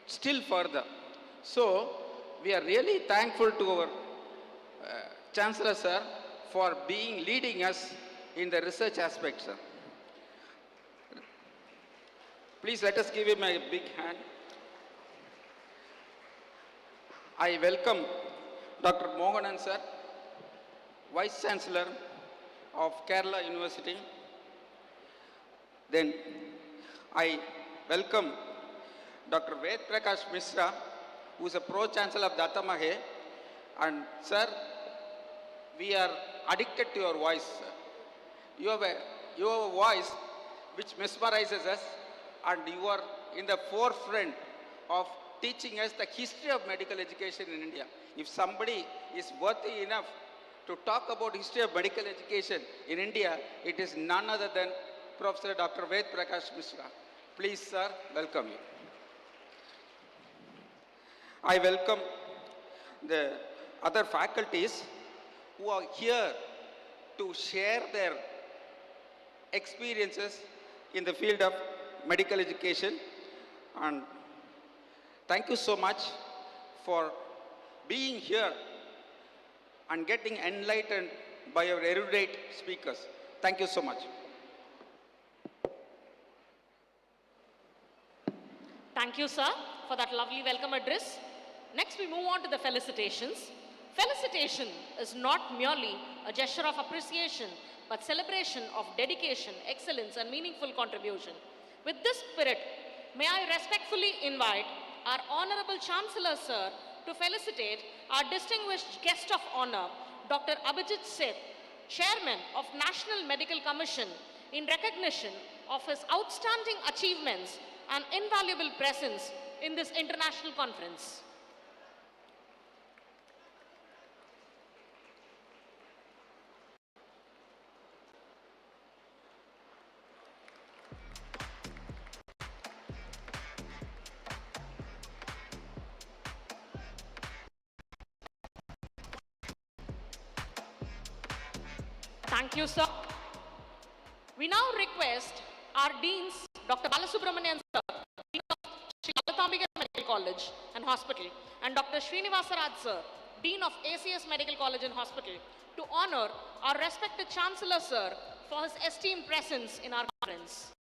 still further. So, we are really thankful to our Chancellor Sir for leading us in the research aspect, sir. Please let us give him a big hand. I welcome Dr. Mohanan sir, Vice Chancellor of Kerala University. Then I welcome Dr. Velappanchavadi Mishra, who is a Pro-Chancellor of Dattamahe. And sir, we are addicted to your voice. Sir. Your voice which mesmerizes us, and you are in the forefront of teaching us the history of medical education in India. If somebody is worthy enough to talk about history of medical education in India, it is none other than Professor Dr. Velappanchavadi Mishra. Please, sir, welcome you. I welcome the other faculties who are here to share their experiences in the field of medical education. And thank you so much for being here and getting enlightened by our erudite speakers. Thank you so much.
Thank you, sir, for that lovely welcome address. Next, we move on to the felicitations. Felicitation is not merely a gesture of appreciation, but celebration of dedication, excellence, and meaningful contribution. With this spirit, may I respectfully invite our Honorable Chancellor, sir, to felicitate our distinguished guest of honor, Dr. Abhijit Seth, Chairman of National Medical Commission, in recognition of his outstanding achievements and invaluable presence in this international conference. Thank you, sir. We now request our deans, Dr. Balasubramanian, sir, Dean of Sri Velappanchavadi Medical College and Hospital, and Dr. Srinivasaraj, sir, Dean of ACS Medical College and Hospital, to honor our respected Chancellor, sir, for his esteemed presence in our conference.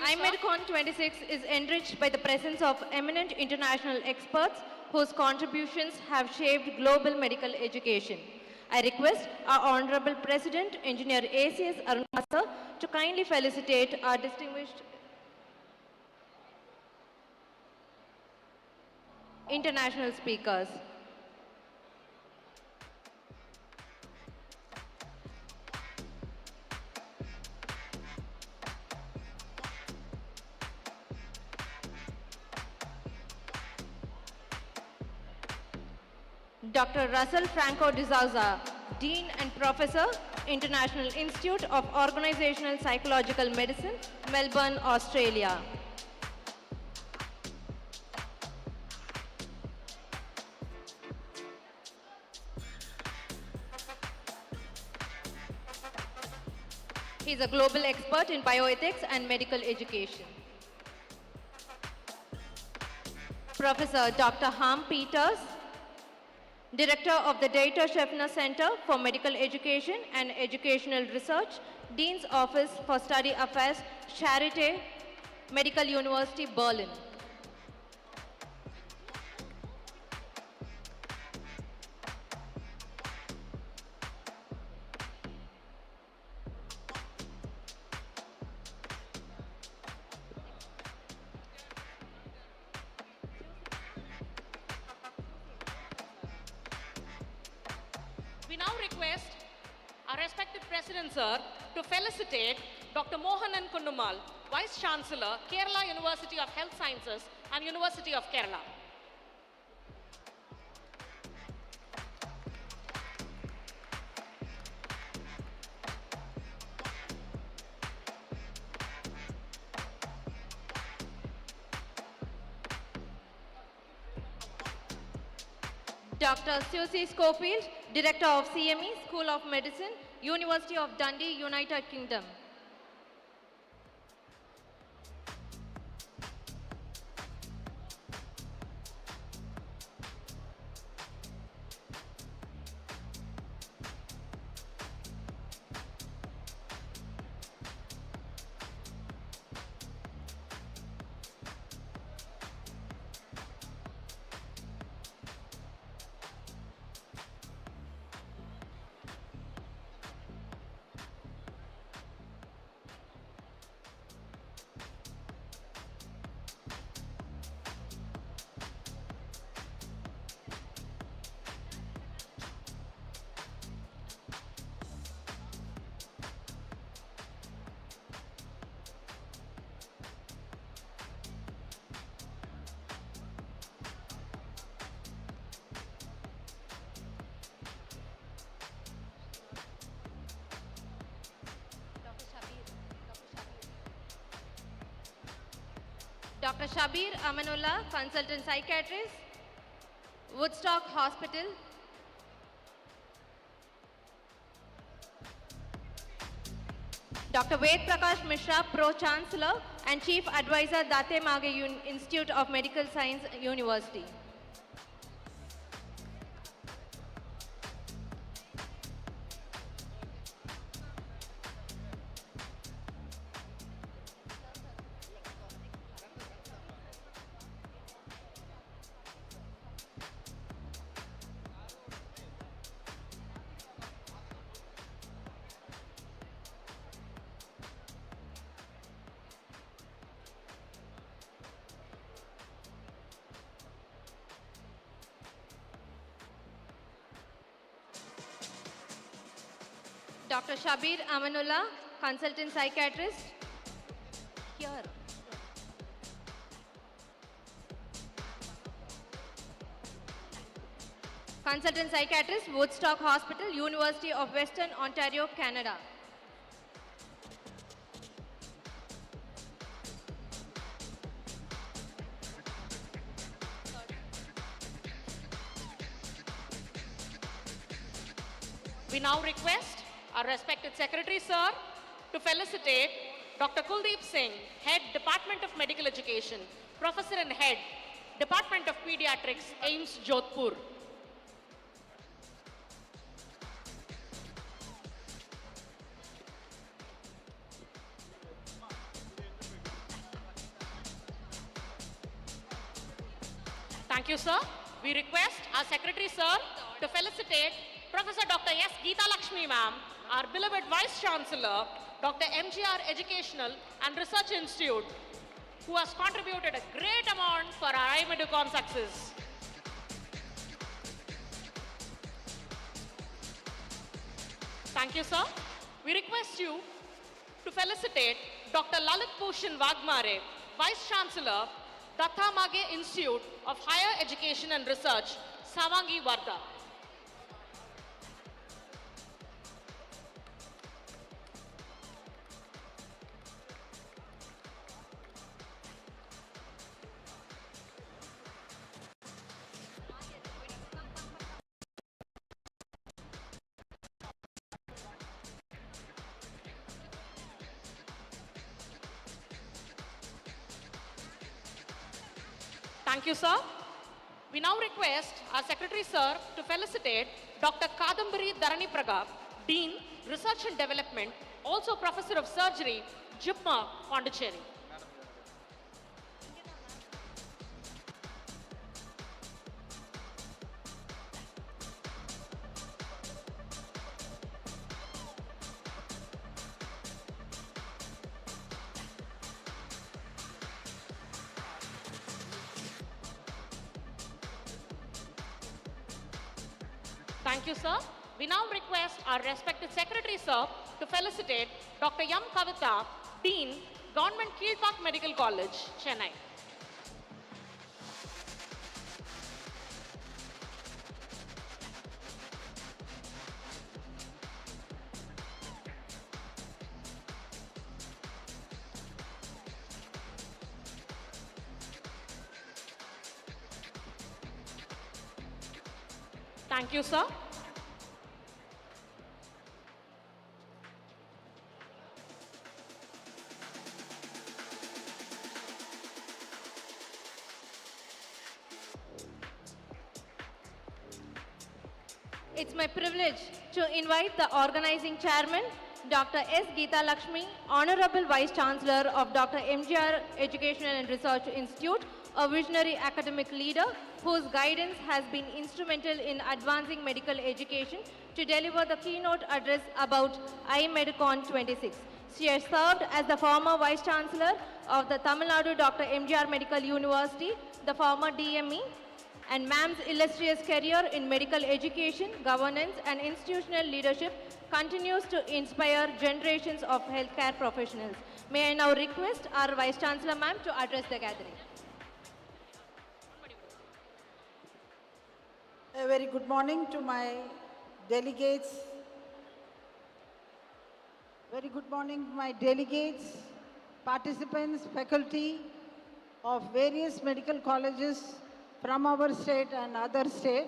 iMeduCon 26 is enriched by the presence of eminent international experts whose contributions have shaped global medical education. I request our Honorable President, Engineer ACS Arunkumar sir, to kindly felicitate our distinguished international speakers. Dr. Russell Franco de Souza, Dean and Professor, International Institute of Organizational Psychological Medicine, Melbourne, Australia. He is a global expert in bioethics and medical education. Professor Dr. Harm Peters, Director of the Dieter Scheffner Center for Medical Education and Educational Research, Dean's Office for Study Affairs, Charité Medical University, Berlin.
We now request our respected President, sir, to felicitate Dr. Mohanan Kundumal, Vice Chancellor, Kerala University of Health Sciences and University of Kerala.
Dr. Susie Schofield, Director of CME, School of Medicine, University of Dundee, United Kingdom. Dr. Shabir Amanullah, consultant psychiatrist, Woodstock Hospital. Dr. Ved Prakash Mishra, Pro-Chancellor and Chief Advisor, Date Mage Institute of Medical Science, University. Dr. Shabir Amanullah, consultant psychiatrist. Here. Consultant psychiatrist, Woodstock Hospital, University of Western Ontario, Canada.
We now request our respected Secretary, sir, to felicitate Dr. Kuldeep Singh, Head, Department of Medical Education, Professor and Head, Department of Pediatrics, AIIMS, Jodhpur. Thank you, sir. We request our Secretary, sir, to felicitate Professor Dr. S. Geeta Lakshmi, ma'am, our beloved Vice Chancellor, Dr. M.G.R. Educational and Research Institute, who has contributed a great amount for our iMeduCon success. Thank you, sir. We request you to felicitate Dr. Lalit Bhushan Wagmare, Vice Chancellor, Datta Mage Institute of Higher Education and Research, Savangi, Varda. Thank you, sir. We now request our Secretary, sir, to felicitate Dr. Kadambari Dharani Praga, Dean, Research and Development, also Professor of Surgery, JIPMA, Pondicherry. Thank you, sir. We now request our respected Secretary, sir, to felicitate Dr. M. Kavita, Dean, Government Keelpark Medical College, Chennai. Thank you, sir.
It's my privilege to invite the organizing chairman, Dr. S. Geeta Lakshmi, Honorable Vice Chancellor of Dr. M.G.R. Educational and Research Institute, a visionary academic leader whose guidance has been instrumental in advancing medical education, to deliver the keynote address about iMeduCon 26. She has served as the former Vice Chancellor of the Tamil Nadu Dr. M.G.R. Medical University, the former DME, and ma'am's illustrious career in medical education, governance, and institutional leadership continues to inspire generations of healthcare professionals. May I now request our Vice Chancellor ma'am to address the gathering.
A very good morning to my delegates. Very good morning, my delegates, participants, faculty of various medical colleges from our state and other state.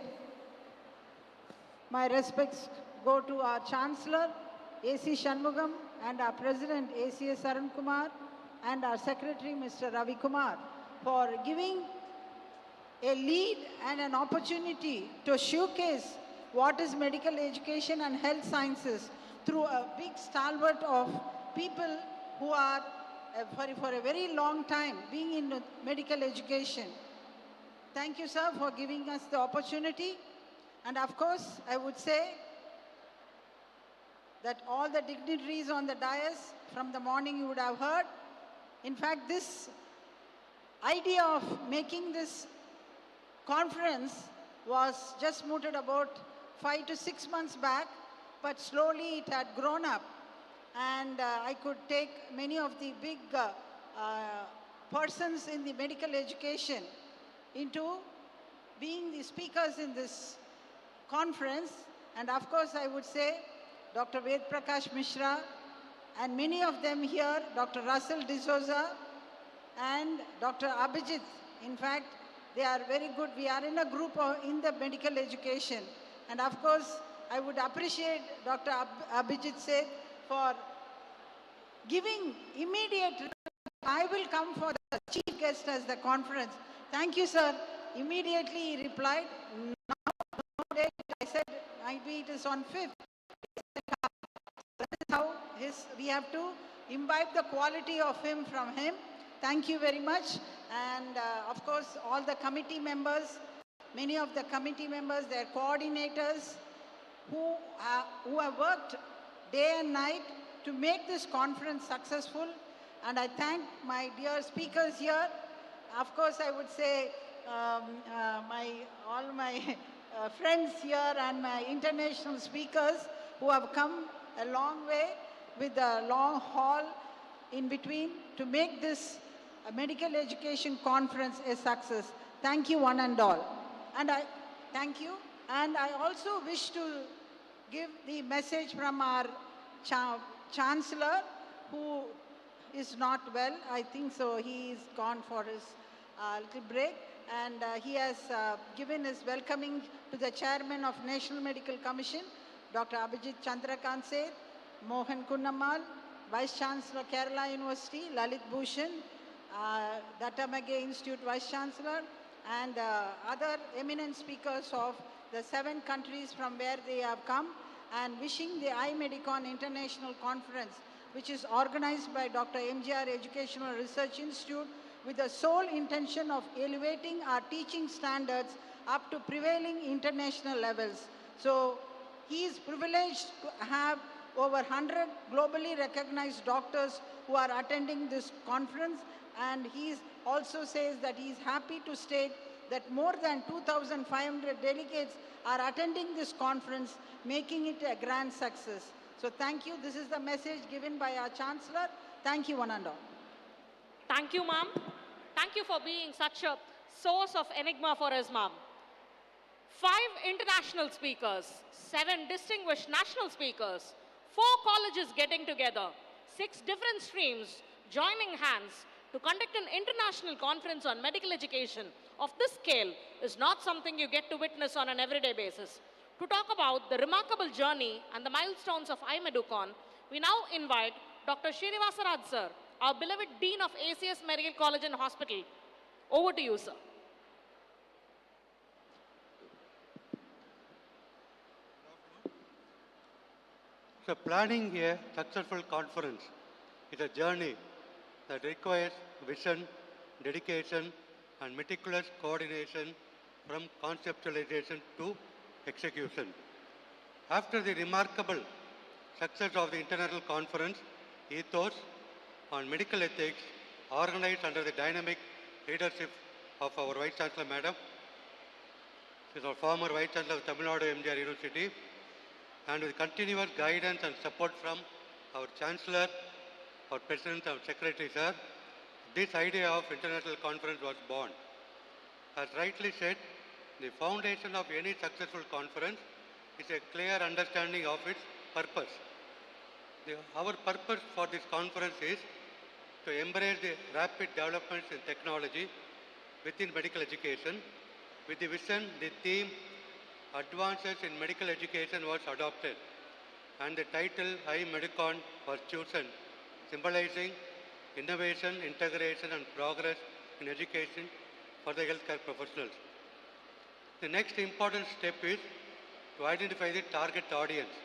My respects go to our Chancellor, A.C. Shanmugam, and our President, A.C.S. Arun Kumar, and our Secretary, Mr. Ravi Kumar, for giving a lead and an opportunity to showcase what is medical education and health sciences through a big stalwart of people who are for a very long time being in medical education. Thank you, sir, for giving us the opportunity. And of course, I would say that all the dignitaries on the dais from the morning you would have heard. In fact, this idea of making this conference was just mooted about 5 to 6 months back, but slowly it had grown up. And I could take many of the big persons in the medical education into being the speakers in this conference. And of course, I would say Dr. Velappanchavadi Mishra, and many of them here, Dr. Russell D'Souza and Dr. Abhijit. In fact, they are very good. We are in a group in the medical education. And of course, I would appreciate Dr. Abhijit Seth for giving immediate, I will come for the chief guest as the conference. Thank you, sir. Immediately he replied, no date. I said, maybe it is on 5th. That is how we have to imbibe the quality of him from him. Thank you very much. And of course, all the committee members, many of the committee members, their coordinators, who have worked day and night to make this conference successful. And I thank my dear speakers here. Of course, I would say all my friends here and my international speakers who have come a long way with a long haul in between to make this medical education conference a success. Thank you one and all. And I thank you. And I also wish to give the message from our Chancellor, who is not well. I think so. He is gone for his little break. And he has given his welcoming to the Chairman of National Medical Commission, Dr. Abhijit Chandrakant Seth, Mohan Kunnamal, Vice Chancellor, Kerala University, Lalit Bhushan, Dattamage Institute Vice Chancellor, and other eminent speakers of the 7 countries from where they have come, and wishing the iMeduCon International Conference, which is organized by Dr. M.G.R. Educational Research Institute, with the sole intention of elevating our teaching standards up to prevailing international levels. So he is privileged to have over 100 globally recognized doctors who are attending this conference, and he also says that he is happy to state that more than 2,500 delegates are attending this conference, making it a grand success. So thank you. This is the message given by our Chancellor. Thank you one and all.
Thank you, ma'am. Thank you for being such a source of enigma for us, ma'am. 5 international speakers, 7 distinguished national speakers, 4 colleges getting together, 6 different streams joining hands to conduct an international conference on medical education of this scale is not something you get to witness on an everyday basis. To talk about the remarkable journey and the milestones of iMeduCon, we now invite Dr. Srinivasa Raj sir, our beloved Dean of ACS Medical College and Hospital. Over to you, sir.
So planning a successful conference is a journey that requires vision, dedication, and meticulous coordination from conceptualization to execution. After the remarkable success of the International Conference, ethos on medical ethics, organized under the dynamic leadership of our Vice Chancellor, Madam, she is our former Vice Chancellor of Tamil Nadu M.G.R. University, and with continuous guidance and support from our Chancellor, our President, our Secretary, sir, this idea of International Conference was born. As rightly said, the foundation of any successful conference is a clear understanding of its purpose. Our purpose for this conference is to embrace the rapid developments in technology within medical education. With the vision, the theme Advances in Medical Education was adopted and the title iMeduCon was chosen, symbolizing innovation, integration and progress in education for the healthcare professionals. The next important step is to identify the target audience.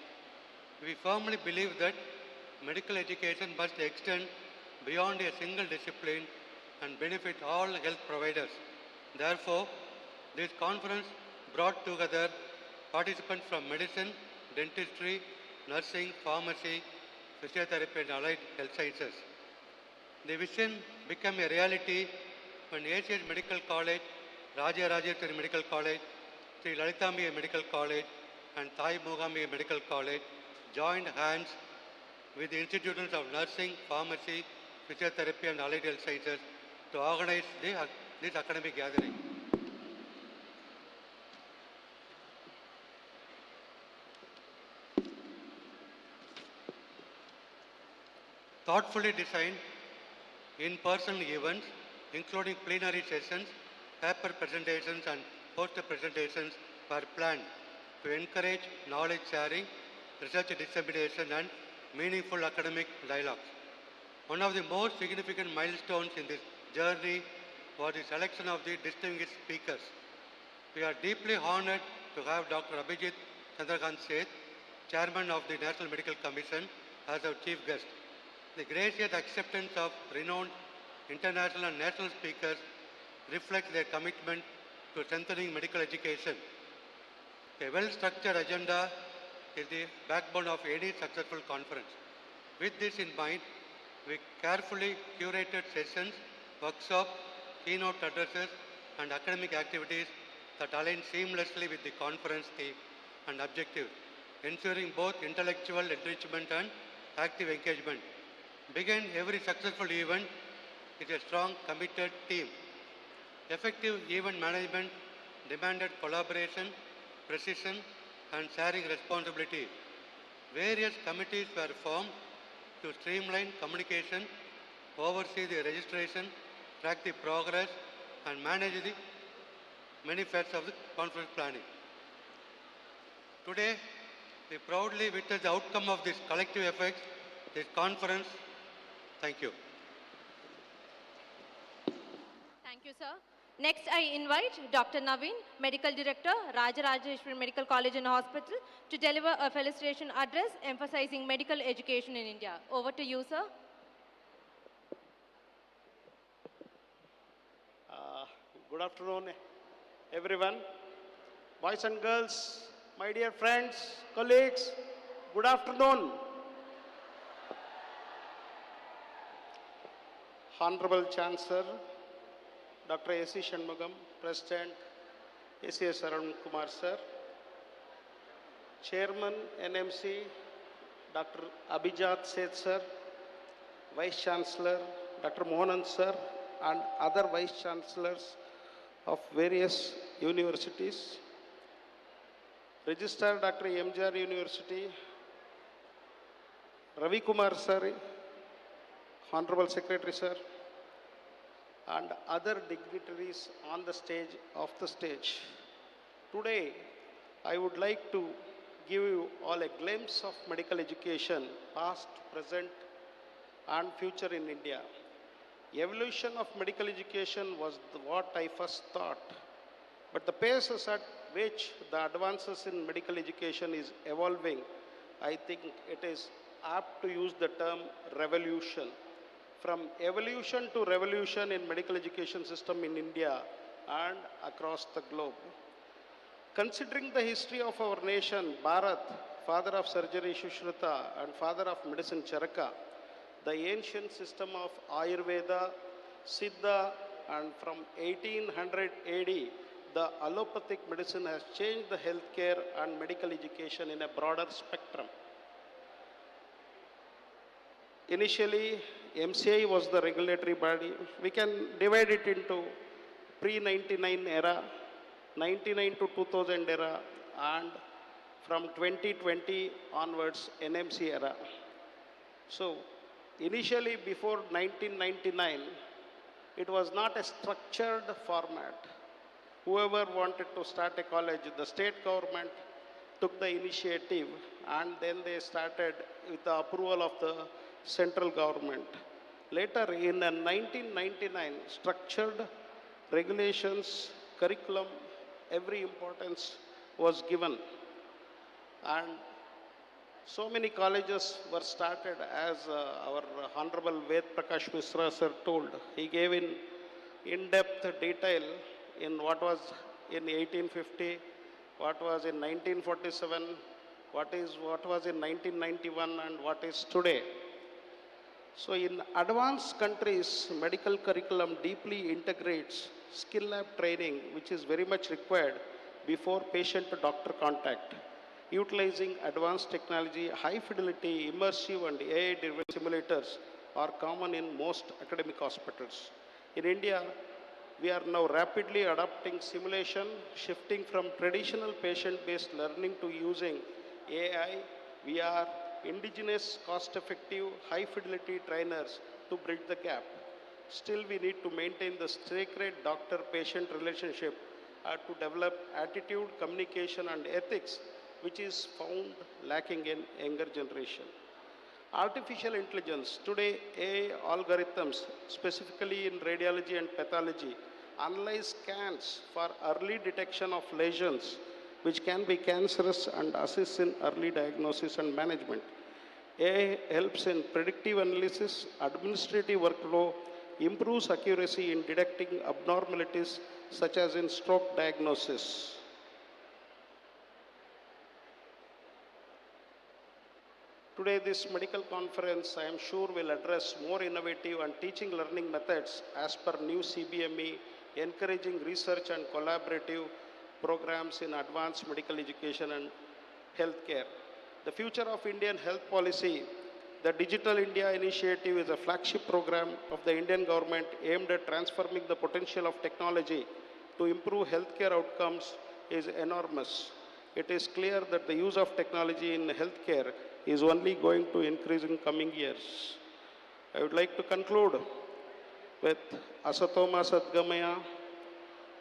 We firmly believe that medical education must extend beyond a single discipline and benefit all health providers. Therefore, this conference brought together participants from medicine, dentistry, nursing, pharmacy, physiotherapy and allied health sciences. The vision became a reality when ACS Medical College, Raja Rajeshwari Medical College, Sri Lalitambikai Medical College and Thai Mogambikai Medical College joined hands with the institutions of nursing, pharmacy, physiotherapy and allied health sciences to organize this academic gathering. Thoughtfully designed in-person events, including plenary sessions, paper presentations and poster presentations were planned to encourage knowledge sharing, research dissemination and meaningful academic dialogues. One of the most significant milestones in this journey was the selection of the distinguished speakers. We are deeply honored to have Dr. Abhijit Chandrakant Seth, Chairman of the National Medical Commission, as our chief guest. The gracious acceptance of renowned international and national speakers reflects their commitment to strengthening medical education. A well-structured agenda is the backbone of any successful conference. With this in mind, we carefully curated sessions, workshops, keynote addresses, and academic activities that align seamlessly with the conference theme and objective, ensuring both intellectual enrichment and active engagement. Behind every successful event is a strong, committed team. Effective event management demanded collaboration, precision, and sharing responsibility. Various committees were formed to streamline communication, oversee the registration, track the progress, and manage the many facets of the conference planning. Today, we proudly witness the outcome of this collective effort, this conference. Thank you.
Thank you, sir. Next, I invite Dr. Naveen, Medical Director, Raja Rajeshwari Medical College and Hospital, to deliver a felicitation address emphasizing medical education in India. Over to you, sir.
Good afternoon, everyone. Boys and girls, my dear friends, colleagues, good afternoon. Honorable Chancellor, Dr. A.C. Shanmugam, President, A.C.S. Arun Kumar Sir, Chairman, NMC, Dr. Abhijat Seth Sir, Vice Chancellor, Dr. Mohanan Sir, and other Vice Chancellors of various universities, Registrar Dr. M.G.R. University, Ravi Kumar Sir, Honorable Secretary Sir, and other dignitaries on the stage. Today, I would like to give you all a glimpse of medical education, past, present, and future in India. Evolution of medical education was what I first thought, but the pace at which the advances in medical education is evolving, I think it is apt to use the term revolution. From evolution to revolution in medical education system in India and across the globe. Considering the history of our nation, Bharat, father of surgery Shushruta and father of medicine Charaka, the ancient system of Ayurveda, Siddha, and from 1800 AD, the allopathic medicine has changed the healthcare and medical education in a broader spectrum. Initially, MCI was the regulatory body. We can divide it into pre-99 era, 99 to 2000 era, and from 2020 onwards, NMC era. So, Initially, before 1999, it was not a structured format. Whoever wanted to start a college, the state government took the initiative and then they started with the approval of the central government. Later, in 1999, structured regulations, curriculum, every importance was given. And so many colleges were started, as our Honorable Velappanchavadi Mishra sir told. He gave in-depth detail in what was in 1850, what was in 1947, what was in 1991, and what is today. So in advanced countries, medical curriculum deeply integrates skill lab training, which is very much required before patient-to-doctor contact. Utilizing advanced technology, high-fidelity, immersive, and AI-driven simulators are common in most academic hospitals. In India, we are now rapidly adopting simulation, shifting from traditional patient-based learning to using AI, VR, indigenous, cost-effective, high-fidelity trainers to bridge the gap. Still, we need to maintain the sacred doctor-patient relationship to develop attitude, communication, and ethics, which is found lacking in younger generation. Artificial intelligence. Today, AI algorithms, specifically in radiology and pathology, analyze scans for early detection of lesions, which can be cancerous, and assists in early diagnosis and management. AI helps in predictive analysis, administrative workflow, improves accuracy in detecting abnormalities such as in stroke diagnosis. Today, this medical conference, I am sure, will address more innovative and teaching learning methods as per new CBME, encouraging research and collaborative programs in advanced medical education and healthcare. The future of Indian health policy, the Digital India Initiative, is a flagship program of the Indian government aimed at transforming the potential of technology to improve healthcare outcomes is enormous. It is clear that the use of technology in healthcare is only going to increase in coming years. I would like to conclude with Asatoma Sadgamaya.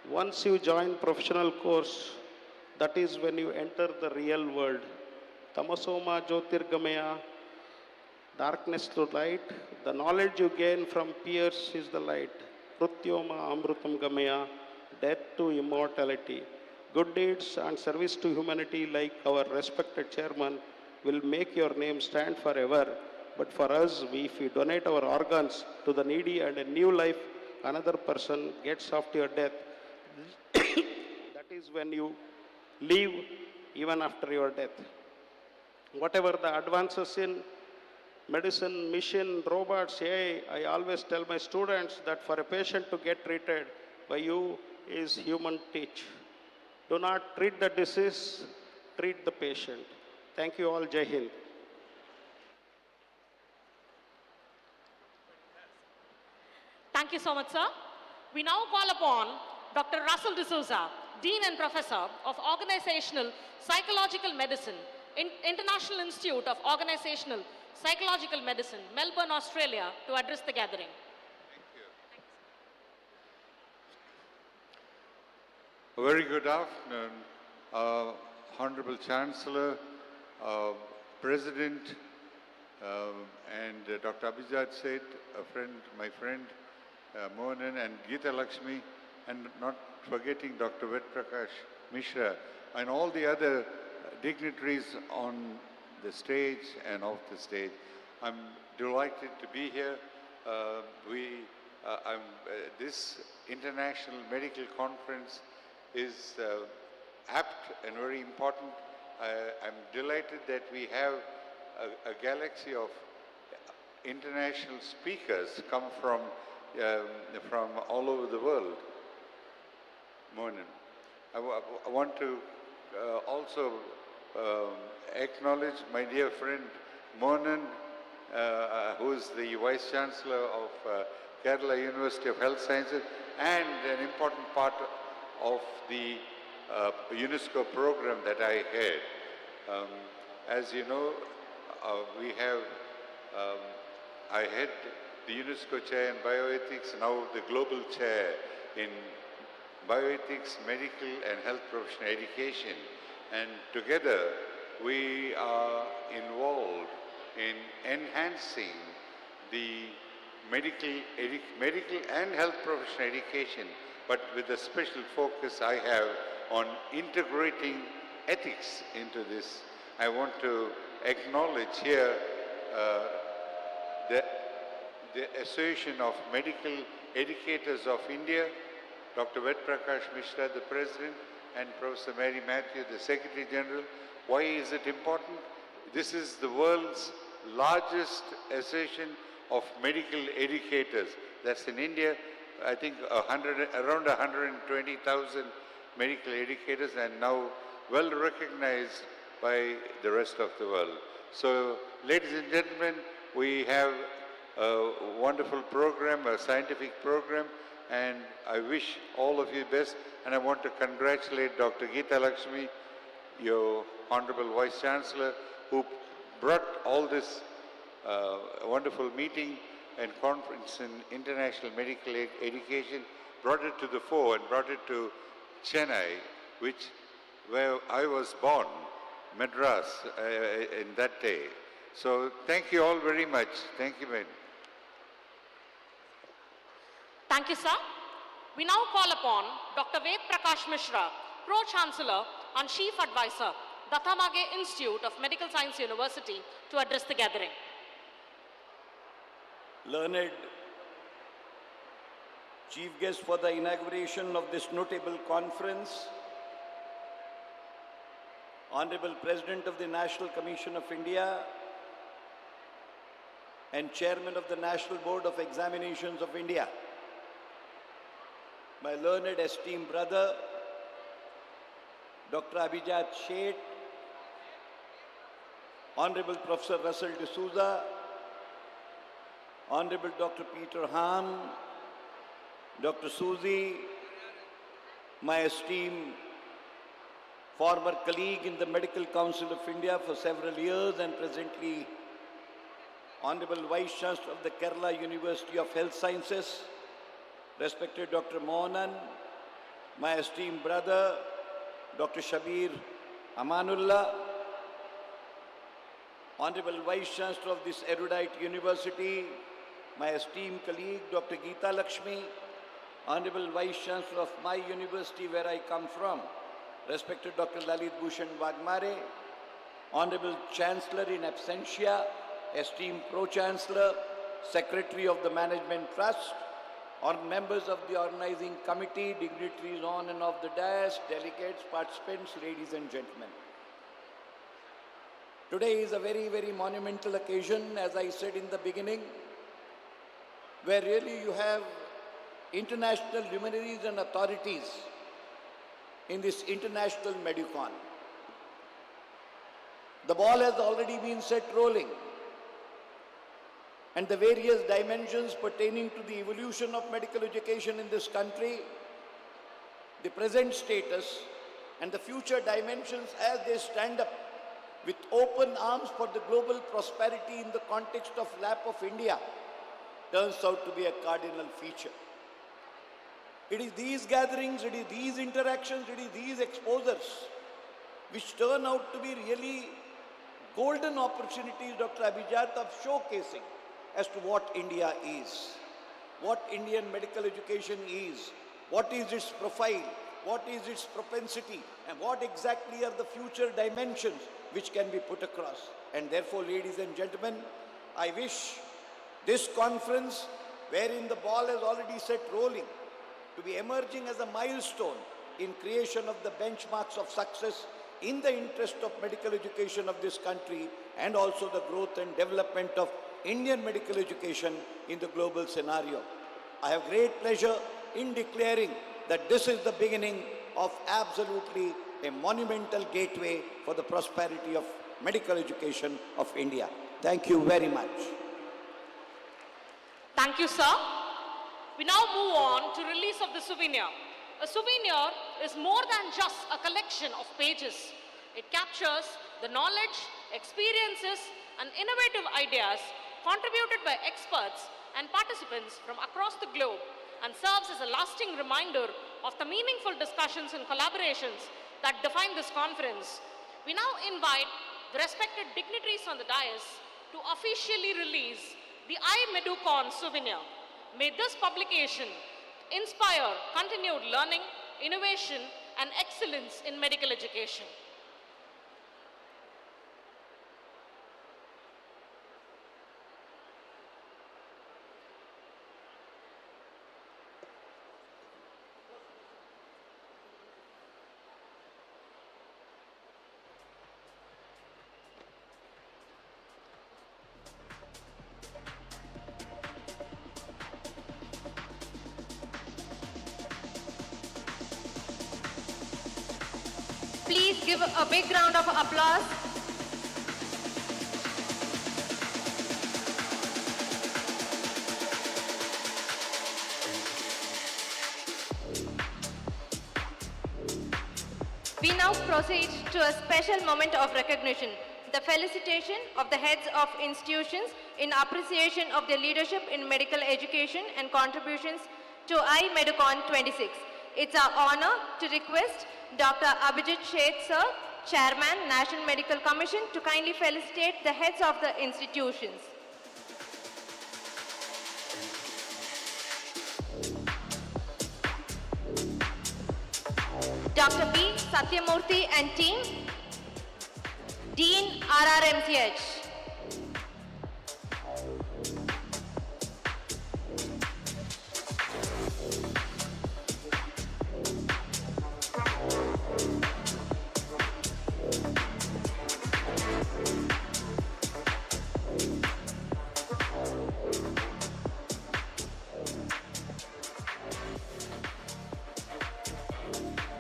Once you join professional course, that is when you enter the real world. Tamasoma Jyotirgamaya, darkness to light. The knowledge you gain from peers is the light. Prutyoma Amrutam Gamaya, death to immortality. Good deeds and service to humanity, like our respected chairman, will make your name stand forever. But for us, if we donate our organs to the needy and a new life another person gets after your death, that is when you live even after your death. Whatever the advances in medicine, machine, robots, AI, I always tell my students that for a patient to get treated by you is human touch. Do not treat the disease, treat the patient. Thank you all. Jai Hind.
Thank you so much, sir. We now call upon Dr. Russell D'Souza, Dean and Professor of Organizational Psychological Medicine, International Institute of Organizational Psychological Medicine, Melbourne, Australia, to address the gathering.
A very good afternoon, Honorable Chancellor, President, and Dr. Abhijat Seth, my friend, Mohanan and Geeta Lakshmi, and not forgetting Dr. Velappanchavadi Mishra, and all the other dignitaries on the stage and off the stage. I'm delighted to be here. This international medical conference is apt and very important. I'm delighted that we have a galaxy of international speakers come from all over the world. Mohanan. I want to also acknowledge my dear friend Mohanan, who is the Vice Chancellor of Kerala University of Health Sciences and an important part of the UNESCO program that I had. As you know, we have
I head the UNESCO chair in bioethics, now the global chair in bioethics, medical and health professional education. And together we are involved in enhancing the medical and health professional education, but with a special focus I have on integrating ethics into this. I want to acknowledge here the Association of Medical Educators of India, Dr. Velappanchavadi Mishra, the President, and Professor Mary Matthew, the Secretary General. Why is it important? This is the world's largest association of medical educators. That's in India, I think around 120,000 medical educators, and now well recognized by the rest of the world. So, ladies and gentlemen, we have a wonderful program, a scientific program, and I wish all of you best. And I want to congratulate Dr. Geeta Lakshmi, your Honorable Vice Chancellor, who brought all this wonderful meeting and conference in international medical education, brought it to the fore and brought it to Chennai, where I was born, Madras, in that day. So thank you all very much. Thank you, man.
Thank you, sir. We now call upon Dr. Velappanchavadi Mishra, Pro-Chancellor and Chief Advisor, Dattamage Institute of Medical Science University, to address the gathering.
Learned Chief Guest for the inauguration of this notable conference, Honorable President of the National Commission of India and Chairman of the National Board of Examinations of India, my learned esteemed brother, Dr. Abhijat Sheth, Honorable Professor Russell D'Souza, Honorable Dr. Peter Hahn, Dr. Suzy, my esteemed former colleague in the Medical Council of India for several years and presently Honorable Vice Chancellor of the Kerala University of Health Sciences, respected Dr. Mohanan, my esteemed brother, Dr. Shabir Amanullah, Honorable Vice Chancellor of this erudite university, my esteemed colleague, Dr. Geeta Lakshmi, Honorable Vice Chancellor of my university where I come from, respected Dr. Lalit Bhushan Wagmare, Honorable Chancellor in absentia, esteemed Pro-Chancellor, Secretary of the Management Trust, on members of the organizing committee, dignitaries on and off the dais, delegates, participants, ladies and gentlemen. Today is a very, very monumental occasion, as I said in the beginning, where really you have international luminaries and authorities in this international MeduCon. The ball has already been set rolling, and the various dimensions pertaining to the evolution of medical education in this country, the present status and the future dimensions as they stand up with open arms for the global prosperity in the context of lap of India, turns out to be a cardinal feature. It is these gatherings, it is these interactions, it is these exposures which turn out to be really golden opportunities, Dr. Abhijat, of showcasing as to what India is, what Indian medical education is, what is its profile, what is its propensity, and what exactly are the future dimensions which can be put across. And therefore, ladies and gentlemen, I wish this conference, wherein the ball has already set rolling, to be emerging as a milestone in creation of the benchmarks of success in the interest of medical education of this country and also the growth and development of Indian medical education in the global scenario. I have great pleasure in declaring that this is the beginning of absolutely a monumental gateway for the prosperity of medical education of India. Thank you very much.
Thank you, sir. We now move on to release of the souvenir. A souvenir is more than just a collection of pages. It captures the knowledge, experiences, and innovative ideas contributed by experts and participants from across the globe, and serves as a lasting reminder of the meaningful discussions and collaborations that define this conference. We now invite the respected dignitaries on the dais to officially release the iMeduCon souvenir. May this publication inspire continued learning, innovation, and excellence in medical education. Please give a big round of applause. We now proceed to a special moment of recognition, the felicitation of the heads of institutions in appreciation of their leadership in medical education and contributions to iMeduCon 26. It's our honor to request Dr. Abhijit Sheth Sir, Chairman, National Medical Commission, to kindly felicitate the heads of the institutions. Dr. B. Satyamurthy and team, Dean, RRMCH.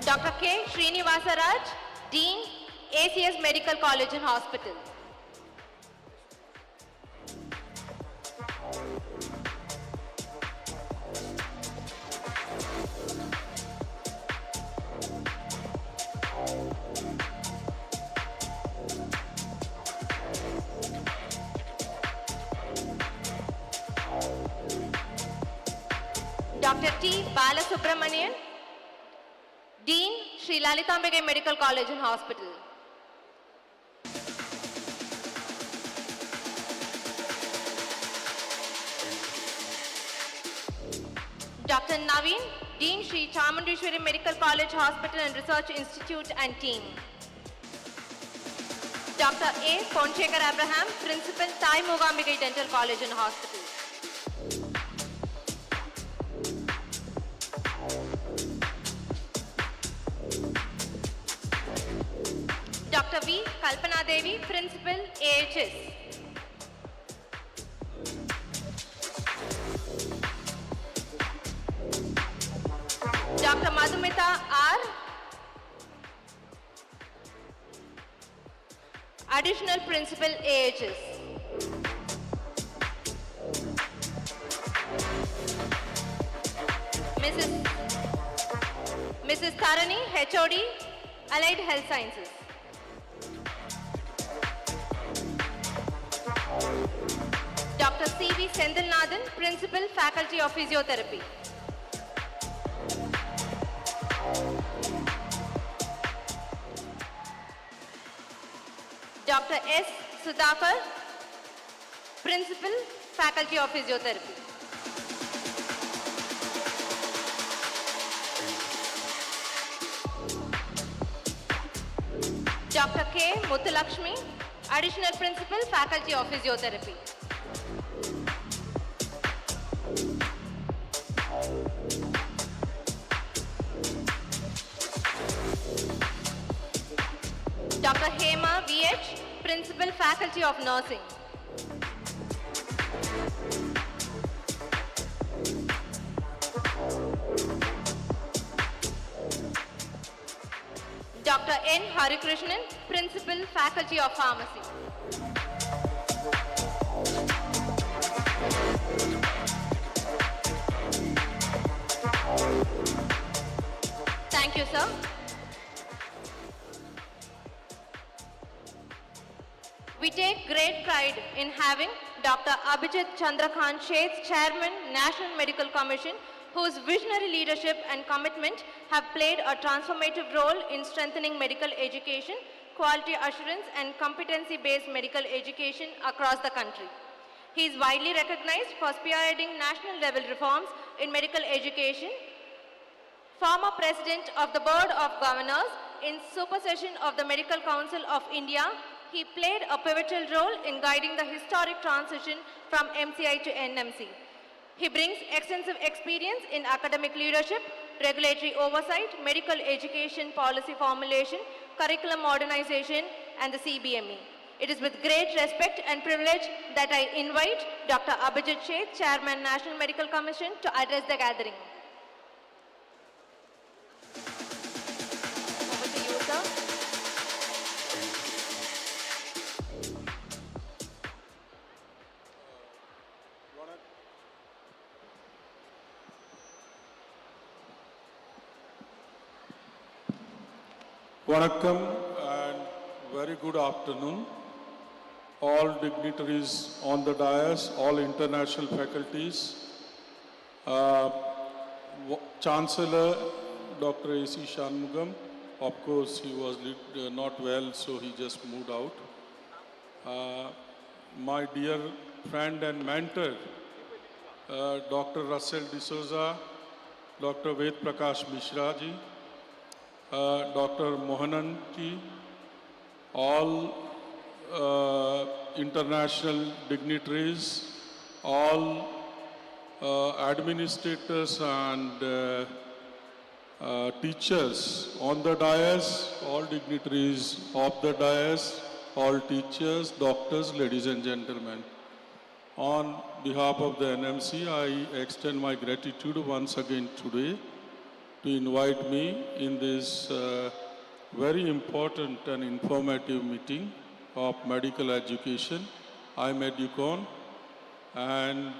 Dr. K. Srinivasaraj, Dean, ACS Medical College and Hospital. Dr. T. Balasubramanian, Dean, Sri Lalitambege Medical College and Hospital. Dr. Naveen, Dean, Sri Chamundishwari Medical College, Hospital and Research Institute and team. Dr. A. Ponshekar Abraham, Principal, Thai Mogambigai Dental College and Hospital. Dr. V. Kalpana Devi, Principal, AHS. Dr. Madhumita R. Additional Principal, AHS. Mrs. Tharani, HOD, Allied Health Sciences. Dr. C.V. Sendilnathan, Principal, Faculty of Physiotherapy. Dr. S. Sudhakar, Principal, Faculty of Physiotherapy. Dr. K. Muthulakshmi, Additional Principal, Faculty of Physiotherapy. Dr. Hema VH, Principal, Faculty of Nursing. Dr. N. Harikrishnan, Principal, Faculty of Pharmacy. Thank you, sir. We take great pride in having
Dr. Abhijit Chandrakant Sheth, Chairman, National Medical Commission, whose visionary leadership and commitment have played a transformative role in strengthening medical education, quality assurance, and competency-based medical education across the country. He is widely recognized for spearheading national-level reforms in medical education. Former President of the Board of Governors in supersession of the Medical Council of India, he played a pivotal role in guiding the historic transition from MCI to NMC. He brings extensive experience in academic leadership, regulatory oversight, medical education policy formulation, curriculum modernization, and the CBME. It is with great respect and privilege that I invite Dr. Abhijit Sheth, Chairman, National Medical Commission, to address the gathering. Over to you, sir.
Vanakkam and very good afternoon. All dignitaries on the dais, all international faculties, Chancellor Dr. A.C. Shanmugam, of course he was not well, so he just moved out. My dear friend and mentor, Dr. Russell D'Souza, Dr. Ved Prakash Mishra ji, Dr. Mohanan ji, all international dignitaries, all administrators and teachers on the dais, all dignitaries of the dais, all teachers, doctors, ladies and gentlemen. On behalf of the NMC, I extend my gratitude once again today to invite me in this very important and informative meeting of medical education, iMeduCon. And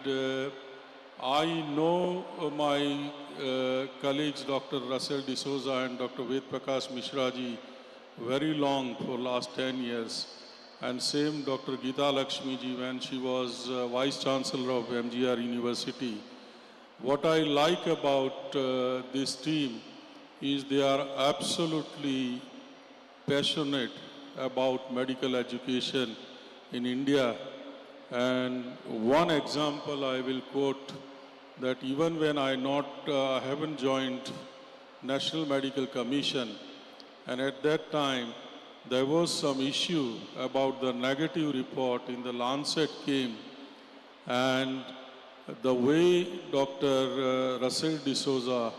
I know my colleagues Dr. Russell D'Souza and Dr. Ved Prakash Mishra ji very long, for last 10 years. And same Dr. Geeta Lakshmi ji when she was Vice Chancellor of M.G.R. University. What I like about this team is they are absolutely passionate about medical education in India. And one example I will quote, that even when I haven't joined National Medical Commission, and at that time there was some issue about the negative report in the Lancet came, and the way Dr. Russell D'Souza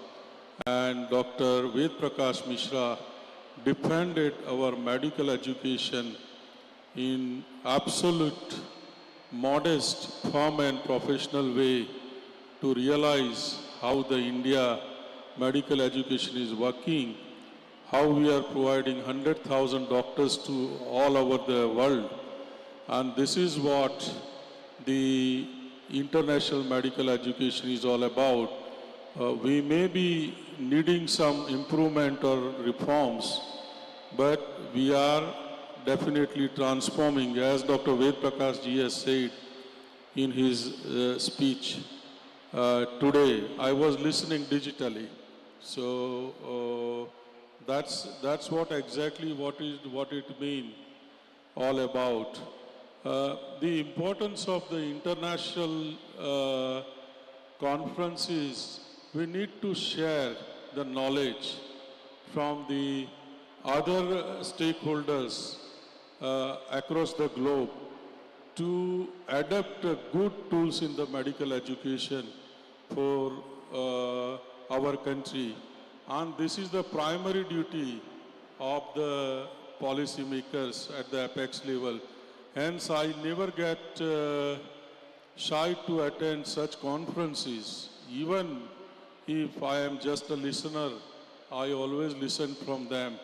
and Dr. Ved Prakash Mishra defended our medical education in absolute, modest, firm and professional way to realize how the India medical education is working, how we are providing 100,000 doctors to all over the world. And this is what the international medical education is all about. We may be needing some improvement or reforms, but we are definitely transforming, as Dr. Ved Prakash ji has said in his speech today. I was listening digitally, so that's what exactly what it means all about. The importance of the international conferences, we need to share the knowledge from the other stakeholders across the globe to adapt good tools in the medical education for our country. And this is the primary duty of the policymakers at the apex level. Hence, I never get shy to attend such conferences. Even if I am just a listener, I always listen from them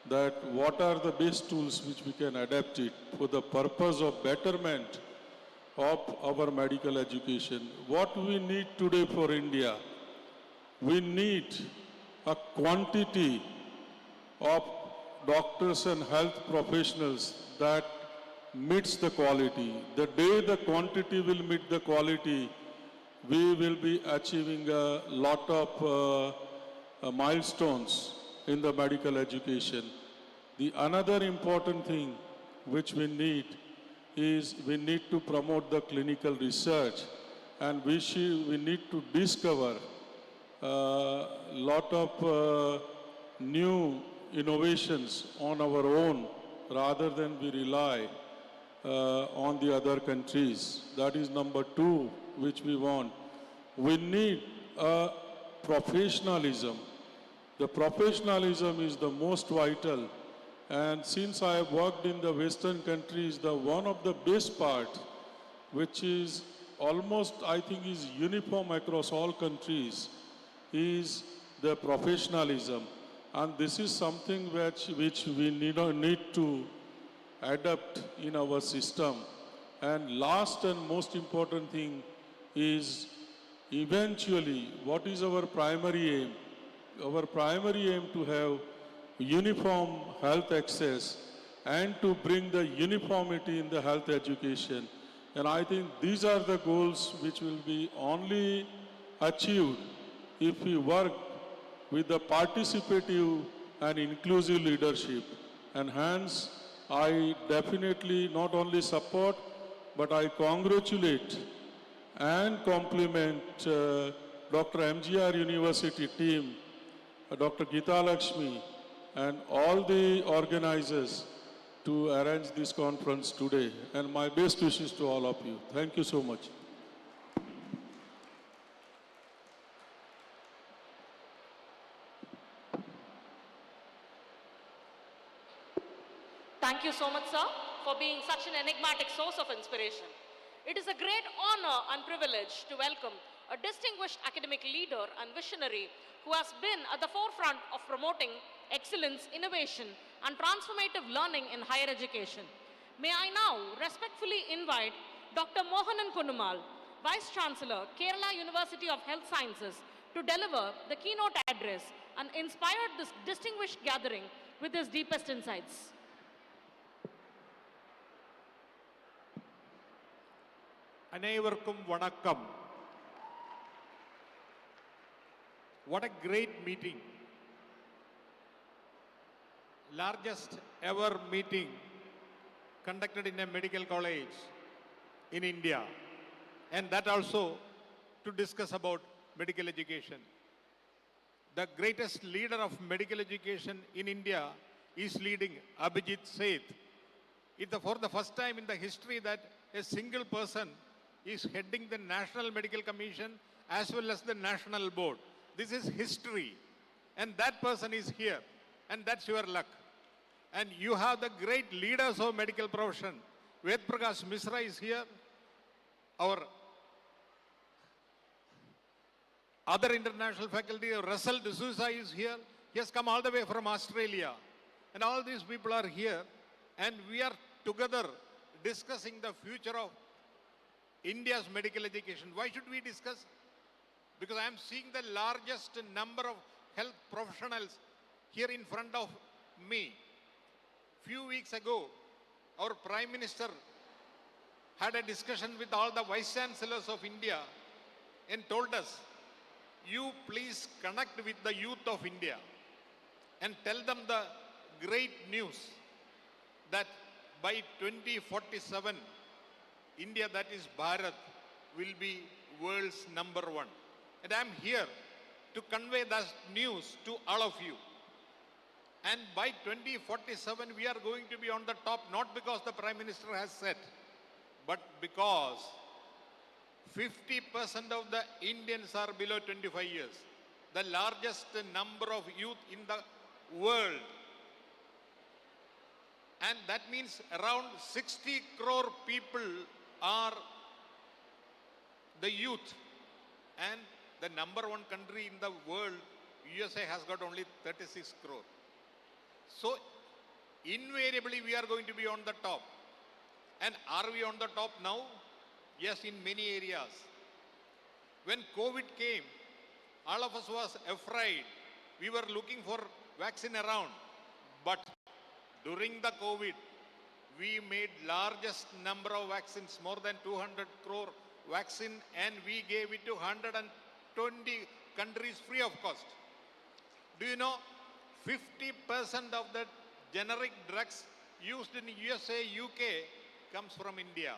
that what are the best tools which we can adapt it for the purpose of betterment of our medical education. What we need today for India, we need a quantity of doctors and health professionals that meets the quality. The day the quantity will meet the quality, we will be achieving a lot of milestones in the medical education. The another important thing which we need is we need to promote the clinical research, and we need to discover a lot of new innovations on our own rather than we rely on the other countries. That is number two, which we want. We need a professionalism. The professionalism is the most vital. And since I have worked in the Western countries, the one of the best part, which is almost, I think, is uniform across all countries, is the professionalism. And this is something which we need to adapt in our system. And last and most important thing is eventually, what is our primary aim? Our primary aim to have uniform health access and to bring the uniformity in the health education. And I think these are the goals which will be only achieved if we work with the participative and inclusive leadership. And hence, I definitely not only support, but I congratulate and compliment Dr. M.G.R. University team, Dr. Geeta Lakshmi, and all the organizers to arrange this conference today. And my best wishes to all of you. Thank you so much.
Thank you so much, sir, for being such an enigmatic source of inspiration. It is a great honor and privilege to welcome a distinguished academic leader and visionary who has been at the forefront of promoting excellence, innovation, and transformative learning in higher education. May I now respectfully invite Dr. Mohanan Ponumal, Vice Chancellor, Kerala University of Health Sciences, to deliver the keynote address and inspire this distinguished gathering with his deepest insights.
அனைவருக்கும் வணக்கம். What a great meeting. Largest ever meeting conducted in a medical college in India, and that also to discuss about medical education. The greatest leader of medical education in India is leading Abhijit Seth. It's for the first time in the history that a single person is heading the National Medical Commission as well as the National Board. This is history. And that person is here. And that's your luck. And you have the great leaders of medical profession. Velappanchavadi Mishra is here. Our other international faculty, Russell D'Souza is here. He has come all the way from Australia. And all these people are here. And we are together discussing the future of India's medical education. Why should we discuss? Because I am seeing the largest number of health professionals here in front of me. Few weeks ago, our Prime Minister had a discussion with all the Vice Chancellors of India and told us, you please connect with the youth of India and tell them the great news that by 2047, India, that is Bharat, will be world's #1. And I am here to convey that news to all of you. And by 2047, we are going to be on the top, not because the Prime Minister has said, but because 50% of the Indians are below 25 years. The largest number of youth in the world. And that means around 60 crore people are the youth. And the #1 country in the world, USA, has got only 36 crore. So invariably we are going to be on the top. And are we on the top now? Yes, in many areas. When COVID came, all of us was afraid. We were looking for vaccine around. But during the COVID, we made largest number of vaccines, more than 200 crore vaccine, and we gave it to 120 countries free of cost. Do you know 50% of the generic drugs used in USA, UK comes from India.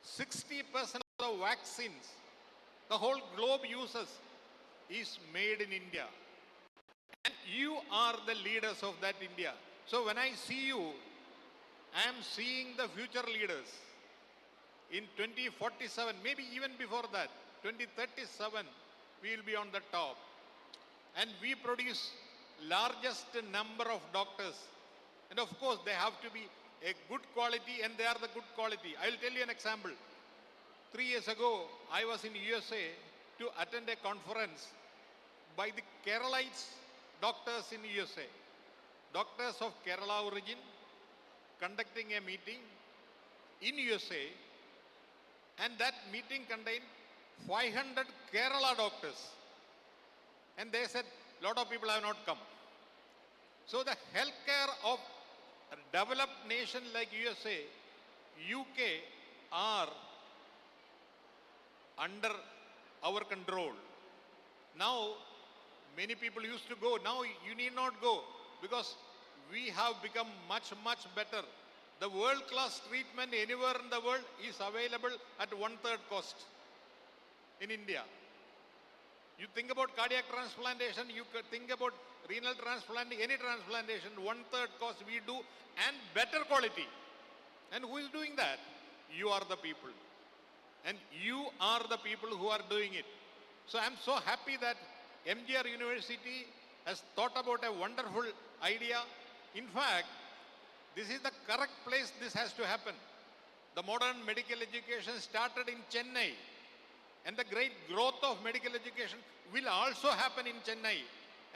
60% of vaccines the whole globe uses is made in India. And you are the leaders of that India. So when I see you, I am seeing the future leaders. In 2047, maybe even before that, 2037, we will be on the top. And we produce largest number of doctors. And of course, they have to be a good quality, and they are the good quality. I will tell you an example. 3 years ago, I was in USA to attend a conference by the Keralites doctors in USA. Doctors of Kerala origin conducting a meeting in USA, and that meeting contained 500 Kerala doctors. And they said, a lot of people have not come. So the healthcare of a developed nation like USA, UK are under our control. Now, many people used to go. Now you need not go, because we have become much, much better. The world-class treatment anywhere in the world is available at 1/3 cost in India. You think about cardiac transplantation, you could think about renal transplant, any transplantation, 1/3 cost we do, and better quality. And who is doing that? You are the people. And you are the people who are doing it. So I'm so happy that M.G.R. University has thought about a wonderful idea. In fact, this is the correct place this has to happen. The modern medical education started in Chennai. And the great growth of medical education will also happen in Chennai.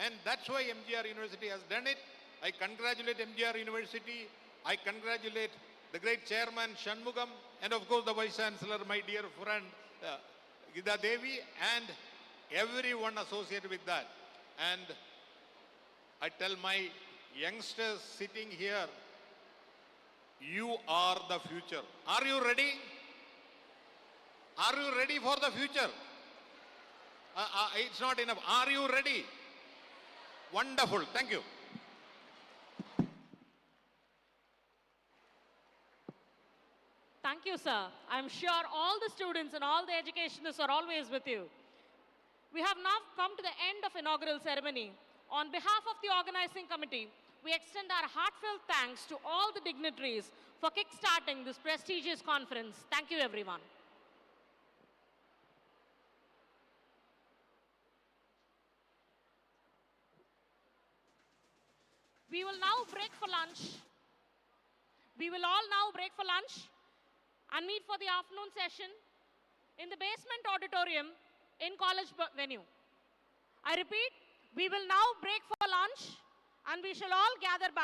And that's why M.G.R. University has done it. I congratulate M.G.R. University. I congratulate the great chairman, Shanmugam, and of course the Vice Chancellor, my dear friend, Gita Devi, and everyone associated with that. And I tell my youngsters sitting here, you are the future. Are you ready? Are you ready for the future? It's not enough. Are you ready? Wonderful. Thank you.
Thank you, sir. I'm sure all the students and all the educationists are always with you. We have now come to the end of inaugural ceremony. On behalf of the organizing committee, we extend our heartfelt thanks to all the dignitaries for kickstarting this prestigious conference. Thank you, everyone. We will now break for lunch. We will all now break for lunch and meet for the afternoon session in the basement auditorium in college venue. I repeat, we will now break for lunch and we shall all gather back.